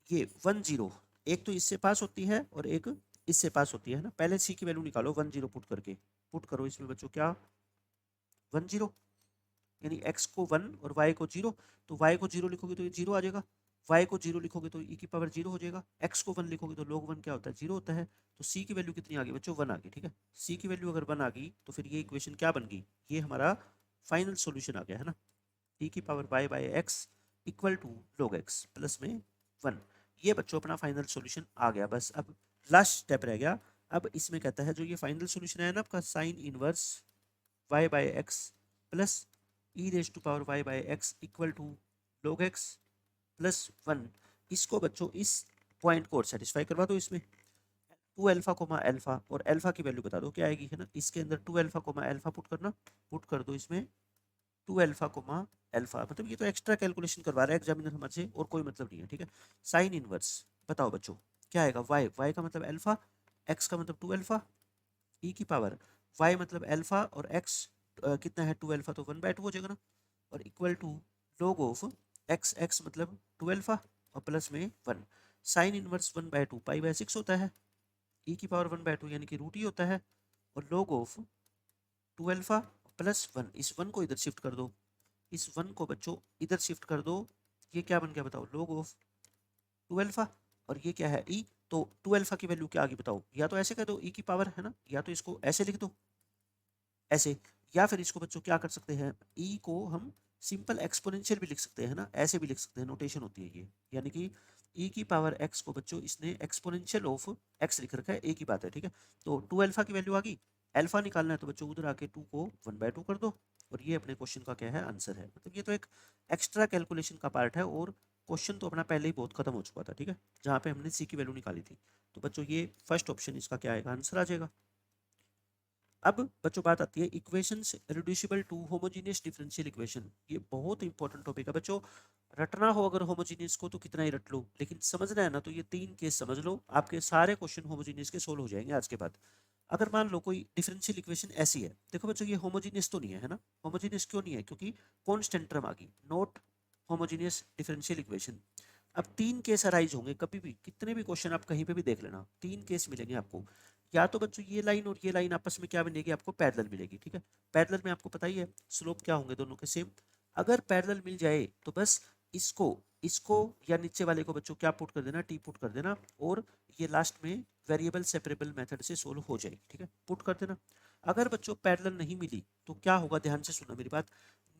ये 10 एक तो इससे पास होती है और एक इससे पास होती है ना। पहले c की वैल्यू निकालो 10 पुट करके। पुट करो इसमें बच्चों क्या 10, यानी x को 1 और y को 0। तो y को 0 लिखोगे तो ये 0 आ जाएगा, y को 0 लिखोगे तो e की पावर 0 हो जाएगा, x को 1 लिखोगे तो log 1 क्या होता है 0 होता है। तो c की वैल्यू कितनी आ गई बच्चों 1 आ गई। ठीक है, c की वैल्यू अगर 1 आ गई तो फिर ये इक्वेशन क्या बन गई, ये हमारा फाइनल सॉल्यूशन आ गया है ना। e की power y by x equal to log x plus में 1। ये बच्चों अपना फाइनल सॉल्यूशन आ गया। बस अब लास्ट स्टेप रह गया। अब इसमें कहता है जो ये फाइनल सॉल्यूशन है ना आपका sine inverse y by X plus E raise to power y by X equal to log x plus 1। इसको बच्चों इस पॉइंट को और सेटिस्फाई करवा दो। इसमें 2 अल्फा कोमा अल्फा और अल्फा की वैल्यू बता दो क्या आएगी है ना। इसके अंदर 2 अल्फा कोमा अल्फा पुट करना, पुट कर दो इसमें 2 अल्फा कोमा अल्फा। मतलब ये तो एक्स्ट्रा कैलकुलेशन करवा रहा है एग्जामिनर हमसे, और कोई मतलब नहीं है। ठीक है, साइन इनवर्स बताओ बच्चों क्या आएगा, y का मतलब अल्फा, x का मतलब 2 अल्फा, e की पावर y मतलब अल्फा और x कितना है 2 अल्फा तो 1/2 हो जाएगा ना, और equal to log of x मतलब 2 अल्फा और प्लस में 1। साइन इनवर्स 1/2 पाई/6 होता है, e की पावर 1/2 यानी कि रूट ही होता है, और log ऑफ 2 अल्फा प्लस 1। इस 1 को इधर शिफ्ट कर दो, इस 1 को बच्चों इधर शिफ्ट कर दो। ये क्या बन गया बताओ, log ऑफ 2 अल्फा, और ये क्या है e। तो 2 अल्फा की वैल्यू क्या आ गई बताओ, या तो ऐसे कह दो e की पावर है ना, या तो इसको ऐसे लिख दो ऐसे, या फिर इसको बच्चों क्या कर सकते हैं, e को हम सिंपल एक्सपोनेंशियल भी लिख सकते हैं ना, ऐसे भी लिख सकते हैं, नोटेशन होती है ये। यानी कि e की पावर x को बच्चों इसने एक्सपोनेंशियल ऑफ x लिख रखा है, एक ही बात है। ठीक है, तो 2 अल्फा की वैल्यू आ गई, अल्फा निकालना है तो बच्चों उधर आके 2 को 1/2 कर दो, और ये अपने क्वेश्चन का क्या है आंसर है। मतलब ये तो एक एक्स्ट्रा कैलकुलेशन का पार्ट है, और क्वेश्चन तो अपना पहले ही बहुत खत्म हो चुका था। ठीक है, जहाँ पे हमने सी की वैल्यू निकाली थी। तो बच्चों ये फर्स्ट ऑप्शन इसका क्या आएगा, आंसर आ जाएगा। अब बच्चों बात आती है equations reducible to homogeneous differential equation. ये बहुत इंपॉर्टेंट टॉपिक है बच्चों। रटना हो अगर होमोजेनियस को तो कितना ही रट लो, लेकिन समझना है ना तो ये 3 केस समझ लो, आपके सारे क्वेश्चन होमोजेनियस के सोल्व हो जाएंगे आज के बाद। अगर मान लो कोई डिफरेंशियल इक्वेशन ऐसी है, देखो बच्चों ये होमोजेनियस तो नहीं है, है ना। होमोजेनियस क्यों नहीं है, क्योंकि कांस्टेंट टर्म आ गई, नॉट होमोजेनियस डिफरेंशियल इक्वेशन। अब 3 केस अराइज होंगे कभी भी, कितने भी क्वेश्चन आप कहीं पे भी देख लेना, 3 केस मिलेंगे आपको। या तो बच्चों ये लाइन और ये लाइन आपस में क्या बनेगी, आपको पैरेलल मिलेगी। ठीक है, पैरेलल में आपको पता ही है स्लोप क्या होंगे दोनों के सेम। अगर पैरेलल मिल जाए तो बस इसको इसको या नीचे वाले को बच्चों क्या पुट कर देना, टी पुट कर देना, और ये लास्ट में वेरिएबल सेपरेबल मेथड से सोल्व हो जाएगी। ठीक है, पुट कर देना। अगर बच्चों पैरेलल नहीं मिली तो क्या होगा, ध्यान से सुनना मेरी बात।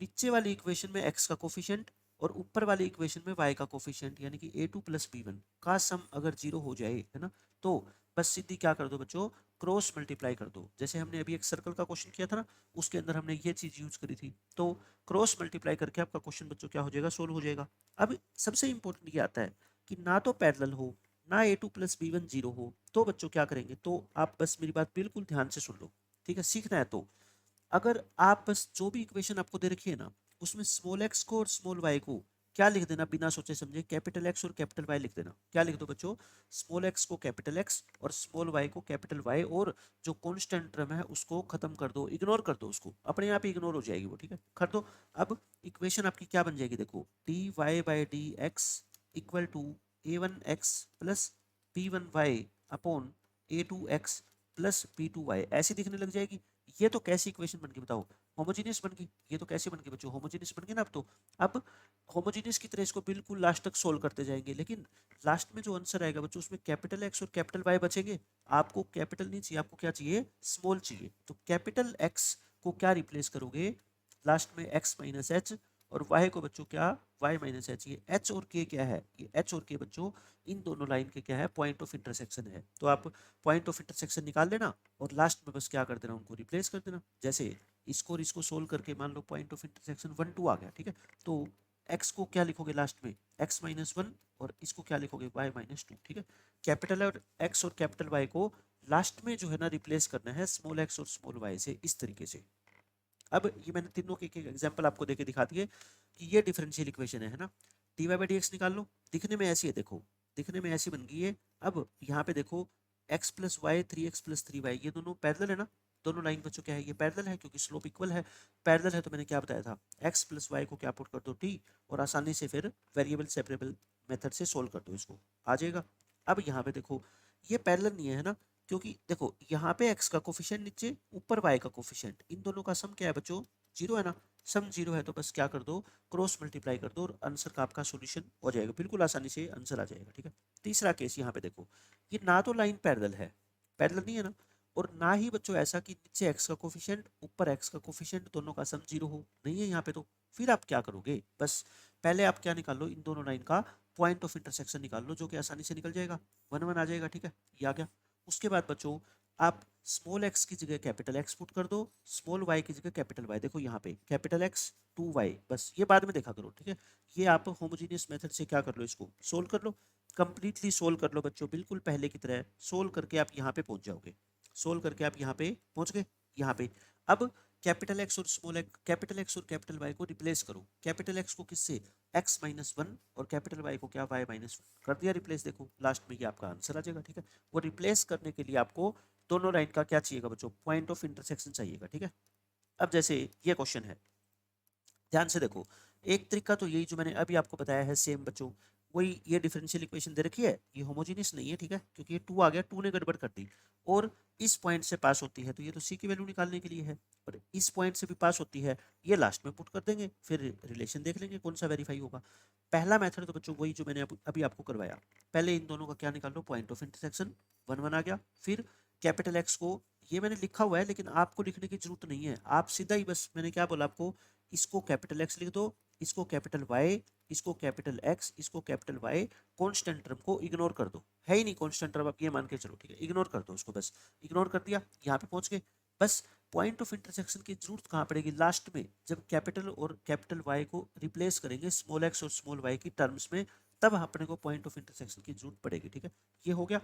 नीचे वाली इक्वेशन में x का कोफिशिएंट और ऊपर वाली इक्वेशन में y का कोफिशिएंट, यानी कि a2 प्लस b1 का सम अगर 0 हो जाए, है ना, तो बस सीधी क्या कर दो बच्चों, क्रॉस मल्टीप्लाई कर दो। जैसे हमने अभी एक सर्कल का क्वेश्चन किया था ना, उसके अंदर हमने ये चीज यूज करी थी। तो क्रॉस मल्टीप्लाई करके आपका क्वेश्चन बच्चों क्या हो जाएगा, सोल्व हो जाएगा। अब सबसे इंपॉर्टेंट ये आता है कि ना तो पैरेलल हो ना a2 प्लस b1 0 हो, तो बच्चों क्या करेंगे, तो आप बस मेरी बात बिल्कुल ध्यान से सुन लो। ठीक है, सीखना है तो अगर आप बस जो भी इक्वेशन आपको दे रखी है ना, उसमें स्मॉल एक्स को और स्मॉल वाई को क्या लिख देना, बिना सोचे समझे कैपिटल एक्स और कैपिटल वाई लिख देना। क्या लिख दो बच्चों, स्मॉल एक्स को कैपिटल एक्स और स्मॉल वाई को कैपिटल वाई, और जो कॉन्स्टेंट टर्म है उसको खत्म कर दो, इग्नोर कर दो उसको, अपने आप ही इग्नोर हो जाएगी वो। ठीक है, कर दो। अब इक्वेशन आपकी क्या बन जाएगी, देखो D Y by D x equal to a1x plus b1y upon a2x plus b2y, ऐसी दिखने लग जाएगी। ये तो कैसी इक्वेशन बन गई बताओ, होमोजेनियस बन गई। ये तो कैसे बन गई बच्चों, होमोजेनियस बन गई ना। अब होमोजेनियस की तरह इसको बिल्कुल लास्ट तक सोल्व करते जाएंगे, लेकिन लास्ट में जो आंसर आएगा बच्चों उसमें कैपिटल एक्स और कैपिटल वाई बचेंगे। आपको कैपिटल नहीं चाहिए, आपको क्या चाहिए, स्मॉल चाहिए। तो कैपिटल एक्स को क्या रिप्लेस करोगे, लास्ट में एक्स माइनस एच, और वाई को बच्चों क्या, वाई माइनस एच। ये एच और के क्या है, ये एच और के बच्चों इन दोनों लाइन के क्या है, पॉइंट ऑफ इंटरसेक्शन है। तो आप पॉइंट ऑफ इंटरसेक्शन निकाल लेना, और लास्ट में बस क्या कर देना, उनको रिप्लेस कर देना। जैसे इसको और इसको सोल्व करके मान लो पॉइंट ऑफ इंटरसेक्शन 1 2 आ गया। ठीक है, तो x को क्या लिखोगे लास्ट में, x माइनस 1, और इसको क्या लिखोगे, y माइनस 2। ठीक है, कैपिटल और x और कैपिटल y को लास्ट में जो है ना रिप्लेस करना है स्मॉल x और स्मॉल y से, इस तरीके से। अब ये मैंने तीनों के एग्जांपल आपको देके दिखा दिए कि ये डिफरेंशियल इक्वेशन है ना। D Y by D x निकाल लो, दिखने में ऐसी है, देखो दिखने में ऐसी बन गई है। अब यहाँ पे देखो x plus Y 3x plus 3y, ये दोनों पैरेलल है ना, दोनों लाइन बच्चों क्या है, ये पैरेलल है क्योंकि स्लोप इक्वल है। पैरेलल है तो मैंने क्या बताया था, x प्लस वाई को क्या पुट कर दो t, और आसानी से फिर वेरिएबल सेपरेबल मेथड से सोल्व कर दो, इसको आ जाएगा। अब यहाँ पे देखो ये पैरेलल नहीं है ना, क्योंकि देखो यहाँ पे x का कोफिशिएंट नीचे, ऊपर y का कोफिशिएंट, इन दोनों का सम क्या है बच्चों, जीरो है ना। सम जीरो है तो बस क्या कर दो, क्रॉस मल्टीप्लाई कर दो और आंसर का आपका सॉल्यूशन हो जाएगा, बिल्कुल आसानी से आंसर आ जाएगा। ठीक है, तीसरा केस यहाँ पे देखो, ये ना तो लाइन पैरेलल है, पैरेलल नहीं है ना, और ना ही बच्चों ऐसा कि नीचे x का कोफिशिएंट ऊपर x का कोफिशिएंट दोनों का सम जीरो हो, नहीं है यहाँ पे। तो फिर आप क्या करोगे, बस पहले आप क्या निकाल लो, इन दोनों लाइन का पॉइंट ऑफ इंटरसेक्शन निकाल लो, जो कि आसानी से निकल जाएगा, 1 1 आ जाएगा। ठीक है, ये आ गया। उसके बाद बच्चों आप स्मॉल x की जगह कैपिटल x पुट कर दो, स्मॉल y की जगह कैपिटल y। देखो यहाँ पे कैपिटल x 2y, बस ये बाद में देखा करो। ठीक है, ये आप होमोजीनियस मेथड से क्या कर लो, इसको सोल्व कर लो, कंप्लीटली सोल्व कर लो बच्चों, बिल्कुल पहले की तरह सोल्व करके आप यहाँ पे पहुंच जाओगे। सोल्व करके आप यहाँ पे पहुंच गए, यहाँ पे अब कैपिटल एक्स और स्मॉल एक्स, कैपिटल एक्स और कैपिटल वाई को रिप्लेस करो। कैपिटल एक्स को किससे, एक्स माइनस वन, और कैपिटल वाई को क्या, वाई माइनस वन कर दिया रिप्लेस। देखो लास्ट में ये आपका आंसर आ जाएगा। ठीक है, वो रिप्लेस करने के लिए आपको दोनों लाइन का क्या चाहिएगा बच्चों, पॉइंट ऑफ इंटरसेक्शन चाहिएगा। ठीक है, अब जैसे ये क्वेश्चन है, ध्यान से देखो, एक तरीका तो यही जो मैंने अभी आपको बताया है सेम बच्चों, वही ये डिफरेंशियल इक्वेशन दे रखी है, ये होमोजेनियस नहीं है। ठीक है, क्योंकि ये टू आ गया, टू ने गड़बड़ कर दी, और इस पॉइंट से पास होती है तो ये तो सी की वैल्यू निकालने के लिए है, और इस पॉइंट से भी पास होती है, ये लास्ट में पुट कर देंगे, फिर रिलेशन देख लेंगे कौन सा वेरीफाई होगा। पहला मेथड तो बच्चों वही जो मैंने अभी आपको करवाया, पहले इन दोनों का क्या निकाल लो, पॉइंट ऑफ इंटरसेक्शन, 1 1 आ गया। फिर कैपिटल एक्स को, ये मैंने लिखा हुआ है लेकिन आपको लिखने की जरूरत नहीं है, आप सीधा ही बस मैंने क्या बोला आपको, इसको कैपिटल एक्स लिख दो, इसको कैपिटल वाई, इसको कैपिटल एक्स, इसको कैपिटल वाई, कांस्टेंट टर्म को इग्नोर कर दो, है ही नहीं कांस्टेंट टर्म, आप ये मान के चलो। ठीक है, इग्नोर कर दो उसको, बस इग्नोर कर दिया, यहाँ पे पहुंच गए। बस पॉइंट ऑफ इंटरसेक्शन की जरूरत कहाँ पड़ेगी, लास्ट में, जब कैपिटल और कैपिटल वाई को रिप्लेस करेंगे स्मॉल एक्स और स्मॉल वाई की टर्म्स में, तब अपने को पॉइंट ऑफ इंटरसेक्शन की जरूरत पड़ेगी। ठीक है, ये हो गया।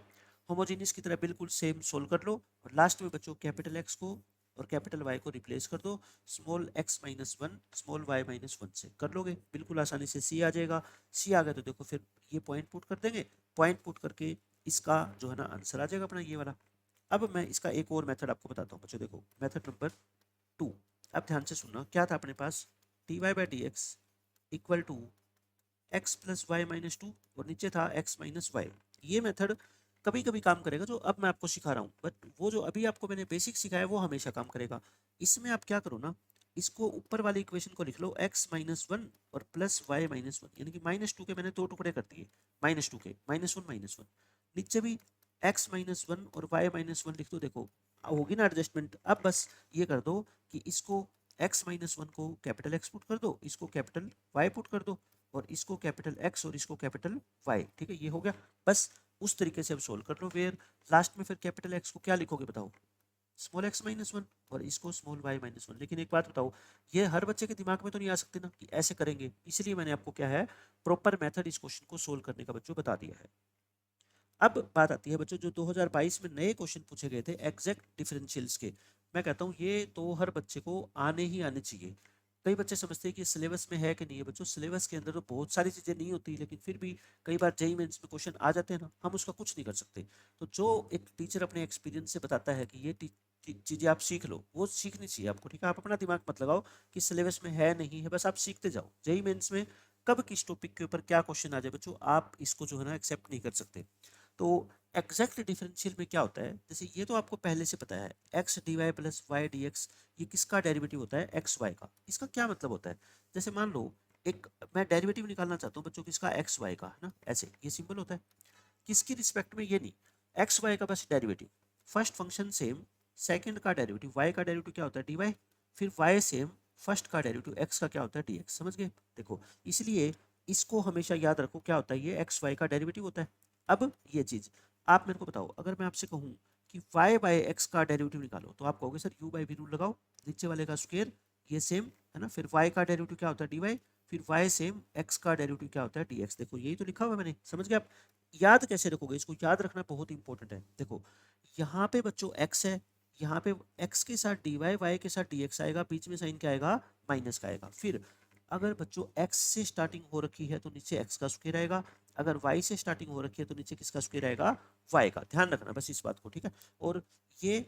होमोजेनियस की तरह बिल्कुल सेम सोल्व कर लो, और लास्ट में बच्चों कैपिटल एक्स को और कैपिटल वाई को रिप्लेस कर दो small X minus one, small Y minus one से, कर लोगे बिल्कुल आसानी से, सी आ जाएगा। सी आ गया तो देखो फिर ये पॉइंट पुट कर देंगे, पॉइंट पुट करके इसका जो है ना आंसर आ जाएगा अपना ये वाला। अब मैं इसका एक और मेथड आपको बताता हूँ बच्चों, देखो मेथड नंबर 2। अब ध्यान से सुनना, क्या था अपने पास, D Y by D x equal to X plus Y minus two, और नीचे था एक्स माइनस वाई। ये मेथड कभी कभी काम करेगा जो अब मैं आपको सिखा रहा हूँ, बट वो जो अभी आपको मैंने बेसिक सिखाया वो हमेशा काम करेगा। इसमें आप क्या करो ना, इसको ऊपर वाले इक्वेशन को लिख लो एक्स माइनस वन और प्लस वाई माइनस वन, यानी कि माइनस टू के मैंने दो टुकड़े कर दिए, माइनस टू के माइनस वन माइनस वन, नीचे भी एक्स माइनस वन और वाई माइनस वन लिख दो। देखो होगी ना एडजस्टमेंट। अब बस ये कर दो कि इसको एक्स माइनस वन को कैपिटल एक्स पुट कर दो, इसको कैपिटल वाई पुट कर दो, और इसको कैपिटल एक्स और इसको कैपिटल वाई। ठीक है, ये हो गया। बस उस तरीके से अब सोल्व कर लो, फिर लास्ट में फिर कैपिटल एक्स को क्या लिखोगे बताओ, स्मॉल एक्स माइनस वन, और इसको स्मॉल वाई माइनस वन। लेकिन एक बात बताओ, ये हर बच्चे के दिमाग में तो नहीं आ सकते ना कि ऐसे करेंगे, इसलिए मैंने आपको क्या है, प्रॉपर मेथड इस क्वेश्चन को सोल्व करने का बच्चों बता दिया है। अब बात आती है बच्चों, जो 2022 में नए क्वेश्चन पूछे गए थे एग्जैक्ट डिफरेंशियल्स के, मैं कहता हूँ ये तो हर बच्चे को आने ही आने चाहिए। कई बच्चे समझते हैं कि सिलेबस में है कि नहीं है, बच्चों सिलेबस के अंदर तो बहुत सारी चीज़ें नहीं होती, लेकिन फिर भी कई बार जेईई मेंस में क्वेश्चन आ जाते हैं ना, हम उसका कुछ नहीं कर सकते। तो जो एक टीचर अपने एक्सपीरियंस से बताता है कि ये चीज़ें आप सीख लो, वो सीखनी चाहिए आपको। ठीक है, आप अपना दिमाग मत लगाओ कि सिलेबस में है नहीं है, बस आप सीखते जाओ। जेईई मेंस में कब किस टॉपिक के ऊपर क्या क्वेश्चन आ जाए बच्चों, आप इसको जो है ना एक्सेप्ट नहीं कर सकते। तो एग्जैक्ट डिफरेंशियल में क्या होता है, जैसे ये तो आपको पहले से पता है, X D Y plus Y D x, ये किसका डेरिवेटिव होता है, एक्स वाई का। इसका क्या मतलब होता है, जैसे मान लो एक मैं डेरिवेटिव निकालना चाहता हूँ बच्चों किसका, एक्स वाई का, है ना, ऐसे ये सिंपल होता है। किसकी रिस्पेक्ट में, ये नहीं, एक्स वाई का बस derivative, first function same, second का डेरिवेटिव, वाई का डेरिवेटिव क्या होता है, डी वाई, फिर वाई सेम, फर्स्ट का डेरिवेटिव एक्स का क्या होता है, डी एक्स। समझ गए, देखो इसलिए इसको हमेशा याद रखो, क्या होता है ये एक्स वाई का डेरिवेटिव होता है। अब ये चीज आप मेरे को बताओ, अगर मैं आपसे कहूँ कि y बाई एक्स का डेरिवेटिव निकालो, तो आप कहोगे sir u by V rule लगाओ, नीचे वाले का स्क्वायर, ये सेम है ना, फिर y का डेरिवेटिव क्या होता है dy, फिर y सेम, x का डेरिवेटिव क्या होता है dx। देखो यही तो लिखा हुआ है मैंने, समझ गए आप। याद कैसे रखोगे, इसको याद रखना बहुत इंपॉर्टेंट है। देखो यहाँ पे बच्चों x है, यहाँ पे x के साथ dy, y के साथ dx आएगा, बीच में साइन क्या आएगा, माइनस का आएगा। फिर अगर बच्चों x से स्टार्टिंग हो रखी है तो नीचे x का स्क्वायर आएगा, अगर y से स्टार्टिंग हो रखी है तो नीचे किसका स्क्वायर आएगा, y का। ध्यान रखना बस इस बात को, ठीक है। और ये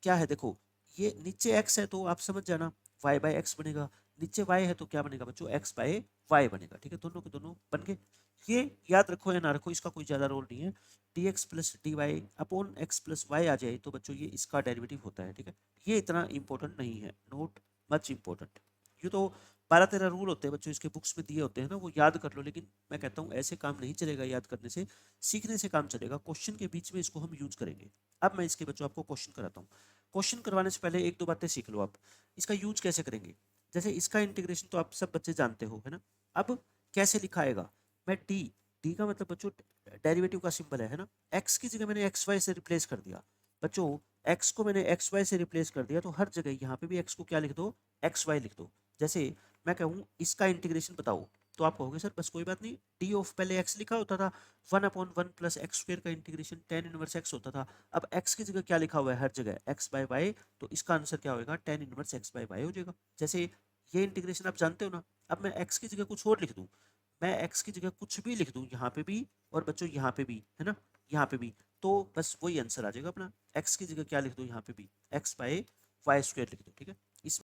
क्या है देखो, ये नीचे x है तो आप समझ जाना y बाय एक्स बनेगा, नीचे y है तो क्या बनेगा बच्चों x बाय y बनेगा। ठीक है, दोनों के दोनों बन गए। ये याद रखो या ना रखो, इसका कोई ज्यादा रोल नहीं है। dx plus D Y upon X plus Y आ जाए तो बच्चों ये इसका डेरिवेटिव होता है। ठीक है, ये इतना इंपॉर्टेंट नहीं है, नोट मच इंपॉर्टेंट। ये तो 12-13 रूल होते हैं बच्चों, इसके बुक्स में दिए होते हैं ना, वो याद कर लो। लेकिन मैं कहता हूँ ऐसे काम नहीं चलेगा याद करने से, सीखने से काम चलेगा। क्वेश्चन के बीच में इसको हम यूज करेंगे। अब मैं इसके बच्चों आपको क्वेश्चन कराता हूँ। क्वेश्चन करवाने से पहले एक दो बातें सीख लो आप, इसका यूज कैसे करेंगे। जैसे इसका इंटीग्रेशन तो आप सब बच्चे जानते हो, है ना। अब कैसे लिखाएगा, मैं टी, डी का मतलब बच्चों डेरिवेटिव का सिंबल है ना। एक्स की जगह मैंने एक्स वाई से रिप्लेस कर दिया बच्चों, एक्स को मैंने एक्स वाई से रिप्लेस कर दिया, तो हर जगह यहाँ पे भी एक्स को क्या लिख दो, एक्स वाई लिख दो। जैसे मैं कहूँ इसका इंटीग्रेशन बताओ, तो आप कहोगे सर बस कोई बात नहीं, डी ऑफ पहले एक्स लिखा होता था, 1/1 प्लस एक्स स्क्वायर का इंटीग्रेशन tan इनवर्स एक्स होता था। अब एक्स की जगह क्या लिखा हुआ है हर जगह, एक्स बाय वाई, तो इसका आंसर क्या होगा, tan inverse X by Y हो जाएगा। जैसे ये इंटीग्रेशन आप जानते हो ना। अब मैं एक्स की जगह कुछ और लिख दूँ, मैं एक्स की जगह कुछ भी लिख दूँ यहाँ पे भी, और बच्चों यहाँ पे भी, है ना, यहाँ पे भी, तो बस वही आंसर आ जाएगा अपना। एक्स की जगह क्या लिख दो, यहाँ पे भी एक्स बाय वाई स्क्वायर लिख दो। ठीक है, इस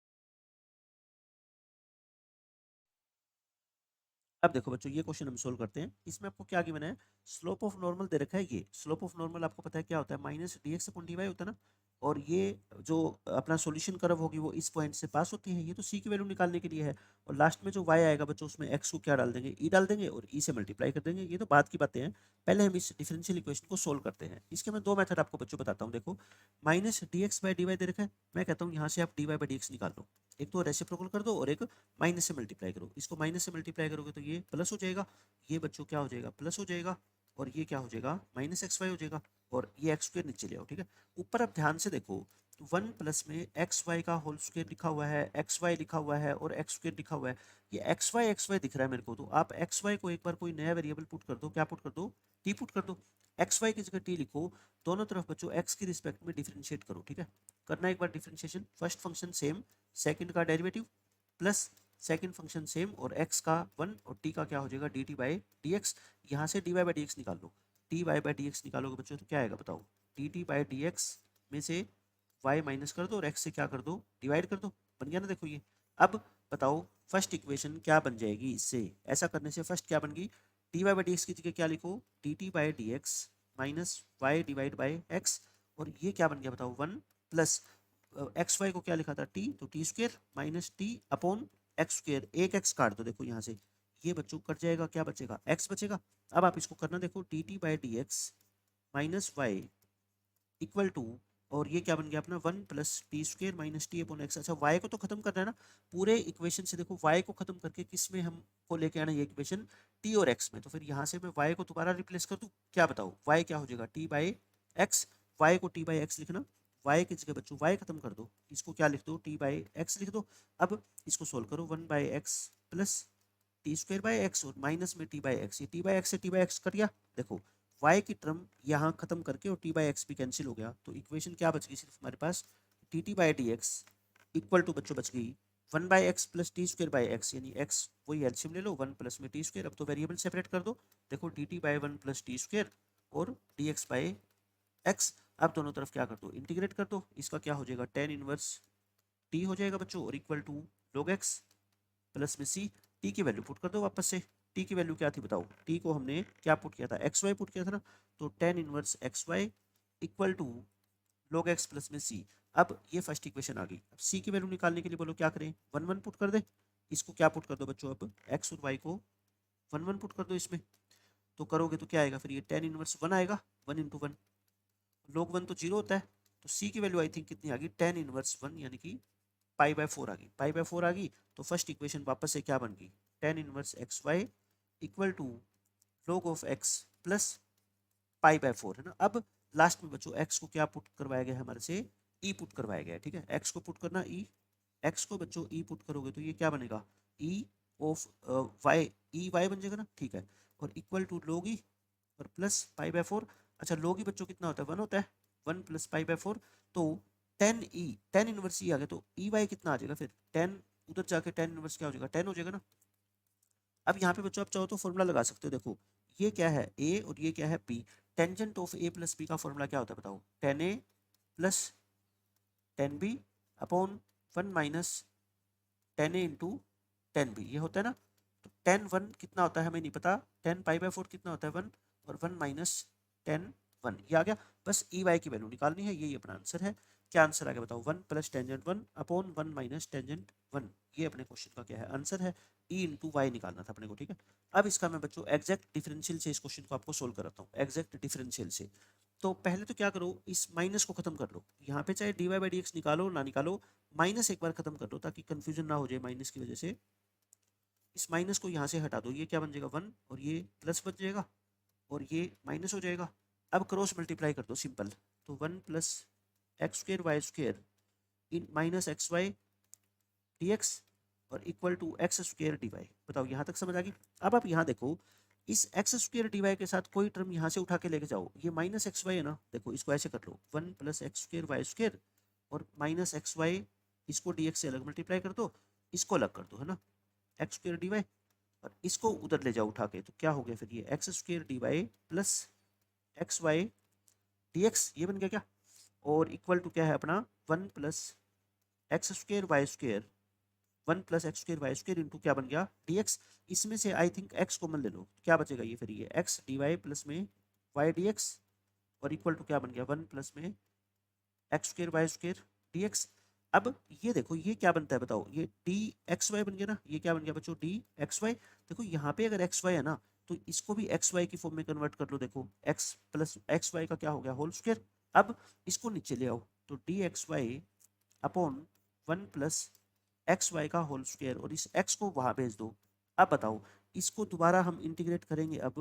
अब देखो बच्चों ये क्वेश्चन हम सोल्व करते हैं। इसमें आपको क्या गिवन है, स्लोप ऑफ नॉर्मल दे रखा है। ये स्लोप ऑफ नॉर्मल आपको पता है क्या होता है, minus D X upon D Y होता है ना। और ये जो अपना सॉल्यूशन कर्व होगी वो इस पॉइंट से पास होती है। ये तो सी की वैल्यू निकालने के लिए है। और लास्ट में जो वाई आएगा बच्चों, उसमें एक्स को क्या डाल देंगे, ई डाल देंगे, और ई से मल्टीप्लाई कर देंगे। ये तो बात की बातें हैं, पहले हम इस डिफरेंशियल इक्वेशन को सोल्व करते हैं। इसके मैं दो मेथड आपको बच्चों बताता हूँ। देखो, minus D x by D Y दे रखा है, मैं कहता हूँ यहाँ से आप D Y by D x निकाल लो। एक तो रेसिप्रोकल कर दो और एक माइनस से मल्टीप्लाई करो। इसको माइनस से मल्टीप्लाई करोगे तो ये प्लस हो जाएगा, ये बच्चों क्या हो जाएगा, प्लस हो जाएगा, और ये क्या हो जाएगा, माइनस एक्स वाई हो जाएगा, और ये एक्स स्क्वायर नीचे ले आओ। ठीक है, ऊपर आप ध्यान से देखो, तो 1 प्लस में एक्स वाई का होल स्क्वायर लिखा हुआ है, एक्स वाई लिखा हुआ है, और एक्स स्क्वायर लिखा हुआ है। ये एक्स वाई दिख रहा है मेरे को, तो आप एक्स वाई को एक बार कोई नया वेरिएबल पुट कर दो। क्या पुट कर दो, टी पुट कर दो। एक्स वाई की जगह टी लिखो, दोनों तरफ बच्चों एक्स की रिस्पेक्ट में डिफरेंशिएट करो। ठीक है, करना एक बार differentiation, first function same, second का derivative plus second function same, और x का 1 और t का क्या हो जाएगा, D T by D X. यहाँ से D Y by D x निकाल लो, T Y by D X निकालोगे बच्चों तो क्या आएगा बताओ, D T by D X में से y माइनस कर दो और x से क्या कर दो, डिवाइड कर दो। बन गया ना, देखो ये। अब बताओ फर्स्ट इक्वेशन क्या बन जाएगी इससे, ऐसा करने से फर्स्ट क्या बन गई, D Y by D x की जगह क्या लिखो, D T by D x minus Y divide by x, और ये क्या बन गया बताओ, 1 प्लस एक्स वाई को क्या लिखा था, टी, तो T square minus T upon x square, एक एक्स काट दो देखो यहाँ से, ये बच्चों कट जाएगा, क्या बचेगा, एक्स बचेगा। अब आप इसको करना देखो, D T by D x minus Y equal to, और ये क्या बन गया अपना, 1 plus T square minus T upon X. अच्छा वाई को तो खत्म करना है ना, पूरे इक्वेशन से देखो वाई को खत्म करके किस में हमको लेके आना ये इक्वेशन, टी और एक्स में। तो फिर यहाँ से मैं वाई को दोबारा रिप्लेस कर दूँ, क्या बताओ वाई क्या हो जाएगा, टी बाई एक्स, वाई को टी बाई एक्स लिखना, वाई की जगह बच्चों वाई खत्म कर दो, इसको क्या लिख दो, टी बाई एक्स लिख दो। अब इसको सोल्व करो, 1 by x plus t square by x, और माइनस में टी बाई एक्स, ये टी बाई एक्स से टी बाई एक्स कट गया। देखो y की टर्म यहाँ खत्म करके और t बाई एक्स भी कैंसिल हो गया, तो इक्वेशन क्या बच गई सिर्फ हमारे पास, t t by D x equal to बच्चों बच गई 1 by x plus t square by x, यानी x वही एलसीएम ले लो, 1 प्लस में टी स्क्वायर। अब तो वेरिएबल सेपरेट कर दो, देखो D T by 1 plus t square और डी एक्स बाई एक्स। अब दोनों तरफ क्या कर दो, इंटीग्रेट कर दो, इसका क्या हो जाएगा, टेन इनवर्स टी हो जाएगा बच्चों, और equal to log x plus में सी, टी की वैल्यू पुट कर दो वापस से। टी की वैल्यू क्या थी बताओ, टी को हमने क्या पुट किया था, एक्स वाई पुट किया था ना, तो tan inverse X Y equal to log x plus में सी। अब ये फर्स्ट इक्वेशन आ गई। अब सी की वैल्यू निकालने के लिए बोलो क्या करें, 1 1 पुट कर दे, इसको क्या पुट कर दो बच्चों, अब एक्स और वाई को 1 1 पुट कर दो इसमें, तो करोगे तो क्या आएगा फिर, ये टेन इनवर्स 1 आएगा, 1 × 1, log 1 तो 0 होता है, तो सी की वैल्यू आई थिंक कितनी आ गई, टेन इनवर्स 1, यानी कि पाई बाय 4 आ गई, पाई बाय 4 आ गई। तो फर्स्ट इक्वेशन वापस से क्या बन गई, tan inverse X Y equal to log of X plus pi by 4, है ना। अब लास्ट में बच्चों एक्स को क्या पुट करवाया गया है हमारे से, ई पुट करवाया गया है। ठीक है, एक्स को पुट करना ई, एक्स को बच्चों ई पुट करोगे तो ये क्या बनेगा, E of Y, E Y बन जाएगा ना, ठीक है, और इक्वल टू log ई और प्लस पाई बाय 4। अच्छा log ई बच्चों कितना होता है, 1 होता है, 1 प्लस पाई बाय 4, तो टेन इनवर्स ई आ गया, तो ई वाई कितना आ जाएगा फिर, टेन, उधर जाके टेन इनवर्स क्या हो जाएगा, 10 हो जाएगा ना। अब यहाँ पे बच्चों आप चाहो तो फॉर्मूला लगा सकते हो, देखो ये क्या है ए और ये क्या है b, tangent of a plus b का फॉर्मूला क्या होता है बताओ, tan a plus tan b upon 1 minus 10a into 10b, ये होता है ना। तो 10 1 कितना होता है हमें नहीं पता, 10 पाई/4 कितना होता है 1, और 1 माइनस 10 1 ये आ गया। बस ई वाई की वैल्यू निकालनी है, यही अपना आंसर है। क्या आंसर आ गया बताओ, 1 plus tangent 1 upon 1 minus tangent 1, ये अपने क्वेश्चन का क्या है आंसर है। ई इंटू वाई निकालना था अपने को, ठीक है। अब इसका मैं बच्चों एग्जैक्ट डिफरेंशियल से इस क्वेश्चन को आपको सोल्व कराता हूँ, एग्जैक्ट डिफरेंशियल से। तो पहले तो क्या करो, इस माइनस को खत्म कर लो, यहाँ पे चाहे dy बाई डी एक्स निकालो ना निकालो, माइनस एक बार खत्म कर दो ताकि कंफ्यूजन ना हो जाए माइनस की वजह से। इस माइनस को यहाँ से हटा दो, ये क्या बन जाएगा 1, और ये प्लस बन जाएगा, और ये माइनस हो जाएगा। अब क्रॉस मल्टीप्लाई कर दो सिंपल, तो 1 plus x square Y square इन minus x Y D x और equal to x square D y. बताओ यहाँ तक समझ आ गई। अब आप यहाँ देखो, इस एक्स स्क्र डी वाई के साथ कोई टर्म यहाँ से उठा के लेके जाओ, ये माइनस एक्स वाई है ना, देखो इसको ऐसे कर लो, 1 plus x square Y square और माइनस एक्स वाई, इसको डी एक्स से अलग मल्टीप्लाई कर दो, इसको अलग कर दो, है ना, एक्स स्क्र डी वाई, और इसको उधर ले जाओ उठा के, तो क्या हो गया फिर, ये X square D Y plus X Y D x, ये बन गया क्या, और इक्वल टू क्या है अपना 1 plus x square Y square 1 plus x square Y square into क्या बन गया डी एक्स। इसमें से आई थिंक एक्स कॉमन ले लो, क्या बचेगा ये फिर, ये एक्स डी वाई प्लस में वाई डी एक्स और इक्वल टू क्या बन गया 1 प्लस में X square Y square D x. अब ये देखो ये क्या बनता है बताओ, ये डी एक्स वाई बन गया ना, ये क्या बन गया बच्चों डी एक्स वाई। देखो यहाँ पे अगर एक्स वाई है ना, तो इसको भी एक्स वाई की फॉर्म में कन्वर्ट कर लो, देखो एक्स प्लस एक्स वाई का क्या हो गया होल स्क्वायर। अब इसको नीचे ले आओ, तो D X Y upon 1 plus X Y का होल स्क्वायर, और इस एक्स को वहां भेज दो। अब बताओ इसको दोबारा हम इंटीग्रेट करेंगे अब,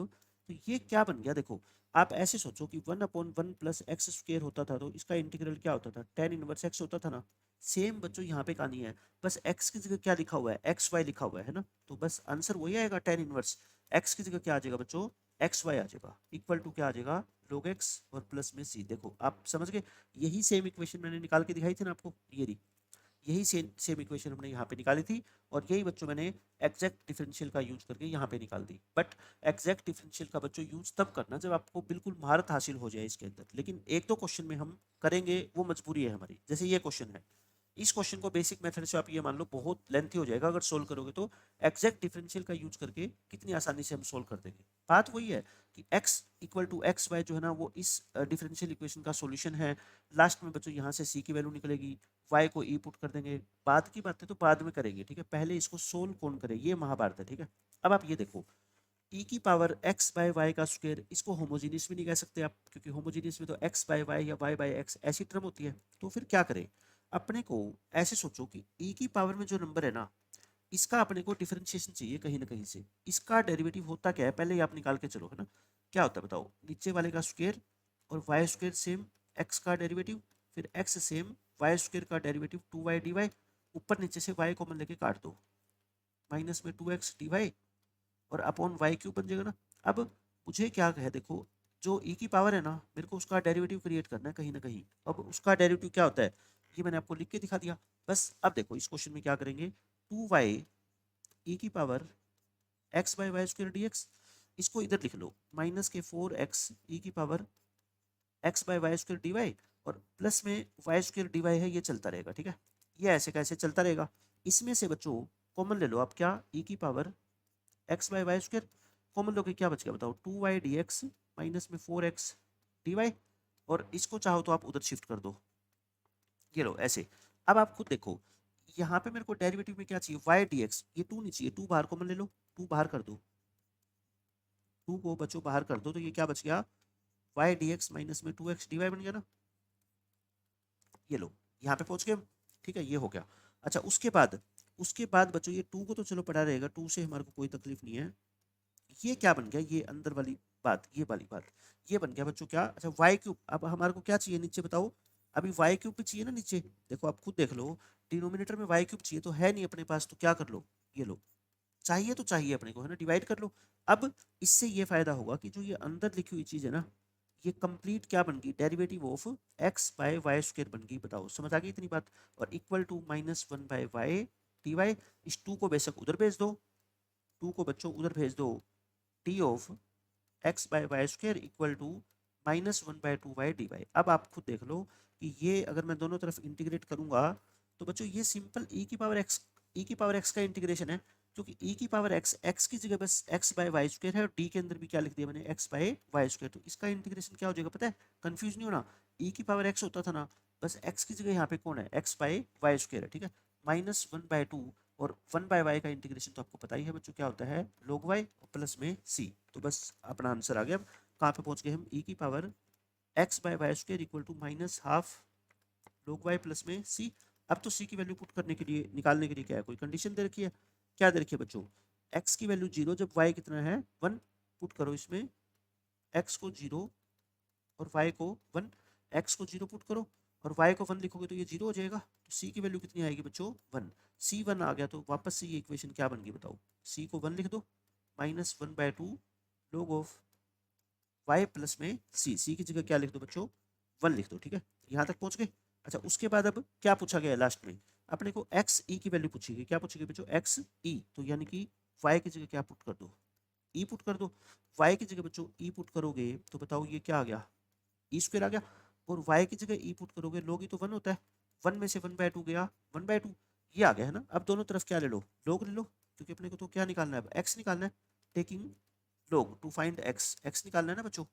तो ये क्या बन गया देखो, आप ऐसे सोचो कि 1/1 प्लस एक्स स्क्वायर होता था तो इसका इंटीग्रल क्या होता था, tan इनवर्स एक्स होता था ना। सेम बच्चों यहाँ पे कहानी है, बस एक्स की जगह क्या लिखा हुआ है, एक्स वाई लिखा हुआ है ना, तो बस आंसर वही आएगा tan इनवर्स। एक्स की जगह क्या आ जाएगा बच्चों, एक्स वाई आ जाएगा, इक्वल टू क्या आ जाएगा log x और प्लस में c। देखो आप समझ गए, यही सेम इक्वेशन मैंने निकाल के दिखाई थी ना आपको, ये रही, यही सेम सेम इक्वेशन हमने यहाँ पे निकाली थी, और यही बच्चों मैंने एग्जैक्ट डिफरेंशियल का यूज करके यहाँ पे निकाल दी। बट एग्जैक्ट डिफरेंशियल का बच्चों यूज तब करना जब आपको बिल्कुल महारत हासिल हो जाए इसके अंदर, लेकिन एक दो क्वेश्चन में हम करेंगे, वो मजबूरी है हमारी। जैसे ये क्वेश्चन है, इस क्वेश्चन को बेसिक मेथड से आप ये मान लो बहुत लेंथी हो जाएगा अगर सोल्व करोगे, तो एग्जैक्ट डिफरेंशियल का यूज करके कितनी आसानी से हम सोल्व कर देंगे। बात वही है कि x equal to x Y जो है ना, वो इस डिफरेंशियल इक्वेशन का सॉल्यूशन है। लास्ट में बच्चों यहाँ से c की वैल्यू निकलेगी, y को e पुट कर देंगे, बाद की बातें तो बाद में करेंगे, ठीक है, पहले इसको सोल्व कौन करे, ये महाभारत है, ठीक है। अब आप ये देखो, e की पावर x बाय वाई का स्क्वायर, इसको होमोजीनियस भी नहीं कह सकते आप, क्योंकि होमोजीनियस में तो x बाय वाई या y बाय एक्स ऐसी टर्म होती है। तो फिर क्या करें, अपने को ऐसे सोचो कि e की पावर में जो नंबर है ना, इसका अपने को डिफरेंशिएशन चाहिए कहीं ना कहीं से। इसका डेरिवेटिव होता क्या है पहले ही आप निकाल के चलो, है ना। क्या होता है बताओ, नीचे वाले का स्क्वायर और वाई स्क्वायर सेम एक्स का डेरिवेटिव, फिर एक्स सेम वाई स्क्वायर का डेरिवेटिव 2y dy, ऊपर नीचे से y कॉमन लेके काट दो, माइनस में 2x dy और अपॉन वाई क्यूब बन जाएगा ना। अब मुझे क्या है देखो, जो e की पावर है ना, मेरे को उसका डेरिवेटिव क्रिएट करना है कहीं ना कहीं। अब उसका डेरिवेटिव क्या होता है, ये मैंने आपको लिख के दिखा दिया। बस अब देखो इस क्वेश्चन में क्या करेंगे, 2y e की power x by Y square D X, इसको इधर लिख लो, माइनस के 4x e की power x by Y square D Y, और प्लस में वाई स्क्वायर डी वाई है, ये चलता रहेगा, ठीक है। ये ऐसे कैसे चलता रहेगा, इसमें से बच्चों कॉमन ले लो आप, क्या e की power x by Y square common लोगे, क्या बच गया बताओ, 2y डी एक्स माइनस में 4x डी वाई, और इसको चाहो तो आप उधर शिफ्ट कर दो, ये लो ऐसे। अब आप खुद देखो, यहाँ पे मेरे को डेरिवेटिव में क्या चाहिए, y डी एक्स, ये 2 नहीं चाहिए, 2 बाहर कॉमन ले लो, 2 बाहर कर दो, 2 को बच्चों बाहर कर दो, तो ये क्या बच गया, y डी एक्स माइनस में 2x डी वाई बन गया ना। ये लो यहाँ पे पहुंच गए, ठीक है, ये हो गया। अच्छा उसके बाद बच्चों ये 2 को तो चलो पढ़ा रहेगा, 2 से हमारे को कोई तकलीफ नहीं है। ये क्या बन गया, ये अंदर वाली बात, ये वाली बात, ये बन गया बच्चों क्या, अच्छा वाई क्यूब। अब हमारे को क्या चाहिए नीचे बताओ, अभी वाई क्यूब भी चाहिए ना नीचे, देखो आप खुद देख लो, डिनोमिनेटर में वाई क्यूब चाहिए तो है नहीं अपने पास, तो क्या कर लो, ये लो, चाहिए तो चाहिए अपने को, है ना, डिवाइड कर लो। अब इससे ये फायदा होगा कि जो ये अंदर लिखी हुई चीज है ना, ये कंप्लीट क्या बन गई, derivative of X by Y square बन गई। बताओ समझ आ गई इतनी बात, और equal to -1 by Y T Y. इस 2 को बेशक उधर भेज दो, 2 को बच्चों उधर भेज दो, T of X by Y square equal to -1 by 2y dy। अब आप खुद देख लो कि ये अगर मैं दोनों तरफ इंटीग्रेट करूंगा, तो बच्चों ये सिंपल ई की पावर एक्स का इंटीग्रेशन है, क्योंकि ई की पावर एक्स एक्स की जगह बस एक्स बाय वाई स्क्वायर है और डी के अंदर भी क्या लिख दिया मैंने एक्स बाय वाई स्क्वायर। तो इसका इंटीग्रेशन क्या हो जाएगा पता है, कंफ्यूज नहीं होना, ई की पावर एक्स होता था ना, बस एक्स की जगह यहाँ पे कौन है एक्स बाय वाई स्क्वायर है, ठीक है, -1/2 और 1/y का इंटीग्रेशन तो आपको पता ही है बच्चों क्या होता है log y और प्लस में c। तो बस अपना आंसर आ गया। अब कहाँ पे पहुंच गए हम, ई की power X by Y square equal to -12 log y plus में c। अब तो c की वैल्यू पुट करने के लिए निकालने के लिए क्या है, कोई कंडीशन दे रखी है, क्या दे रखी है बच्चों, x की वैल्यू 0 जब y कितना है 1, पुट करो इसमें x को 0 और y को 1, x को 0 पुट करो और y को 1 लिखोगे तो ये 0 हो जाएगा, तो c की वैल्यू कितनी आएगी बच्चों 1, c 1 आ गया, तो वापस से ये इक्वेशन क्या बन गई बताओ, c को 1 लिख दो -1/2 log ऑफ y प्लस में c की जगह क्या लिख दो बच्चों 1 लिख दो, ठीक है, यहाँ तक पहुंच गए। अच्छा उसके बाद अब क्या पूछा गया है लास्ट में, अपने को एक्स ई की वैल्यू पूछी गई, क्या पूछी गई बच्चों एक्स ई, तो यानी कि y की जगह क्या पुट कर दो ई पुट कर दो, y की जगह बच्चों ई पुट करोगे तो बताओ ये क्या आ गया ई स्क्वायर आ गया, और y की जगह ई पुट करोगे लोग ही तो 1 होता है, 1 में से 1/2 गया 1/2, ये आ गया है ना। अब दोनों तरफ क्या ले लो लोग ले लो, क्योंकि अपने को तो क्या निकालना है अब x निकालना है, टेकिंग लोग टू फाइंड x निकालना है ना बच्चों,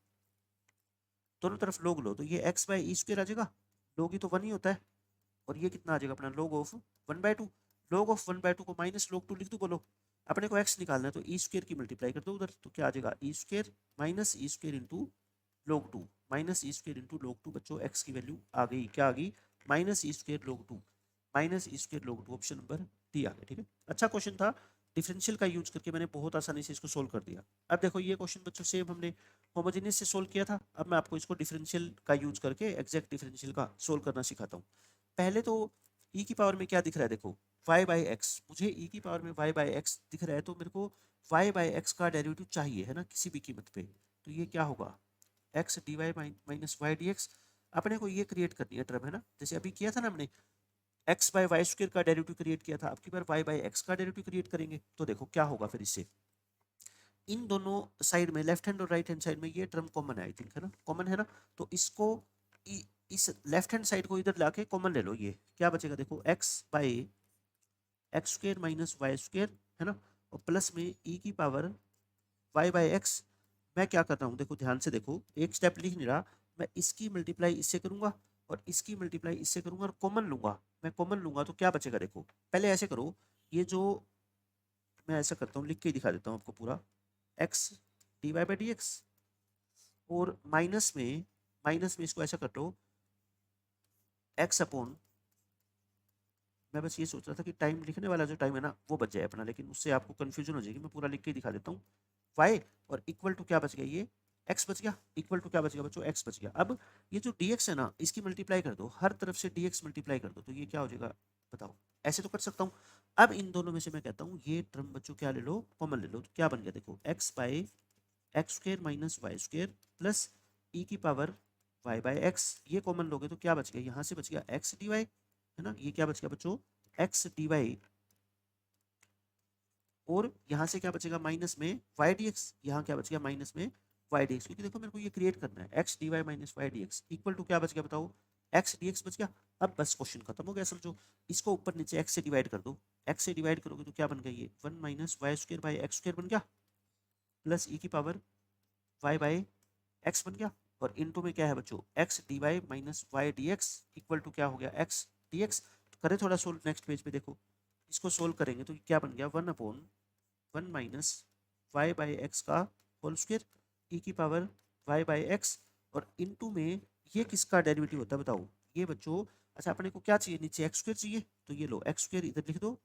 दोनों तरफ लोग लो तो ये एक्स बाई ई स्क्वायर आ जाएगा, लोग ही तो 1 ही होता है, और ये कितना आ जाएगा अपना log ऑफ 1/2, log ऑफ 1/2 को -log 2 लिख दो, बोलो अपने को x निकालना है तो ई स्क्वायर की मल्टीप्लाई कर दो उधर, तो क्या आ जाएगा E square minus E square into log 2 minus E square into log 2, बच्चों x की वैल्यू आ गई, क्या आ गई -e² log 2 -e² log 2, option number D आ गया, ठीक है। अच्छा क्वेश्चन था, डिफरेंशियल का यूज करके मैंने बहुत आसानी से इसको सोल्व कर दिया। अब देखो ये क्वेश्चन बच्चों सेम हमने होमोजेनियस से सोल्व किया था, अब मैं आपको इसको डिफरेंशियल का यूज करके एग्जैक्ट डिफरेंशियल का सोल्व करना सिखाता हूँ। पहले तो e की पावर में क्या दिख रहा है देखो y बाई एक्स, मुझे e की पावर में y बाई एक्स दिख रहा है, तो मेरे को y बाई एक्स का डेरिवेटिव चाहिए है ना किसी भी कीमत पे, तो ये क्या होगा X D Y minus Y D X, अपने को ये क्रिएट करनी है टर्म है ना, जैसे अभी किया था ना हमने एक्स बाई वाई स्क्वायर का डेरिवेटिव क्रिएट किया था, अब की बार वाई बाई एक्स का डेरिवेटिव क्रिएट करेंगे, तो देखो क्या होगा फिर इससे, इन दोनों साइड में लेफ्ट हैंड और राइट हैंड साइड में ये टर्म कॉमन है, आई थिंक है ना, कॉमन है ना, तो इसको इस लेफ्ट हैंड साइड को इधर लाके कॉमन ले लो, ये क्या बचेगा देखो x by X square minus Y square है ना, और प्लस में ई की पावर वाई बाई एक्स। मैं क्या कर रहा हूँ देखो ध्यान से देखो, एक स्टेप लिख नहीं रहा, मैं इसकी मल्टीप्लाई इससे करूंगा और इसकी मल्टीप्लाई इससे करूंगा और कॉमन लूंगा, मैं कॉमन लूंगा तो क्या बचेगा देखो, पहले ऐसे करो, ये जो मैं ऐसा करता हूँ लिख के ही दिखा देता हूँ आपको पूरा, X D Y by D x और माइनस में इसको ऐसा कर लो एक्स अपॉन, मैं बस ये सोच रहा था कि टाइम लिखने वाला जो टाइम है ना वो बच जाए अपना, लेकिन उससे आपको कंफ्यूजन हो जाएगी, मैं पूरा लिख के ही दिखा देता हूँ, y और इक्वल टू क्या बच गया ये x बच गया, इक्वल टू क्या बच गया बच्चों x बच गया। अब ये जो dx है ना इसकी मल्टीप्लाई कर दो, हर तरफ से dx मल्टीप्लाई कर दो, तो ये क्या हो जाएगा बताओ, ऐसे तो कर सकता हूँ। अब इन दोनों में से मैं कहता हूँ ये टर्म बच्चों क्या ले लो कॉमन ले लो, तो क्या बन गया देखो x by x square minus Y square plus ई की पावर वाई बाई एक्स, ये कॉमन लोगे तो क्या बच गया, यहाँ से बच गया एक्स डी वाई है ना, ये क्या बच गया बच्चों एक्स डी वाई, और यहाँ से क्या बचेगा माइनस में वाई डी एक्स, यहाँ क्या बच गया माइनस में वाई डी एक्स, क्योंकि देखो मेरे को ये क्रिएट करना है X D Y minus Y D x equal to क्या बच गया बताओ एक्स डी एक्स बच गया। अब बस क्वेश्चन खत्म हो गया समझो, इसको ऊपर नीचे एक्स से डिवाइड कर दो, एक्स से डिवाइड करोगे तो क्या बन गया ये 1 minus Y square by x square बन गया, प्लस ई की पावर वाई बाई एक्स बन गया, और इनटू में क्या है बच्चों x D Y minus Y D x equal to क्या हो गया एक्स डी एक्स। तो करें थोड़ा सोल्व नेक्स्ट पेज पे देखो, इसको सोल्व करेंगे तो क्या बन गया 1 माइनस वाई बाई एक्स का होल स्क्वायर ई की पावर वाई बाई एक्स, और इनटू में ये किसका डेरिवेटिव होता है बताओ ये बच्चों, अच्छा अपने को क्या चाहिए नीचे एक्स स्क्वायर चाहिए, तो ये लो एक्स स्क्वायर इधर लिख दो,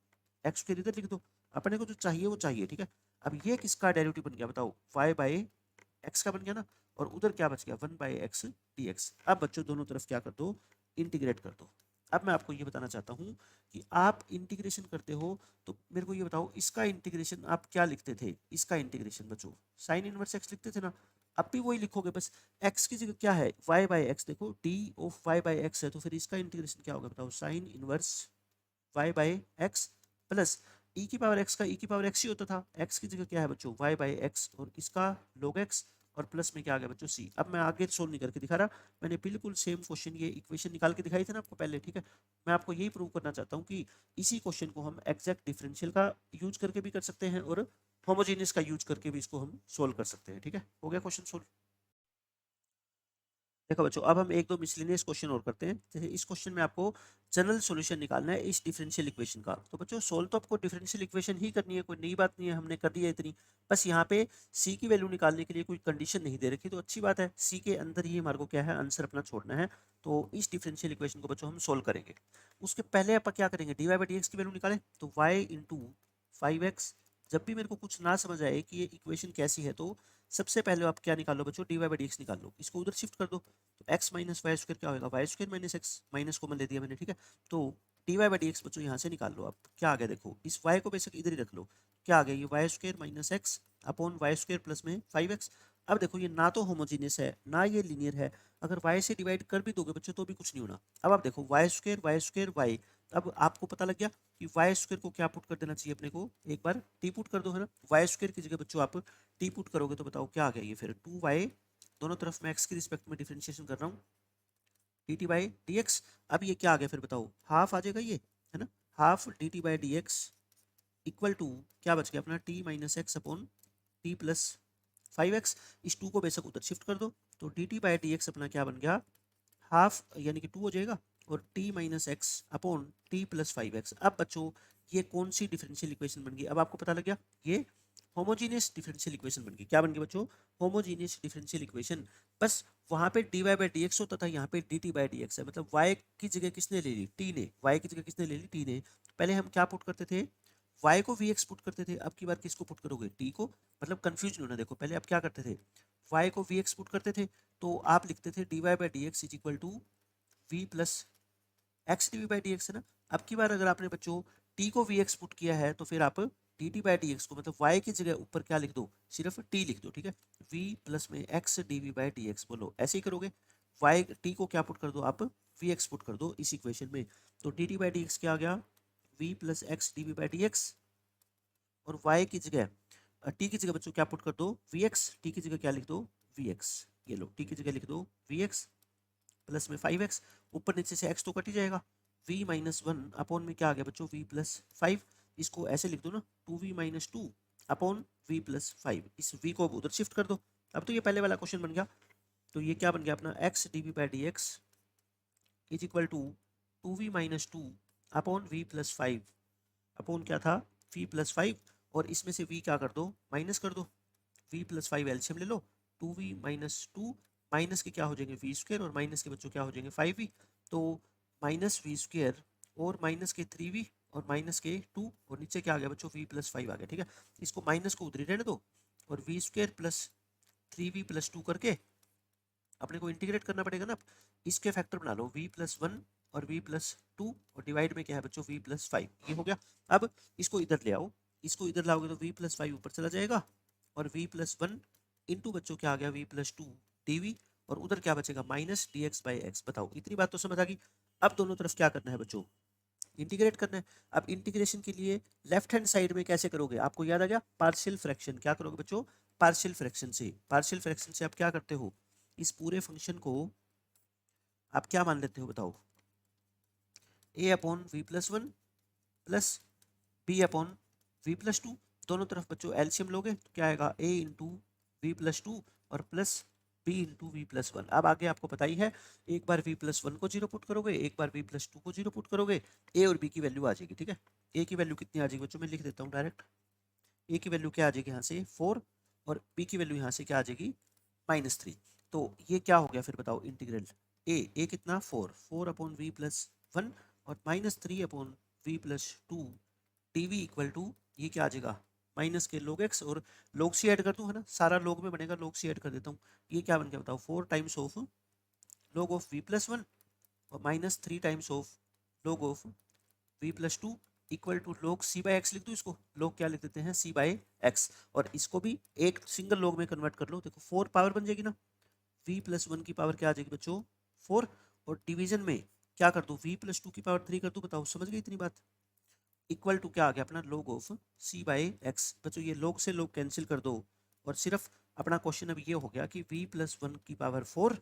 एक्स स्क्वायर इधर लिख दो, अपने को जो चाहिए वो चाहिए, ठीक है। अब ये किसका डेरिवेटिव बन गया बताओ वाई बाई एक्स का बन गया ना, और उधर क्या बच गया 1/x dx। अब बच्चों दोनों तरफ क्या कर दो इंटीग्रेट कर दो। अब मैं आपको ये बताना चाहता हूँ कि आप इंटीग्रेशन करते हो तो मेरे को ये बताओ इसका इंटीग्रेशन आप क्या लिखते थे, इसका इंटीग्रेशन बच्चों साइन इनवर्स एक्स लिखते थे ना, अब भी वही लिखोगे, बस एक्स की जगह क्या है वाई बाई एक्स, देखो d of y by x है, तो फिर इसका इंटीग्रेशन क्या होगा बताओ sine inverse y by x plus ई की पावर एक्स का ई की पावर एक्स ही होता था, एक्स की जगह क्या है बच्चों वाई बाई एक्स और इसका log एक्स, और प्लस में क्या आ गया बच्चों सी। अब मैं आगे सोल्व नहीं करके दिखा रहा, मैंने बिल्कुल सेम क्वेश्चन ये इक्वेशन निकाल के दिखाई थी ना आपको पहले, ठीक है। मैं आपको यही प्रूव करना चाहता हूँ कि इसी क्वेश्चन को हम एग्जैक्ट डिफरेंशियल का यूज करके भी कर सकते हैं और होमोजेनियस का यूज करके भी इसको हम सोल्व कर सकते हैं, ठीक है। हो गया क्वेश्चन सोल्व। देखो बच्चों, अब हम एक दो मिसलेनियस क्वेश्चन और करते हैं। जैसे इस क्वेश्चन में आपको जनरल सॉल्यूशन निकालना है इस डिफरेंशियल इक्वेशन का। तो बच्चों सोल्व तो आपको डिफरेंशियल इक्वेशन ही करनी है, कोई नई बात नहीं है, हमने कर दी है इतनी। बस यहाँ पे सी की वैल्यू निकालने के लिए कोई कंडीशन नहीं दे रखी, तो अच्छी बात है, सी के अंदर ही हमारे को क्या है आंसर अपना छोड़ना है। तो इस डिफरेंशियल इक्वेशन को बच्चों हम सोल्व करेंगे। उसके पहले आप क्या करेंगे, D Y by D x की वैल्यू निकालें। तो वाई इंटू 5x। जब भी मेरे को कुछ ना समझ आए कि ये इक्वेशन कैसी है, तो सबसे पहले आप क्या निकालो बच्चों, D Y by D x निकाल लो, इसको उधर शिफ्ट कर दो। तो एक्स माइनस वाई स्क्र क्या होगा, Y square minus X, minus common ले दिया मैंने, ठीक है। तो D Y by D x बच्चों यहाँ से निकाल लो। अब क्या आ गया देखो, इस वाई को बेशक इधर ही रख लो, क्या आ गया ये Y square minus X upon Y square plus में 5x। अब देखो ये ना तो होमोजीनियस है ना ये लीनियर है, अगर y से डिवाइड कर भी दोगे बच्चों तो भी कुछ नहीं होना। अब आप देखो वाई स्क्र वाई, अब आपको पता लग गया कि वाई स्क्र को क्या पुट कर देना चाहिए अपने को, एक बार टी पुट कर दो, है ना। वाई स्क्र की जगह बच्चों आप टी पुट करोगे तो बताओ क्या आ गया ये, फिर 2y, दोनों तरफ मैं x की रिस्पेक्ट में डिफरेंशिएशन कर रहा हूँ, D T by D x. अब ये क्या आ गया फिर बताओ, हाफ आ जाएगा ये, है ना। Half D T by D x equal to क्या बच गया अपना, T minus X upon T plus 5x। इस टू को बेशक उधर शिफ्ट कर दो, तो D T by D x अपना क्या बन गया, हाफ यानी कि 2 हो जाएगा, और t minus X upon T plus 5x। अब बच्चों ये कौन सी डिफरेंशियल इक्वेशन बन गई, अब आपको पता लग गया, ये होमोजीनियस डिफरेंशियल इक्वेशन बन गई। क्या बन गई बच्चों, होमोजीनियस डिफरेंशियल इक्वेशन। बस वहां पे D Y by D X होता था, यहाँ पे D T by D X है, मतलब y की जगह किसने ले ली, t ने, y की जगह किसने ले ली, t ने। पहले हम क्या पुट करते थे, y को vx पुट करते थे, अब की बार किसको पुट करोगे, t को। मतलब कंफ्यूज नहीं होना, देखो पहले आप क्या करते थे, y को vx पुट करते थे, तो आप लिखते थे D Y by D X is equal to V plus X D V by D X, है ना। अब की बार अगर आपने बच्चों t को vx पुट किया है, तो फिर आप D T by D x को मतलब y की जगह ऊपर क्या लिख दो, सिर्फ t लिख दो, ठीक है। v प्लस में x D V by D X, बोलो ऐसे ही करोगे। y t को क्या पुट कर दो आप, vx पुट कर दो इस इक्वेशन में, तो D T by D X क्या आ गया, v plus X D V by D x, और y की जगह t की जगह बच्चों क्या पुट कर दो, vx, t की जगह क्या लिख दो, vx। ये लो t की जगह लिख दो vx प्लस में 5x, ऊपर नीचे से x तो कट ही जाएगा, v माइनस 1 अपॉन में क्या आ गया बच्चों, v प्लस 5। इसको ऐसे लिख दो ना, 2v minus 2 upon v plus 5, इस v को उधर शिफ्ट कर दो। अब तो ये पहले वाला क्वेश्चन बन गया, तो ये क्या बन गया अपना, x D V by D X is equal to 2v minus 2 upon v plus 5 upon क्या था, v प्लस 5, और इसमें से v क्या कर दो, माइनस कर दो, v प्लस 5 एलसीएम ले लो, 2v माइनस 2, माइनस के क्या हो जाएंगे वी स्क्र, और माइनस के बच्चों क्या हो जाएंगे 5v। तो माइनस वी स्क्र और माइनस के 3v और माइनस के 2, और नीचे क्या आ गया बच्चों, v प्लस 5 आ गया, ठीक है। इसको माइनस को उधर ही रहने दो, और V square plus 3v plus 2 करके अपने को इंटीग्रेट करना पड़ेगा ना। इसके फैक्टर बना लो v प्लस 1 और v प्लस 2, और डिवाइड में क्या है बच्चों v प्लस 5, ये हो गया। अब इसको इधर ले आओ, इसको इधर लाओगे तो v प्लस 5 ऊपर चला जाएगा, और v प्लस 1 इंटू बच्चों क्या आ गया, v प्लस 2 dv, और उधर क्या बचेगा minus D x by x. बताओ इतनी बात तो समझ आ गई। अब दोनों तरफ क्या करना है बच्चों, इंटीग्रेट करना है। अब इंटीग्रेशन के लिए लेफ्ट हैंड साइड में कैसे करोगे, आपको याद आ गया, पार्शियल फ्रैक्शन। क्या करोगे बच्चों, पार्शियल फ्रैक्शन से। पार्शियल फ्रैक्शन से आप क्या करते हो, इस पूरे फंक्शन को आप क्या मान लेते हो बताओ, a upon we plus 1 plus b upon we plus 2। दोनों तरफ बच्चों एलसीएम लोगे तो क्या आएगा, a इंटू वी प्लस 2 और plus b into we plus 1। अब आगे आपको पता ही है, एक बार v प्लस 1 को जीरो पुट करोगे, एक बार v प्लस 2 को जीरो पुट करोगे, a और b की वैल्यू आ जाएगी, ठीक है। a की वैल्यू कितनी आ जाएगी बच्चों, मैं लिख देता हूँ डायरेक्ट। a की वैल्यू क्या आ जाएगी यहाँ से 4, और b की वैल्यू यहाँ से क्या आ जाएगी -3। तो ये क्या हो गया फिर बताओ, इंटीग्रल a कितना 4 अपॉन वी प्लस 1 और -3 upon we plus 2 TV equal to, ये क्या आ जाएगा माइनस के log x, और log c ऐड कर दूं, है ना, सारा log में बनेगा, log c ऐड कर देता हूँ। ये क्या बन गया बताओ, 4 times of log of v plus 1 और -3 times of log of v plus 2 equal to log c by x. लिख दो इसको, log क्या लिख देते हैं, c बाई एक्स, और इसको भी एक सिंगल log में कन्वर्ट कर लो। देखो 4 पावर बन जाएगी ना, v प्लस 1 की पावर क्या आ जाएगी बच्चों 4, और डिवीजन में क्या कर दूं, v प्लस 2 की पावर 3 कर दूं। बताओ समझ गए इतनी बात, इक्वल टू क्या आ गया अपना log of c by x. बच्चों ये log से log कैंसिल कर दो, और सिर्फ अपना क्वेश्चन अब ये हो गया कि v प्लस 1 की पावर 4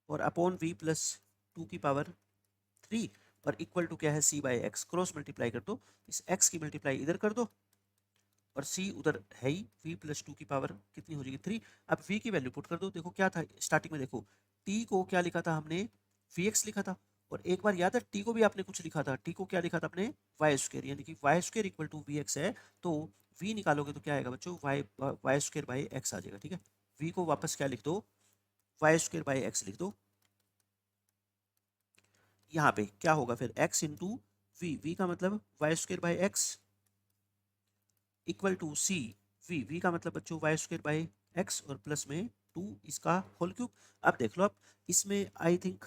और अपॉन v प्लस 2 की पावर 3 और इक्वल टू क्या है c by x. Cross multiply कर दो, इस x की मल्टीप्लाई इधर कर दो और c उधर है ही, v प्लस 2 की पावर कितनी हो जाएगी 3। अब v की वैल्यू पुट कर दो। देखो क्या था स्टार्टिंग में, देखो t को क्या लिखा था हमने, vx लिखा था, और एक बार याद है t को भी आपने कुछ लिखा था, t को क्या लिखा था अपने वाई स्क्र, यानी कि y square equal to v x है। तो v निकालोगे तो क्या आएगा बच्चों, वाई स्क्र बाई एक्स आ जाएगा। ठीक है, v को वापस क्या लिख दो, वाई स्क्र बाई एक्स लिख दो। यहाँ पे क्या होगा फिर, x इंटू वी, वी का मतलब y square by x equal to c, v का मतलब बच्चों वाई स्क्र बाई एक्स और प्लस में 2 इसका होल क्यूब। अब देख लो, आप इसमें आई थिंक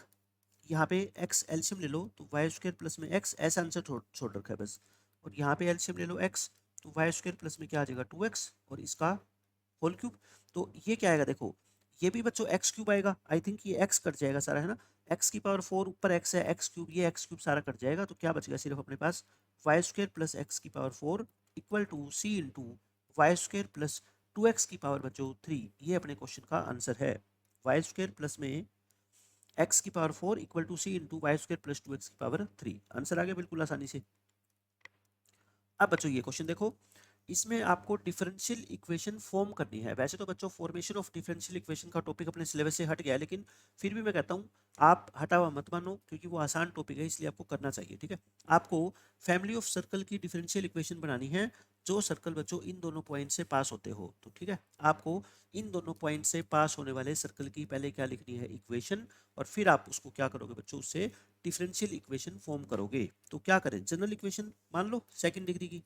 यहाँ पे x एलसीएम ले लो तो वाई स्क्र प्लस में x, ऐसा आंसर छोड़ रखा है बस। और यहाँ पे एलसीएम ले लो x, तो वाई स्क्र प्लस में क्या आ जाएगा 2x और इसका होल क्यूब। तो ये क्या आएगा देखो, ये भी बच्चों एक्स क्यूब आएगा, आई थिंक ये एक्स कट जाएगा सारा, है ना, एक्स की पावर 4 ऊपर एक्स है, एक्स क्यूब, ये एक्स क्यूब सारा कट जाएगा। तो क्या बचेगा सिर्फ अपने पास वाई स्क्र प्लस एक्स की power 4 equal to c into y square plus 2x की पावर बच्चों 3। ये अपने क्वेश्चन का आंसर है, वाई स्क्र प्लस में एक्स की power 4 equal to c into y square plus 2x की पावर 3। आंसर आ गया बिल्कुल आसानी से। अब बच्चों ये क्वेश्चन देखो, इसमें आपको डिफरेंशियल इक्वेशन फॉर्म करनी है। वैसे तो बच्चों फॉर्मेशन ऑफ डिफरेंशियल इक्वेशन का टॉपिक अपने सिलेबस से हट गया है, लेकिन फिर भी मैं कहता हूँ आप हटा हुआ मत मानो, क्योंकि वो आसान टॉपिक है, इसलिए आपको करना चाहिए। ठीक है, आपको फैमिली ऑफ सर्कल की डिफरेंशियल इक्वेशन बनानी है, जो सर्कल बच्चों इन दोनों पॉइंट से पास होते हो। तो ठीक है, आपको इन दोनों पॉइंट से पास होने वाले सर्कल की पहले क्या लिखनी है, इक्वेशन, और फिर आप उसको क्या करोगे बच्चों, उससे डिफरेंशियल इक्वेशन फॉर्म करोगे। तो क्या करें, जनरल इक्वेशन मान लो सेकंड डिग्री की।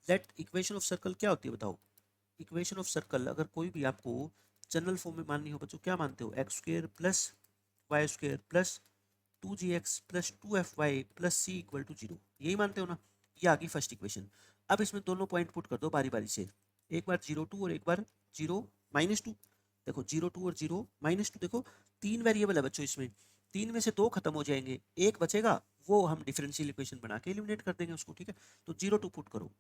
लेट इक्वेशन ऑफ सर्कल क्या होती है बताओ, इक्वेशन ऑफ सर्कल अगर कोई भी आपको जनरल फॉर्म में माननी हो बच्चों, क्या मानते हो, x square plus y square plus 2gx plus 2fy plus c equal to 0, यही मानते हो ना। ये आ गई फर्स्ट इक्वेशन। अब इसमें दोनों पॉइंट पुट कर दो बारी बारी से, एक बार 0 2 और एक बार 0 - 2। देखो 0 2 और 0 - 2, देखो तीन वेरिएबल है बच्चों इसमें, तीन में से दो खत्म हो जाएंगे, एक बचेगा, वो हम डिफरेंशियल इक्वेशन बना के एलिमिनेट कर देंगे उसको। ठीक है, तो 0 2 पुट करो,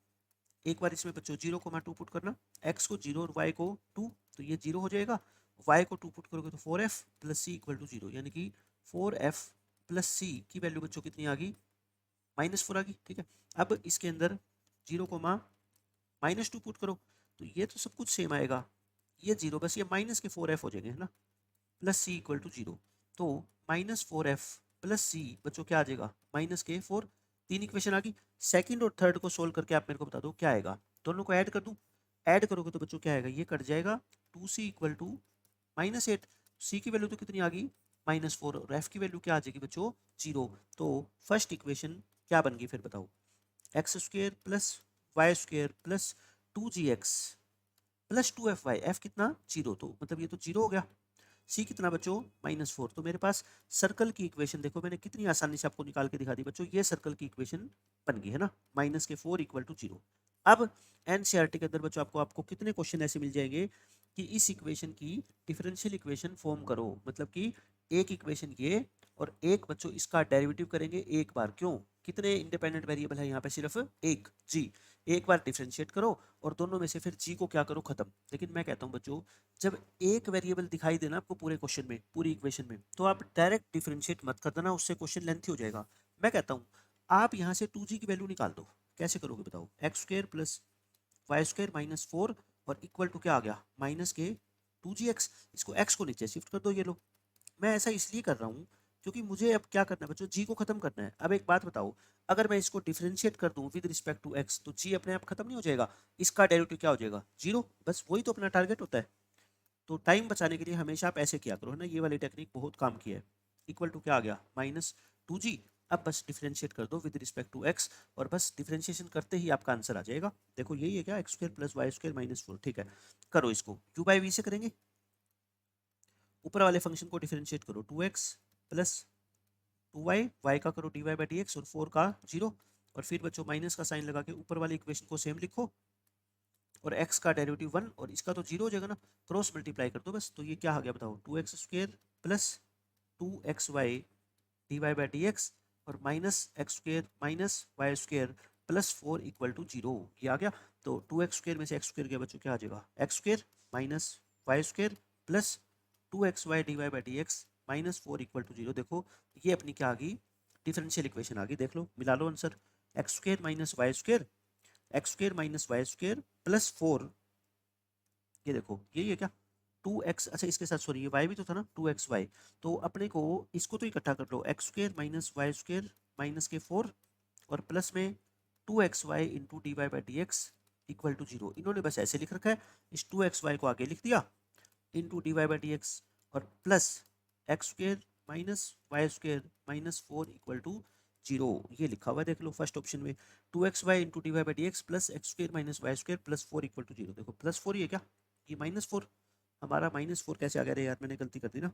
एक बार इसमें बच्चों 0 - 2 पुट करना, x को 0 और y को 2, तो ये 0 हो जाएगा। y को 2 पुट करोगे तो 4f plus c equal to 0, यानी कि 4f प्लस सी की वैल्यू बच्चों कितनी आ गई, -4 आ गई। ठीक है, अब इसके अंदर 0 - -2 पुट करो, तो ये तो सब कुछ सेम आएगा, ये 0, बस ये माइनस के 4f हो जाएंगे, है ना, प्लस सी इक्वल टू 0। तो -4f प्लस सी बच्चों क्या आ जाएगा, -के 4। तीन इक्वेशन आ गई, सेकंड और थर्ड को सोल्व करके आप मेरे को बता दो क्या आएगा। दोनों को ऐड कर दूं, ऐड करोगे तो बच्चों क्या आएगा, ये कट जाएगा, 2c इक्वल टू -8। सी की वैल्यू तो कितनी आ गई, -4, और एफ की वैल्यू क्या आ जाएगी बच्चों, 0। तो फर्स्ट इक्वेशन क्या बन गई फिर बताओ, x square plus y square plus 2gx plus 2fy, f कितना 0, तो मतलब ये तो 0 हो गया। सी कितना बच्चों, -4। तो मेरे पास सर्कल की इक्वेशन देखो मैंने कितनी आसानी से आपको निकाल के दिखा दी बच्चों, ये सर्कल की इक्वेशन बन गई, है ना, -के 4 इक्वल टू 0। अब एनसीईआरटी के अंदर बच्चों आपको आपको कितने क्वेश्चन ऐसे मिल जाएंगे कि इस इक्वेशन की डिफरेंशियल इक्वेशन फॉर्म करो, मतलब कि एक इक्वेशन ये और एक बच्चों इसका डेरिवेटिव करेंगे एक बार। क्यों, कितने इंडिपेंडेंट वेरिएबल है यहाँ पे, सिर्फ एक जी। एक बार डिफरेंशिएट करो और दोनों में से फिर जी को क्या करो, खत्म। लेकिन मैं कहता हूँ बच्चों, जब एक वेरिएबल दिखाई देना आपको पूरे क्वेश्चन में, पूरी इक्वेशन में, तो आप डायरेक्ट डिफरेंशिएट मत कर देना, उससे क्वेश्चन लेंथी हो जाएगा। मैं कहता हूँ आप यहाँ से 2g की वैल्यू निकाल दो। कैसे करोगे बताओ, x square plus y square -4 और इक्वल टू क्या आ गया, -के 2gx। इसको x को नीचे शिफ्ट कर दो, ये लो। मैं ऐसा इसलिए कर रहा हूँ क्योंकि मुझे अब क्या करना है बच्चों, जी को खत्म करना है। अब एक बात बताओ, अगर मैं इसको डिफरेंशिएट कर दूं विद रिस्पेक्ट टू एक्स, तो जी अपने आप खत्म नहीं हो जाएगा, इसका डेरिवेटिव क्या हो जाएगा, 0। बस वही तो अपना टारगेट होता है। तो टाइम बचाने के लिए हमेशा आप ऐसे किया करो, है ना, ये वाली टेक्निक बहुत काम की है। इक्वल टू क्या आ गया, -2g। अब बस डिफरेंशिएट कर दो विद रिस्पेक्ट टू एक्स, और बस डिफरेंशिएशन करते ही आपका आंसर आ जाएगा। देखो यही है क्या, x square plus y square -4। ठीक है, करो इसको, u बाई वी से करेंगे, ऊपर वाले फंक्शन को डिफरेंशिएट करो, 2x प्लस 2y, y का करो dy बाई dx और 4 का 0, और फिर बच्चों माइनस का साइन लगा के ऊपर वाली इक्वेशन को सेम लिखो, और x का डेरिवेटिव 1 और इसका तो 0 हो जाएगा ना, क्रॉस मल्टीप्लाई कर दो बस। तो ये क्या आ गया बताओ, 2x square plus 2xy dy by dx और -x square minus Y square plus 4 equal to 0, ये आ गया। तो 2x स्क्र में से x स्क्र गया बच्चों, क्या आ जाएगा, x square y square plus 2xy dy by D x minus 4 equal to 0। देखो ये अपनी क्या आ गई, डिफरेंशियल इक्वेशन आ गई। देख लो, मिला लो answer, x square minus Y square, x square minus Y square plus 4, ये देखो यही है क्या, 2x, अच्छा इसके साथ सॉरी ये y भी तो था ना 2xy, तो अपने को इसको तो इकट्ठा कर लो, x square minus Y square minus के 4 और प्लस में 2xy into d Y by D x equal to 0। इन्होंने बस ऐसे लिख रखा है, इस 2xy को आगे लिख दिया into d Y by D x और plus x square minus Y square minus 4 equal to 0, ये लिखा हुआ है देख लो फर्स्ट ऑप्शन में, 2xy into d Y by D x plus x square minus Y square plus 4 equal to 0। देखो plus 4 ये क्या, ये माइनस 4, हमारा माइनस 4 कैसे आ गया रे यार, मैंने गलती कर दी ना,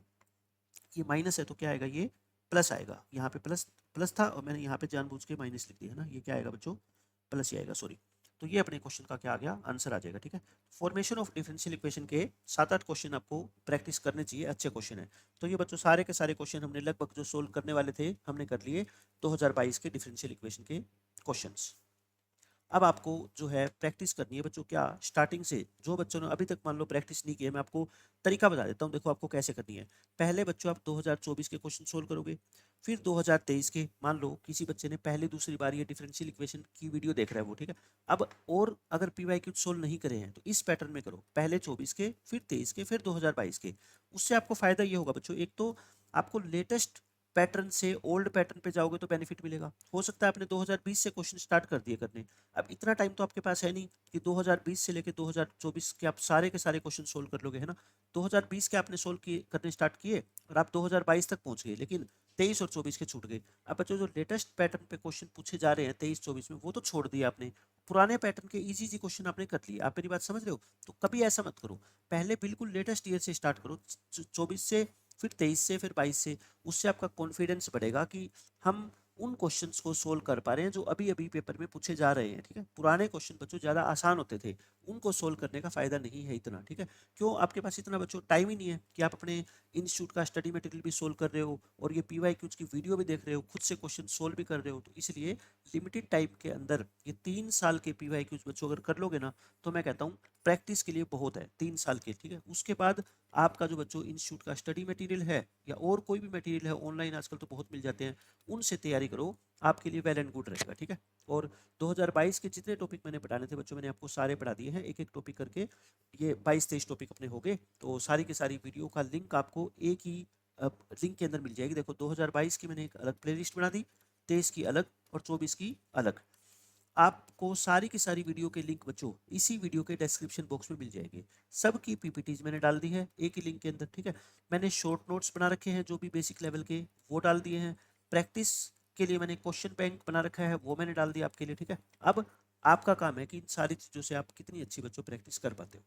ये माइनस है तो क्या आएगा, ये प्लस आएगा, यहाँ पे प्लस प्लस था और मैंने यहाँ पे जानबूझ के माइनस लिख दिया ना, ये क्या आएगा बच्चों, प्लस ही आएगा सॉरी। तो ये अपने क्वेश्चन का क्या आ गया, आंसर आ जाएगा। ठीक है, फॉर्मेशन ऑफ डिफरेंशियल इक्वेशन के 7-8 क्वेश्चन आपको प्रैक्टिस करने चाहिए, अच्छे क्वेश्चन है। तो ये बच्चों सारे के सारे क्वेश्चन हमने लगभग जो सोल्व करने वाले थे हमने कर लिए 2022 के डिफरेंशियल इक्वेशन के क्वेश्चंस। अब आपको जो है प्रैक्टिस करनी है बच्चों, क्या स्टार्टिंग से जो बच्चों ने अभी तक मान लो प्रैक्टिस नहीं की है, मैं आपको तरीका बता देता हूँ। देखो आपको कैसे करनी है, पहले बच्चों आप 2024 के क्वेश्चन सोल्व करोगे, फिर 2023 के, मान लो किसी बच्चे ने पहले दूसरी बार ये डिफरेंशियल इक्वेशन की वीडियो देख रहा है वो, ठीक है, अब और अगर पीवाईक्यू सोल्व नहीं करे हैं तो इस पैटर्न में करो, पहले 24 के, फिर 23 के, फिर 2022 के। उससे आपको फायदा ये होगा बच्चों, एक तो आपको लेटेस्ट पैटर्न से ओल्ड पैटर्न पे जाओगे तो बेनिफिट मिलेगा। हो सकता है आपने 2020 से क्वेश्चन स्टार्ट कर दिए करने, अब इतना टाइम तो आपके पास है नहीं कि 2020 से लेके 2024 के आप सारे के सारे क्वेश्चन सोल्व कर लोगे, है ना। 2020 के आपने सोल्व किए करने स्टार्ट किए और आप 2022 तक पहुंच गए, लेकिन 23 और 24 के छूट गए। अब बच्चों जो लेटेस्ट पैटर्न पे क्वेश्चन पूछे जा रहे हैं 23-24 में, वो तो छोड़ दिया आपने, पुराने पैटर्न के इजी इजी क्वेश्चन आपने कर लिए। आप मेरी बात समझ रहे हो, तो कभी ऐसा मत करो, पहले बिल्कुल लेटेस्ट ईयर से स्टार्ट करो, 24 से, फिर 23 से, फिर 22 से। उससे आपका कॉन्फिडेंस बढ़ेगा कि हम उन क्वेश्चंस को सोल्व कर पा रहे हैं जो अभी अभी पेपर में पूछे जा रहे हैं। ठीक है, पुराने क्वेश्चन बच्चों ज़्यादा आसान होते थे, उनको सोल्व करने का फायदा नहीं है इतना। ठीक है, क्यों, आपके पास इतना बच्चों टाइम ही नहीं है कि आप अपने इंस्टीट्यूट का स्टडी मटेरियल भी सोल्व कर रहे हो और ये पीवाईक्यूज की वीडियो भी देख रहे हो, खुद से क्वेश्चन सोल्व भी कर रहे हो। तो इसलिए लिमिटेड टाइम के अंदर ये 3 साल के पीवाईक्यूज बच्चों अगर कर लोगे ना, तो मैं कहता हूँ प्रैक्टिस के लिए बहुत है 3 साल के। ठीक है, उसके बाद आपका जो बच्चों इंस्टीट्यूट का स्टडी मटेरियल है या और कोई भी मटेरियल है ऑनलाइन आजकल तो बहुत मिल जाते हैं, उनसे तैयारी करो, आपके लिए वेल एंड गुड रहेगा। ठीक है, और 2022 के जितने टॉपिक मैंने पढ़ाने थे बच्चों, मैंने आपको सारे पढ़ा दिए हैं, एक एक टॉपिक करके ये 22-23 टॉपिक अपने हो गए। तो सारी की सारी वीडियो का लिंक आपको एक ही लिंक के अंदर मिल जाएगी। देखो 2022 की मैंने एक अलग प्लेलिस्ट बना दी, 23 की अलग और 24 की अलग। आपको सारी की सारी वीडियो के लिंक बच्चों इसी वीडियो के डिस्क्रिप्शन बॉक्स में मिल जाएंगे। सबकी पीपीटीज मैंने डाल दी है एक ही लिंक के अंदर। ठीक है, मैंने शॉर्ट नोट्स बना रखे हैं जो भी बेसिक लेवल के, वो डाल दिए हैं। प्रैक्टिस के लिए मैंने क्वेश्चन बैंक बना रखा है, वो मैंने डाल दिया आपके लिए। ठीक है, अब आपका काम है कि इन सारी चीज़ों से आप कितनी अच्छी बच्चों प्रैक्टिस कर पाते हो।